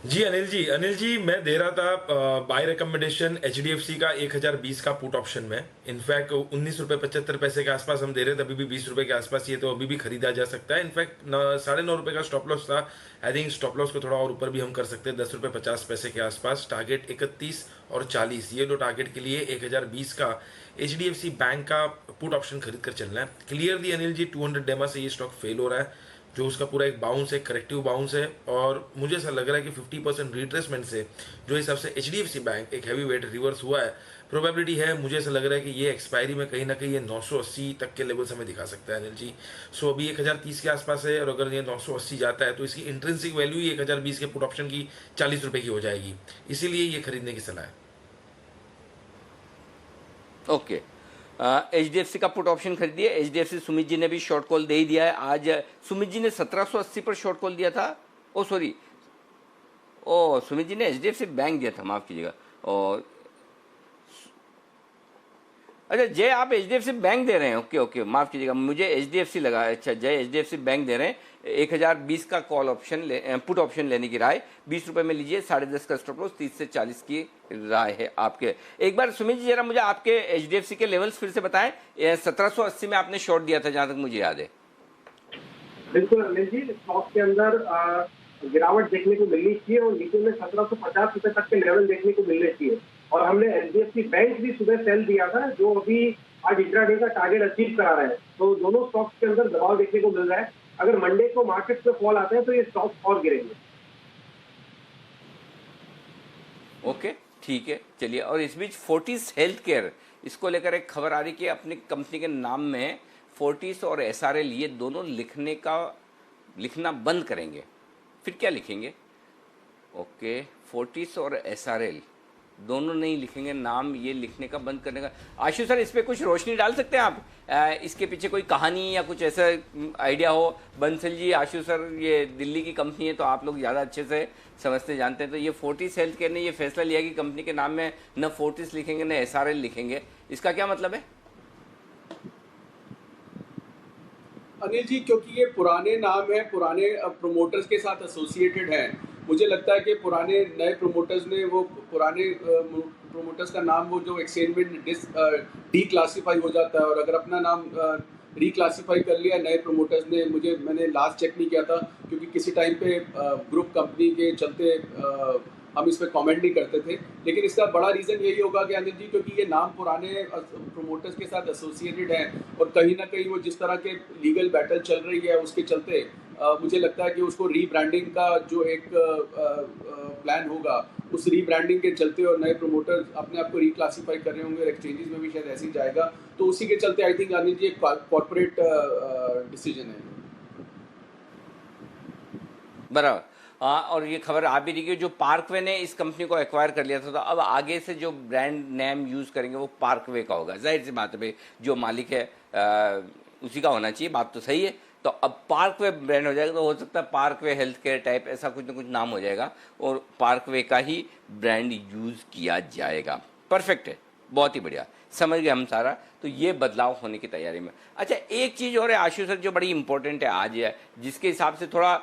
जी अनिल जी मैं दे रहा था बाय रिकमेंडेशन HDFC का 1020 का पुट ऑप्शन में। इनफैक्ट 19 रुपए 75 पैसे के आसपास हम दे रहे थे, अभी भी 20 रुपए के आसपास, ये तो अभी भी खरीदा जा सकता है। इनफैक्ट 9.5 रुपए का स्टॉप लॉस था, आई थिंक स्टॉप लॉस को थोड़ा और ऊपर भी हम कर सकते हैं, 10 रुपए 50 पैसे के आसपास। टारगेट 31 और 40, ये दो टारगेट के लिए 1020 का HDFC बैंक का पुट ऑप्शन खरीद कर चलना है। क्लियरली अनिल जी 200 डेमा से ये स्टॉक फेल हो रहा है, जो उसका पूरा एक बाउंस है, करेक्टिव बाउंस है, और मुझे ऐसा लग रहा है कि 50% रिट्रेसमेंट से जो हिसाब से HDFC बैंक एक हैवी वेट रिवर्स हुआ है, प्रोबेबिलिटी है, मुझे ऐसा लग रहा है कि ये एक्सपायरी में कहीं ना कहीं ये 980 तक के लेवल्स हमें दिखा सकता है अनिल जी। सो अभी 1030 के आसपास है, और अगर ये 980 जाता है तो इसकी इंट्रिंसिक वैल्यू ही 1020 के पुट ऑप्शन की 40 रुपए की हो जाएगी, इसीलिए ये खरीदने की सलाह है। ओके, HDFC का पुट ऑप्शन खरीदिए। HDFC सुमित जी ने भी शॉर्ट कॉल दे ही दिया है। आज सुमित जी ने 1780 पर शॉर्ट कॉल दिया था। सुमित जी ने HDFC बैंक दिया था, माफ कीजिएगा। और अच्छा जय, आप HDFC बैंक दे रहे हैं? ओके, माफ कीजिएगा, मुझे HDFC लगा। अच्छा जय HDFC बैंक दे रहे हैं। 1020 का कॉल ऑप्शन पुट ऑप्शन लेने की राय, 20 रुपए में लीजिए, 10.5 का स्टॉप लॉस, 30 से 40 की राय है आपके। एक बार सुमित जी जरा मुझे आपके HDFC के लेवल्स फिर से बताएं। 1780 में आपने शॉर्ट दिया था, जहां तक मुझे याद है। बिल्कुल अनिल जी, स्टॉक के अंदर गिरावट देखने को मिलनी चाहिए और नीचे में 1750 रुपए तक के लेवल देखने को मिलने चाहिए। और हमने HDFC बैंक भी सुबह सेल दिया था, जो अभी आज इंट्राडे का टारगेट अचीव करा रहा है। तो दोनों स्टॉक्स के अंदर दबाव देखने को मिल रहा है। अगर मंडे को मार्केट में फॉल आते हैं तो ये स्टॉक्स और गिरेंगे। ओके, ठीक है, चलिए। और इस बीच फोर्टिस हेल्थ केयर, इसको लेकर एक खबर आ रही कि अपनी कंपनी के नाम में फोर्टिस और SRL ये दोनों लिखना बंद करेंगे। फिर क्या लिखेंगे? ओके, फोर्टिस और SRL दोनों नहीं लिखेंगे नाम, ये लिखने का बंद करने का। आशु सर, इस पे कुछ रोशनी डाल सकते हैं आप? इसके पीछे कोई कहानी या कुछ ऐसा आइडिया हो? बंसल जी, आशु सर, ये दिल्ली की कंपनी है तो आप लोग ज़्यादा अच्छे से समझते जानते हैं। तो ये फोर्टिस हेल्थ केयर ने ये फैसला लिया कि कंपनी के नाम में न फोर्टिस लिखेंगे न SRL लिखेंगे, इसका क्या मतलब है? अनिल जी, क्योंकि ये पुराने नाम है, पुराने प्रोमोटर्स के साथ एसोसिएटेड है, मुझे लगता है कि पुराने नए प्रोमोटर्स ने वो पुराने प्रोमोटर्स का नाम वो जो एक्सचेंज में डी क्लासीफाई हो जाता है, और अगर अपना नाम रिक्लासीफाई कर लिया नए प्रोमोटर्स ने, मैंने लास्ट चेक नहीं किया था क्योंकि किसी टाइम पे ग्रुप कंपनी के चलते हम इस पर कमेंट नहीं करते थे, लेकिन इसका बड़ा रीज़न यही होगा कि आनंद जी, क्योंकि ये नाम पुराने प्रोमोटर्स के साथ एसोसिएटेड है और कहीं ना कहीं वो जिस तरह के लीगल बैटल चल रही है उसके चलते मुझे लगता है कि उसको रीब्रांडिंग का जो एक प्लान होगा, उस रीब्रांडिंग के चलते और नए प्रोमोटर्स अपने आप को रिक्लासीफाई कर रहे होंगे और एक्सचेंजेस में भी शायद ऐसे ही जाएगा, तो उसी के चलते आई थिंक आनंद जी एक कॉर्पोरेट डिसीजन है। बराबर। और ये खबर आप भी देखिए, जो पार्कवे ने इस कंपनी को एक्वायर कर लिया था, तो अब आगे से जो ब्रांड नेम यूज़ करेंगे वो पार्कवे का होगा। जाहिर सी बात है भाई, जो मालिक है उसी का होना चाहिए, बात तो सही है। तो अब पार्कवे ब्रांड हो जाएगा, तो हो सकता है पार्कवे हेल्थ केयर टाइप ऐसा कुछ ना कुछ नाम हो जाएगा और पार्कवे का ही ब्रांड यूज़ किया जाएगा। परफेक्ट है, बहुत ही बढ़िया, समझ गए हम सारा। तो ये बदलाव होने की तैयारी में। अच्छा, एक चीज़ और है आशु सर जो बड़ी इंपॉर्टेंट है आज है, जिसके हिसाब से थोड़ा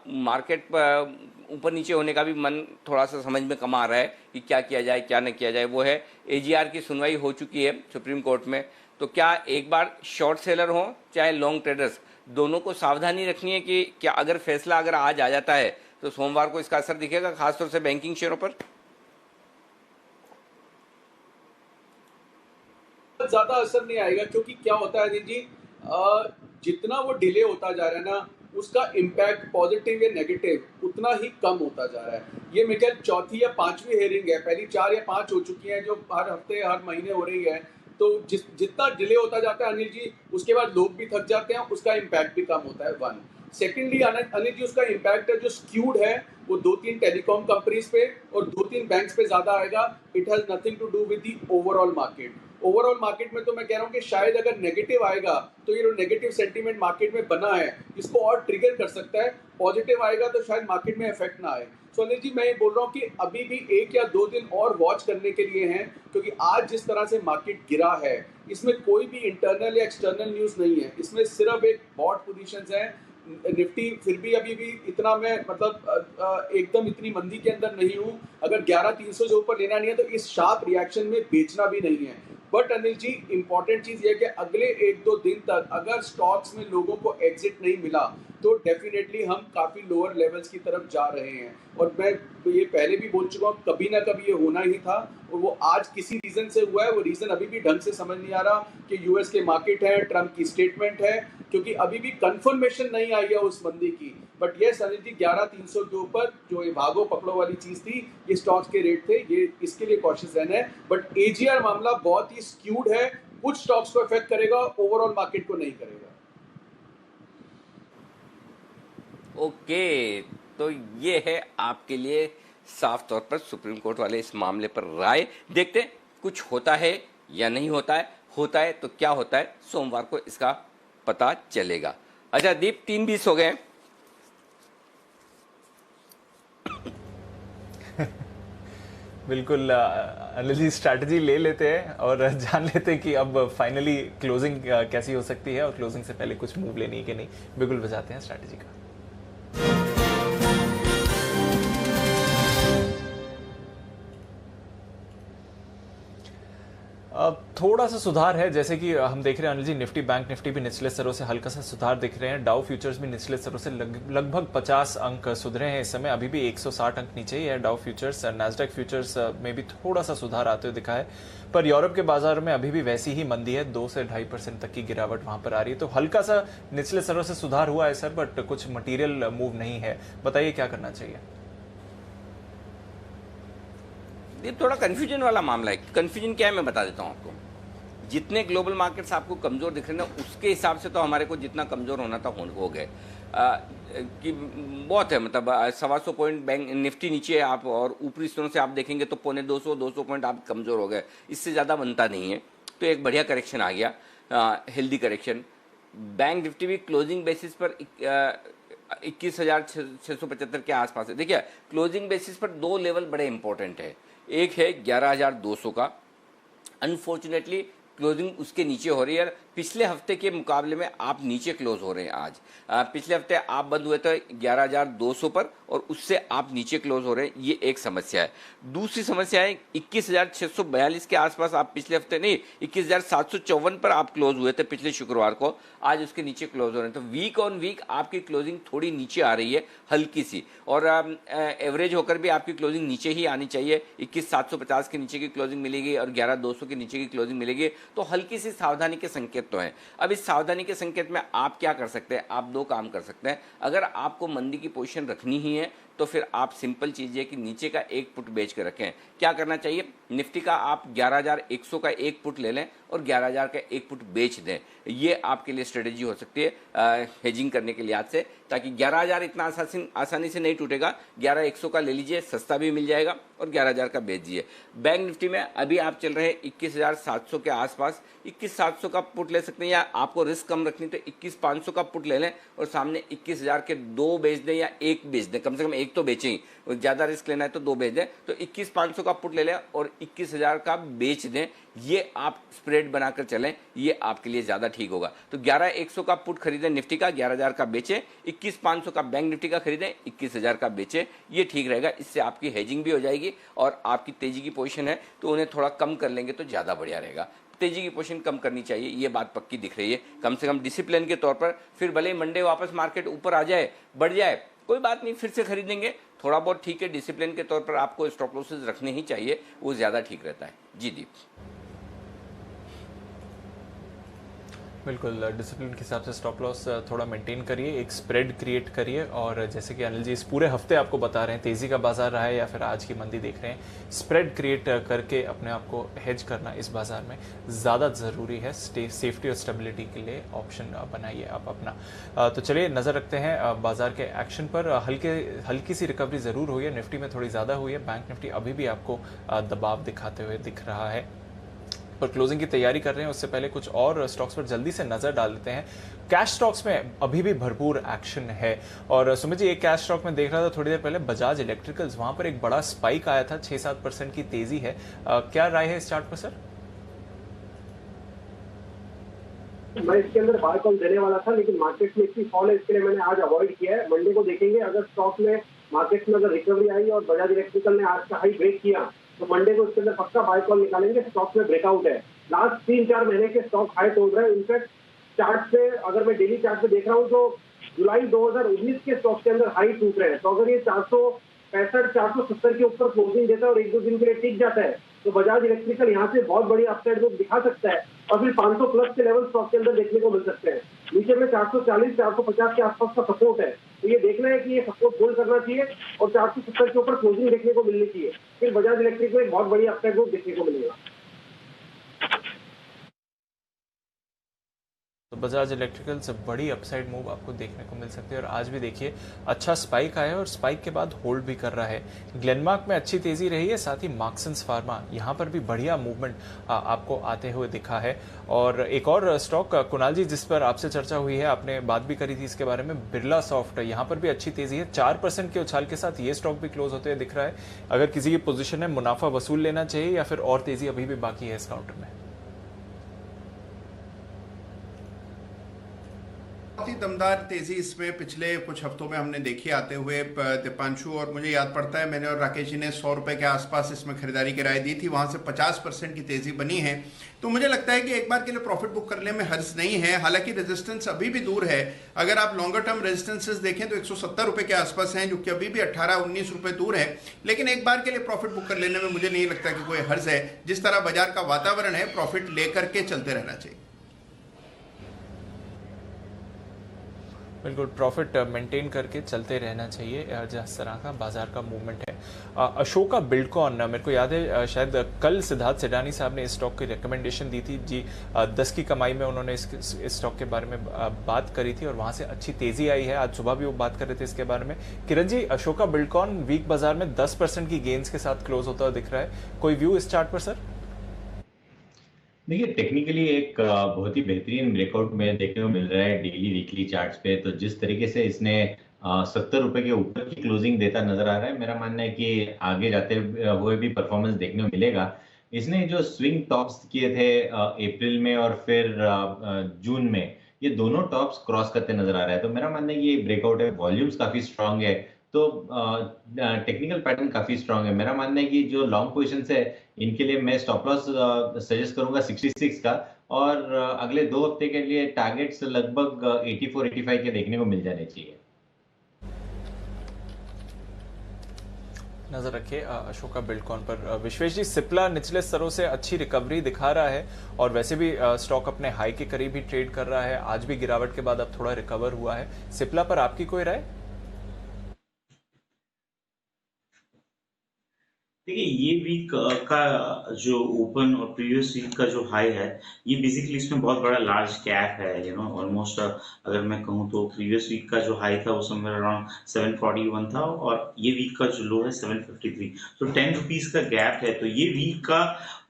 मार्केट पर ऊपर नीचे होने का भी मन थोड़ा सा समझ में कम आ रहा है कि क्या किया जाए क्या न किया जाए, वो है AGR की सुनवाई हो चुकी है सुप्रीम कोर्ट में। तो क्या एक बार शॉर्ट सेलर हो चाहे लॉन्ग ट्रेडर्स, दोनों को सावधानी रखनी है कि क्या अगर फैसला अगर आज आ जाता है तो सोमवार को इसका असर दिखेगा, खासतौर से बैंकिंग शेयरों पर? ज्यादा असर नहीं आएगा, क्योंकि क्या होता है जी, जितना वो डिले होता जा रहा है ना, उसका इम्पैक्ट पॉजिटिव या नेगेटिव उतना ही कम होता जा रहा है। ये मेरे ख्याल चौथी या पांचवी हेयरिंग है, पहली 4 या 5 हो चुकी हैं जो हर हफ्ते हर महीने हो रही है। तो जितना डिले होता जाता है अनिल जी, उसके बाद लोग भी थक जाते हैं, उसका इम्पैक्ट भी कम होता है। 1 सेकेंडली अनिल जी, उसका इम्पैक्ट है जो स्क्यूड है वो 2-3 टेलीकॉम कंपनीज पे और 2-3 बैंक्स पे ज्यादा आएगा। It has nothing to do with the overall market. Overall market में तो मैं कह रहा हूँ कि शायद अगर नेगेटिव आएगा तो ये जो नेगेटिव सेंटीमेंट मार्केट में बना है इसको और ट्रिगर कर सकता है। पॉजिटिव आएगा तो शायद मार्केट में इफेक्ट ना आए। सो अनिल जी, मैं ये बोल रहा हूँ कि अभी भी 1 या 2 दिन और वॉच करने के लिए हैं, क्योंकि आज जिस तरह से मार्केट गिरा है इसमें कोई भी इंटरनल या एक्सटर्नल न्यूज नहीं है, इसमें सिर्फ एक बॉट पोजीशंस है। निफ्टी फिर भी अभी भी इतना, मैं मतलब एकदम इतनी मंदी के अंदर नहीं हूँ। अगर 11,300 से ऊपर लेना नहीं है तो इस शार्प रिएक्शन में बेचना भी नहीं है। बट अनिल जी, इंपॉर्टेंट चीज ये है कि अगले 1-2 दिन तक अगर स्टॉक्स में लोगों को एग्जिट नहीं मिला तो डेफिनेटली हम काफी लोअर लेवल्स की तरफ जा रहे हैं। और मैं ये पहले भी बोल चुका हूँ, कभी ना कभी ये होना ही था, और वो आज किसी रीजन से हुआ है। वो रीजन अभी भी ढंग से समझ नहीं आ रहा कि यूएस के मार्केट है, ट्रम्प की स्टेटमेंट है, क्योंकि अभी भी कंफर्मेशन नहीं आई है उस मंदी की। बट ये अनिल जी, 11,300 के ऊपर जो ये भागो पकड़ो वाली चीज थी, ये स्टॉक्स के रेट थे, ये इसके लिए कॉशियस रहना है। बट एजीआर मामला बहुत ही स्क्यूड है, कुछ स्टॉक्स को इफेक्ट करेगा, ओवरऑल मार्केट को नहीं करेगा। ओके, तो ये है आपके लिए साफ तौर पर सुप्रीम कोर्ट वाले इस मामले पर राय। देखते हैं कुछ होता है या नहीं होता है। होता है तो क्या होता है, सोमवार को इसका पता चलेगा। अच्छा दीप, 3:20 हो गए। बिल्कुल अनिल जी, स्ट्रैटेजी ले लेते हैं और जान लेते हैं कि अब फाइनली क्लोजिंग कैसी हो सकती है और क्लोजिंग से पहले कुछ मूव लेनी है कि नहीं। बिल्कुल बताते हैं स्ट्रैटेजी का। थोड़ा सा सुधार है, जैसे कि हम देख रहे हैं Anil ji, Nifty bank Nifty भी निचले स्तरों से हल्का सा सुधार दिख रहे हैं। डाउ फ्यूचर्स भी निचले स्तरों से लगभग 50 अंक सुधरे हैं इस समय, अभी भी 160 अंक नीचे ही है डाउ फ्यूचर्स। नैस्डैक फ्यूचर्स में भी थोड़ा सा सुधार आते हुए दिखा है, पर यूरोप के बाजार में अभी भी वैसी ही मंदी है, 2 से 2.5% तक की गिरावट वहां पर आ रही है। तो हल्का सा निचले स्तरों से सुधार हुआ है सर, बट कुछ मटीरियल मूव नहीं है। बताइए क्या करना चाहिए? ये थोड़ा कंफ्यूजन वाला मामला है। कंफ्यूजन क्या है मैं बता देता हूँ आपको। जितने ग्लोबल मार्केट्स आपको कमजोर दिख रहे हैं ना, उसके हिसाब से तो हमारे को जितना कमजोर होना था हो गए कि बहुत है। मतलब 125 पॉइंट बैंक निफ्टी नीचे है आप, और ऊपरी स्तरों से आप देखेंगे तो 200 पॉइंट आप कमजोर हो गए। इससे ज़्यादा बनता नहीं है, तो एक बढ़िया करेक्शन आ गया, हेल्दी करेक्शन। बैंक निफ्टी भी क्लोजिंग बेसिस पर 21,675 के आसपास है। देखिए, क्लोजिंग बेसिस पर 2 लेवल बड़े इंपॉर्टेंट है। एक है 11,200 का, अनफॉर्चुनेटली क्लोजिंग उसके नीचे हो रही है। पिछले हफ्ते के मुकाबले में आप नीचे क्लोज हो रहे हैं आज। पिछले हफ्ते आप बंद हुए थे 11,200 पर और उससे आप नीचे क्लोज हो रहे हैं, ये एक समस्या है। दूसरी समस्या है 21,642 के आसपास आप पिछले हफ्ते नहीं, 21,754 पर आप क्लोज हुए थे पिछले शुक्रवार को, आज उसके नीचे क्लोज हो रहे हैं। तो वीक ऑन वीक आपकी क्लोजिंग थोड़ी नीचे आ रही है, हल्की सी, और एवरेज होकर भी आपकी क्लोजिंग नीचे ही आनी चाहिए। 21,750 के नीचे की क्लोजिंग मिलेगी और 11,200 के नीचे की क्लोजिंग मिलेगी, तो हल्की सी सावधानी के संकेत तो हैं। अब इस सावधानी के संकेत में आप क्या कर सकते हैं? आप 2 काम कर सकते हैं। अगर आपको मंदी की पोजीशन रखनी ही है तो फिर आप सिंपल चीज है कि नीचे का एक पुट बेच के रखें। क्या करना चाहिए? निफ्टी का आप 11,100 का एक पुट ले लें और 11,000 का एक पुट बेच दें। ये आपके लिए स्ट्रेटेजी हो सकती है हेजिंग करने के लिहाज से, ताकि 11,000 इतना आसानी से नहीं टूटेगा। 11,100 का ले लीजिए, सस्ता भी मिल जाएगा, और 11,000 का बेच दीजिए। बैंक निफ्टी में अभी आप चल रहे हैं 21,700 के आसपास, 21,700 का पुट ले सकते हैं, या आपको रिस्क कम रखनी तो 21,500 का पुट ले लें और सामने 21,000 के 2 बेच दें या 1 बेच दें। कम से कम 1 तो बेचें ही, ज़्यादा रिस्क लेना है तो 2 बेच दें। तो 21,500 का पुट ले लें और 21,000 का बेच दें। ये आप स्प्रेड बनाकर चलें, ये आपके लिए ज़्यादा ठीक होगा। तो 11,100 का पुट खरीदें निफ्टी का, 11,000 का बेचें। 21,500 का बैंक निफ्टी का खरीदें, 21,000 का बेचें। ये ठीक रहेगा। इससे आपकी हेजिंग भी हो जाएगी और आपकी तेजी की पोजीशन है तो उन्हें थोड़ा कम कर लेंगे तो ज़्यादा बढ़िया रहेगा। तेजी की पोजीशन कम करनी चाहिए, ये बात पक्की दिख रही है, कम से कम डिसिप्लिन के तौर पर। फिर भले ही मंडे वापस मार्केट ऊपर आ जाए, बढ़ जाए, कोई बात नहीं, फिर से खरीदेंगे, थोड़ा बहुत ठीक है। डिसिप्लिन के तौर पर आपको स्टॉप लॉसेस रखने ही चाहिए, वो ज़्यादा ठीक रहता है। जी दीप। बिल्कुल, डिसिप्लिन के हिसाब से स्टॉप लॉस थोड़ा मेंटेन करिए, एक स्प्रेड क्रिएट करिए। और जैसे कि अनिल जी इस पूरे हफ्ते आपको बता रहे हैं, तेज़ी का बाजार रहा है या फिर आज की मंदी देख रहे हैं, स्प्रेड क्रिएट करके अपने आप को हेज करना इस बाजार में ज़्यादा ज़रूरी है। सेफ्टी और स्टेबिलिटी के लिए ऑप्शन बनाइए आप अपना। तो चलिए नज़र रखते हैं बाजार के एक्शन पर। हल्की सी रिकवरी ज़रूर हुई है, निफ्टी में थोड़ी ज़्यादा हुई है, बैंक निफ्टी अभी भी आपको दबाव दिखाते हुए दिख रहा है, पर क्लोजिंग की तैयारी कर रहे हैं। उससे पहले कुछ और स्टॉक्स पर जल्दी से नजर डाल देते हैं। कैश स्टॉक्स में अभी भी भरपूर एक्शन है। और सुमित जी, एक कैश स्टॉक में देख रहा था थोड़ी देर पहले, बजाज इलेक्ट्रिकल्स, वहां पर एक बड़ा स्पाइक आया था, 6-7% की तेजी है। क्या राय है इस चार्ट पर सर? मैं इसके अंदर बाय कॉल देने वाला था, लेकिन मार्केट में इतनी फॉल है, इसके लिए मैंने आज अवॉइड किया है। मंडे को देखेंगे, अगर स्टॉक में मार्केट में अगर रिकवरी आई और बजाज इलेक्ट्रिकल ने आज का हाई ब्रेक किया तो मंडे को इसके अंदर पक्का बाय कॉल निकालेंगे। स्टॉक में ब्रेकआउट है, लास्ट 3-4 महीने के स्टॉक हाई तोड़ रहे हैं। इनफैक्ट चार्ट पे अगर मैं डेली चार्ट पे देख रहा हूँ तो जुलाई 2019 के स्टॉक के अंदर हाई टूट रहे हैं। तो अगर ये 465-470 के ऊपर क्लोजिंग देता है और 1-2 दिन के लिए टिक जाता है तो बजाज इलेक्ट्रिकल यहाँ से बहुत बड़ी अपसाइड को दिखा सकता है और फिर 500 प्लस के लेवल स्टॉक के अंदर देखने को मिल सकते हैं। नीचे में 440-450 के आसपास का सपोर्ट है, तो ये देखना है कि ये सपोर्ट होल्ड करना चाहिए और 470 के ऊपर क्लोजिंग देखने को मिलनी चाहिए, फिर बजाज इलेक्ट्रिक में बहुत बड़ी अपसाइड को देखने को मिलेगा। तो बजाज इलेक्ट्रिकल से बड़ी अपसाइड मूव आपको देखने को मिल सकती है। और आज भी देखिए अच्छा स्पाइक आया और स्पाइक के बाद होल्ड भी कर रहा है। ग्लेनमार्क में अच्छी तेजी रही है, साथ ही मार्क्सन्स फार्मा यहाँ पर भी बढ़िया मूवमेंट आपको आते हुए दिखा है। और एक और स्टॉक कुणाल जी जिस पर आपसे चर्चा हुई है, आपने बात भी करी थी इसके बारे में, बिरला सॉफ्ट, यहाँ पर भी अच्छी तेजी है, 4% के उछाल के साथ ये स्टॉक भी क्लोज होते हुए दिख रहा है। अगर किसी की पोजीशन है, मुनाफा वसूल लेना चाहिए या फिर और तेजी अभी भी बाकी है इस काउंटर में? बहुत ही दमदार तेजी इसमें पिछले कुछ हफ्तों में हमने देखी आते हुए दीपांशु, और मुझे याद पड़ता है मैंने और राकेश जी ने 100 रुपए के आसपास इसमें खरीदारी की राय दी थी, वहां से 50% की तेजी बनी है। तो मुझे लगता है कि एक बार के लिए प्रॉफिट बुक करने में हर्ज नहीं है। हालांकि रेजिस्टेंस अभी भी दूर है, अगर आप लॉन्गर टर्म रेजिस्टेंसेस देखें तो 170 रुपए के आसपास हैं, जो कि अभी भी 18-19 रुपए दूर है। लेकिन एक बार के लिए प्रॉफिट बुक कर लेने में मुझे नहीं लगता कि कोई हर्ज है। जिस तरह बाजार का वातावरण है, प्रॉफिट लेकर के चलते रहना चाहिए। बिल्कुल, प्रॉफिट मेंटेन करके चलते रहना चाहिए जिस तरह का बाजार का मूवमेंट है। अशोका बिल्डकॉन, मेरे को याद है शायद कल सिद्धार्थ सिडानी साहब ने इस स्टॉक की रिकमेंडेशन दी थी जी, 10 की कमाई में उन्होंने इस स्टॉक के बारे में बात करी थी और वहां से अच्छी तेजी आई है। आज सुबह भी वो बात कर रहे थे इसके बारे में। किरण जी, अशोका बिल्डकॉन वीक बाजार में 10% की गेन्स के साथ क्लोज होता हुआ दिख रहा है, कोई व्यू इस चार्ट पर सर? देखिए, टेक्निकली एक बहुत ही बेहतरीन ब्रेकआउट में देखने को मिल रहा है डेली वीकली चार्ट्स पे। तो जिस तरीके से इसने 70 रुपए के ऊपर की क्लोजिंग देता नजर आ रहा है, मेरा मानना है कि आगे जाते हुए भी परफॉर्मेंस देखने को मिलेगा। इसने जो स्विंग टॉप्स किए थे अप्रैल में और फिर जून में, ये दोनों टॉप्स क्रॉस करते नजर आ रहा है। तो मेरा मानना है ये ब्रेकआउट है, वॉल्यूम्स काफी स्ट्रांग है, तो टेक्निकल पैटर्न काफी स्ट्रांग है। मेरा मानना है कि जो लॉन्ग पोजीशंस है इनके लिए मैं स्टॉप लॉस सजेस्ट करूंगा 66 का, और अगले 2 हफ्ते के लिए टारगेट्स लगभग 84-85 के देखने को मिल जाने चाहिए। नजर रखिए अशोका बिल्डकॉन पर। विश्वेश जी, सिप्ला निचले स्तरों से अच्छी रिकवरी दिखा रहा है और वैसे भी स्टॉक अपने हाई के करीब ही ट्रेड कर रहा है। आज भी गिरावट के बाद अब थोड़ा रिकवर हुआ है। सिप्ला पर आपकी कोई राय? देखिए, ये वीक का जो ओपन और प्रीवियस वीक का जो हाई है, ये बेसिकली इसमें बहुत बड़ा लार्ज गैप है। ऑलमोस्ट अगर मैं कहूँ तो प्रीवियस वीक का जो हाई था वो समवेयर अराउंड 741 था और ये वीक का जो लो है 753, तो 10 रुपीज का गैप है। तो ये वीक का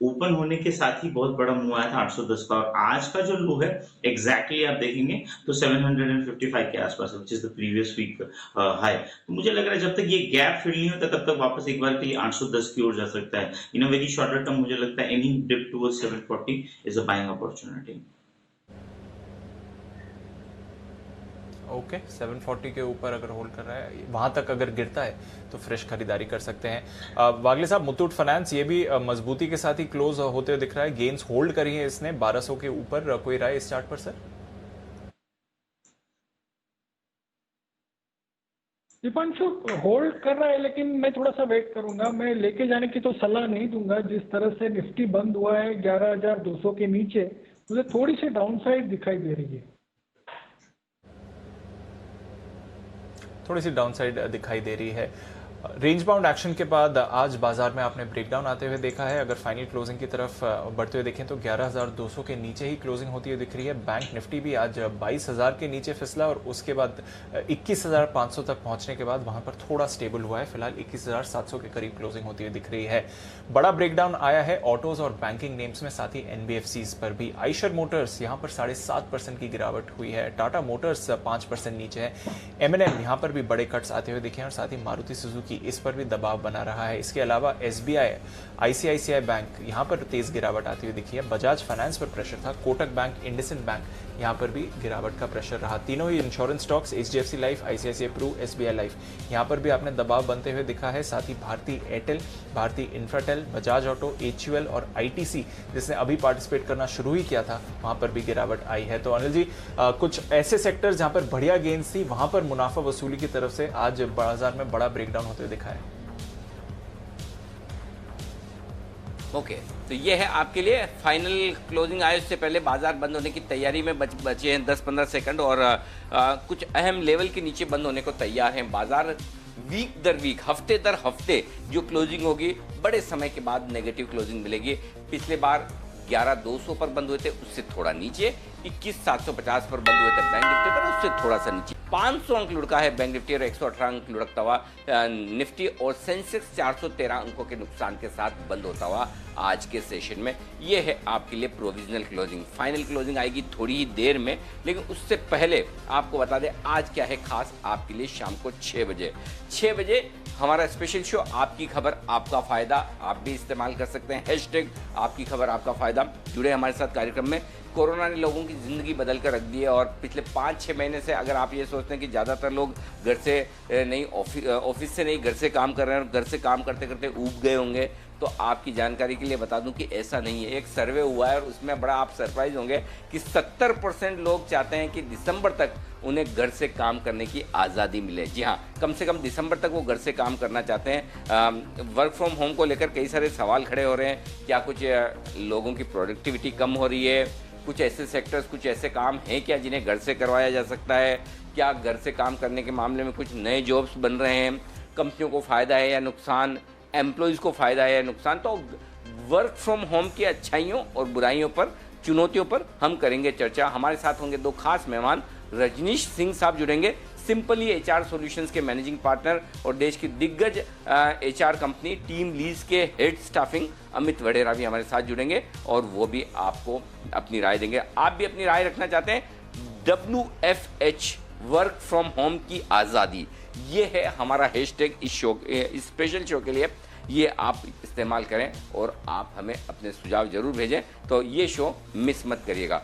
ओपन होने के साथ ही बहुत बड़ा मूव आया था 810 का, और आज का जो लो है एग्जैक्टली आप देखेंगे तो 755 के आसपास, which is the previous week high. तो मुझे लग रहा है जब तक ये गैप फिल नहीं होता तब तक वापस एक बार के लिए 810 की ओर जा सकता है। In a very shorter term मुझे लगता है any dip towards 740 is a buying opportunity. Okay 740 के ऊपर अगर होल्ड कर रहा है, वहां तक अगर गिरता है तो फ्रेश खरीदारी कर सकते हैं। वागले साहब, मुथूट फाइनेंस ये भी मजबूती के साथ ही क्लोज होते हुए दिख रहा है, गेन्स होल्ड करी है इसने 1200 के ऊपर, कोई राय इस चार्ट पर सर? दीपांशु होल्ड कर रहा है, लेकिन मैं थोड़ा सा वेट करूंगा। मैं लेके जाने की तो सलाह नहीं दूंगा। जिस तरह से निफ्टी बंद हुआ है 11,200 के नीचे, मुझे थोड़ी सी डाउनसाइड दिखाई दे रही है। थोड़ी सी डाउनसाइड दिखाई दे रही है। रेंज बाउंड एक्शन के बाद आज बाजार में आपने ब्रेकडाउन आते हुए देखा है। अगर फाइनल क्लोजिंग की तरफ बढ़ते हुए देखें तो 11,200 के नीचे ही क्लोजिंग होती हुई दिख रही है। बैंक निफ्टी भी आज 22,000 के नीचे फिसला और उसके बाद 21,500 तक पहुंचने के बाद वहां पर थोड़ा स्टेबल हुआ है। फिलहाल 21,700 के करीब क्लोजिंग होती हुई दिख रही है। बड़ा ब्रेकडाउन आया है ऑटोज और बैंकिंग नेम्स में, साथ ही एनबीएफसीज पर भी। आइशर मोटर्स यहां पर 7.5% की गिरावट हुई है। टाटा मोटर्स 5% नीचे है। एमएनएम यहां पर भी बड़े कट्स आते हुए दिखे हैं और साथ ही मारुति सुजुकी इस पर भी दबाव बना रहा है। इसके अलावा एसबीआई, आईसीआईसीआई बैंक यहां पर तेज गिरावट आती हुई दिखी है। बजाज फाइनेंस पर प्रेशर था। कोटक बैंक, इंडसइंड बैंक यहां पर भी गिरावट का प्रेशर रहा। तीनों ही insurance stocks, HDFC Life, ICICI Pru, SBI Life, यहां पर भी आपने दबाव बनते हुए दिखा है। साथ ही Bharti Airtel, Bharti Infratel, Bajaj Auto, HUL और आईटीसी जिसने अभी पार्टिसिपेट करना शुरू ही किया था, वहां पर भी गिरावट आई है। तो अनिल जी, कुछ ऐसे सेक्टर्स जहां पर बढ़िया गेन्स थी, वहां पर मुनाफा वसूली की तरफ से आज बाजार में बड़ा ब्रेकडाउन होते हुए दिखा है। ओके, तो ये है आपके लिए फाइनल क्लोजिंग आए उससे पहले बाजार बंद होने की तैयारी में बचे हैं 10-15 सेकंड और कुछ अहम लेवल के नीचे बंद होने को तैयार हैं बाजार। वीक दर वीक, हफ्ते दर हफ्ते जो क्लोजिंग होगी, बड़े समय के बाद नेगेटिव क्लोजिंग मिलेगी। पिछले बार 11,200 पर बंद हुए थे, उससे थोड़ा नीचे 21,750 पर बंद हुए थे बैंक निफ्टी पर, उससे थोड़ा सा नीचे 500 अंक लुढ़का है बैंक निफ्टी और 118 अंक लुढ़कता हुआ निफ्टी और सेंसेक्स 413 अंकों के नुकसान के साथ बंद होता हुआ आज के सेशन में। ये है आपके लिए प्रोविजनल क्लोजिंग। फाइनल क्लोजिंग आएगी थोड़ी ही देर में, लेकिन उससे पहले आपको बता दें आज क्या है खास आपके लिए। शाम को 6 बजे हमारा स्पेशल शो आपकी खबर आपका फायदा, आप भी इस्तेमाल कर सकते हैं हैशटैग आपकी खबर आपका फायदा। जुड़े हमारे साथ कार्यक्रम में। कोरोना ने लोगों की ज़िंदगी बदल कर रख दी है और पिछले 5-6 महीने से अगर आप ये सोचते हैं कि ज़्यादातर लोग घर से नहीं, ऑफिस से नहीं, घर से काम कर रहे हैं और घर से काम करते करते ऊब गए होंगे, तो आपकी जानकारी के लिए बता दूं कि ऐसा नहीं है। एक सर्वे हुआ है और उसमें बड़ा आप सरप्राइज होंगे कि 70% लोग चाहते हैं कि दिसंबर तक उन्हें घर से काम करने की आज़ादी मिले। जी हाँ, कम से कम दिसंबर तक वो घर से काम करना चाहते हैं। वर्क फ्रॉम होम को लेकर कई सारे सवाल खड़े हो रहे हैं। क्या कुछ लोगों की प्रोडक्टिविटी कम हो रही है? कुछ ऐसे सेक्टर्स, कुछ ऐसे काम हैं क्या जिन्हें घर से करवाया जा सकता है? क्या घर से काम करने के मामले में कुछ नए जॉब्स बन रहे हैं? कंपनियों को फ़ायदा है या नुकसान? एम्प्लॉयज़ को फ़ायदा है या नुकसान? तो वर्क फ्रॉम होम की अच्छाइयों और बुराइयों पर, चुनौतियों पर हम करेंगे चर्चा। हमारे साथ होंगे 2 खास मेहमान। रजनीश सिंह साहब जुड़ेंगे, सिंपली एचआर सॉल्यूशंस के मैनेजिंग पार्टनर और देश की दिग्गज एचआर कंपनी टीम लीज के हेड स्टाफिंग अमित वडेरा भी हमारे साथ जुड़ेंगे और वो भी आपको अपनी राय देंगे। आप भी अपनी राय रखना चाहते हैं? WFH, वर्क फ्रॉम होम की आज़ादी, ये है हमारा हैशटैग इस शो, इस स्पेशल शो के लिए। ये आप इस्तेमाल करें और आप हमें अपने सुझाव जरूर भेजें, तो ये शो मिस मत करिएगा।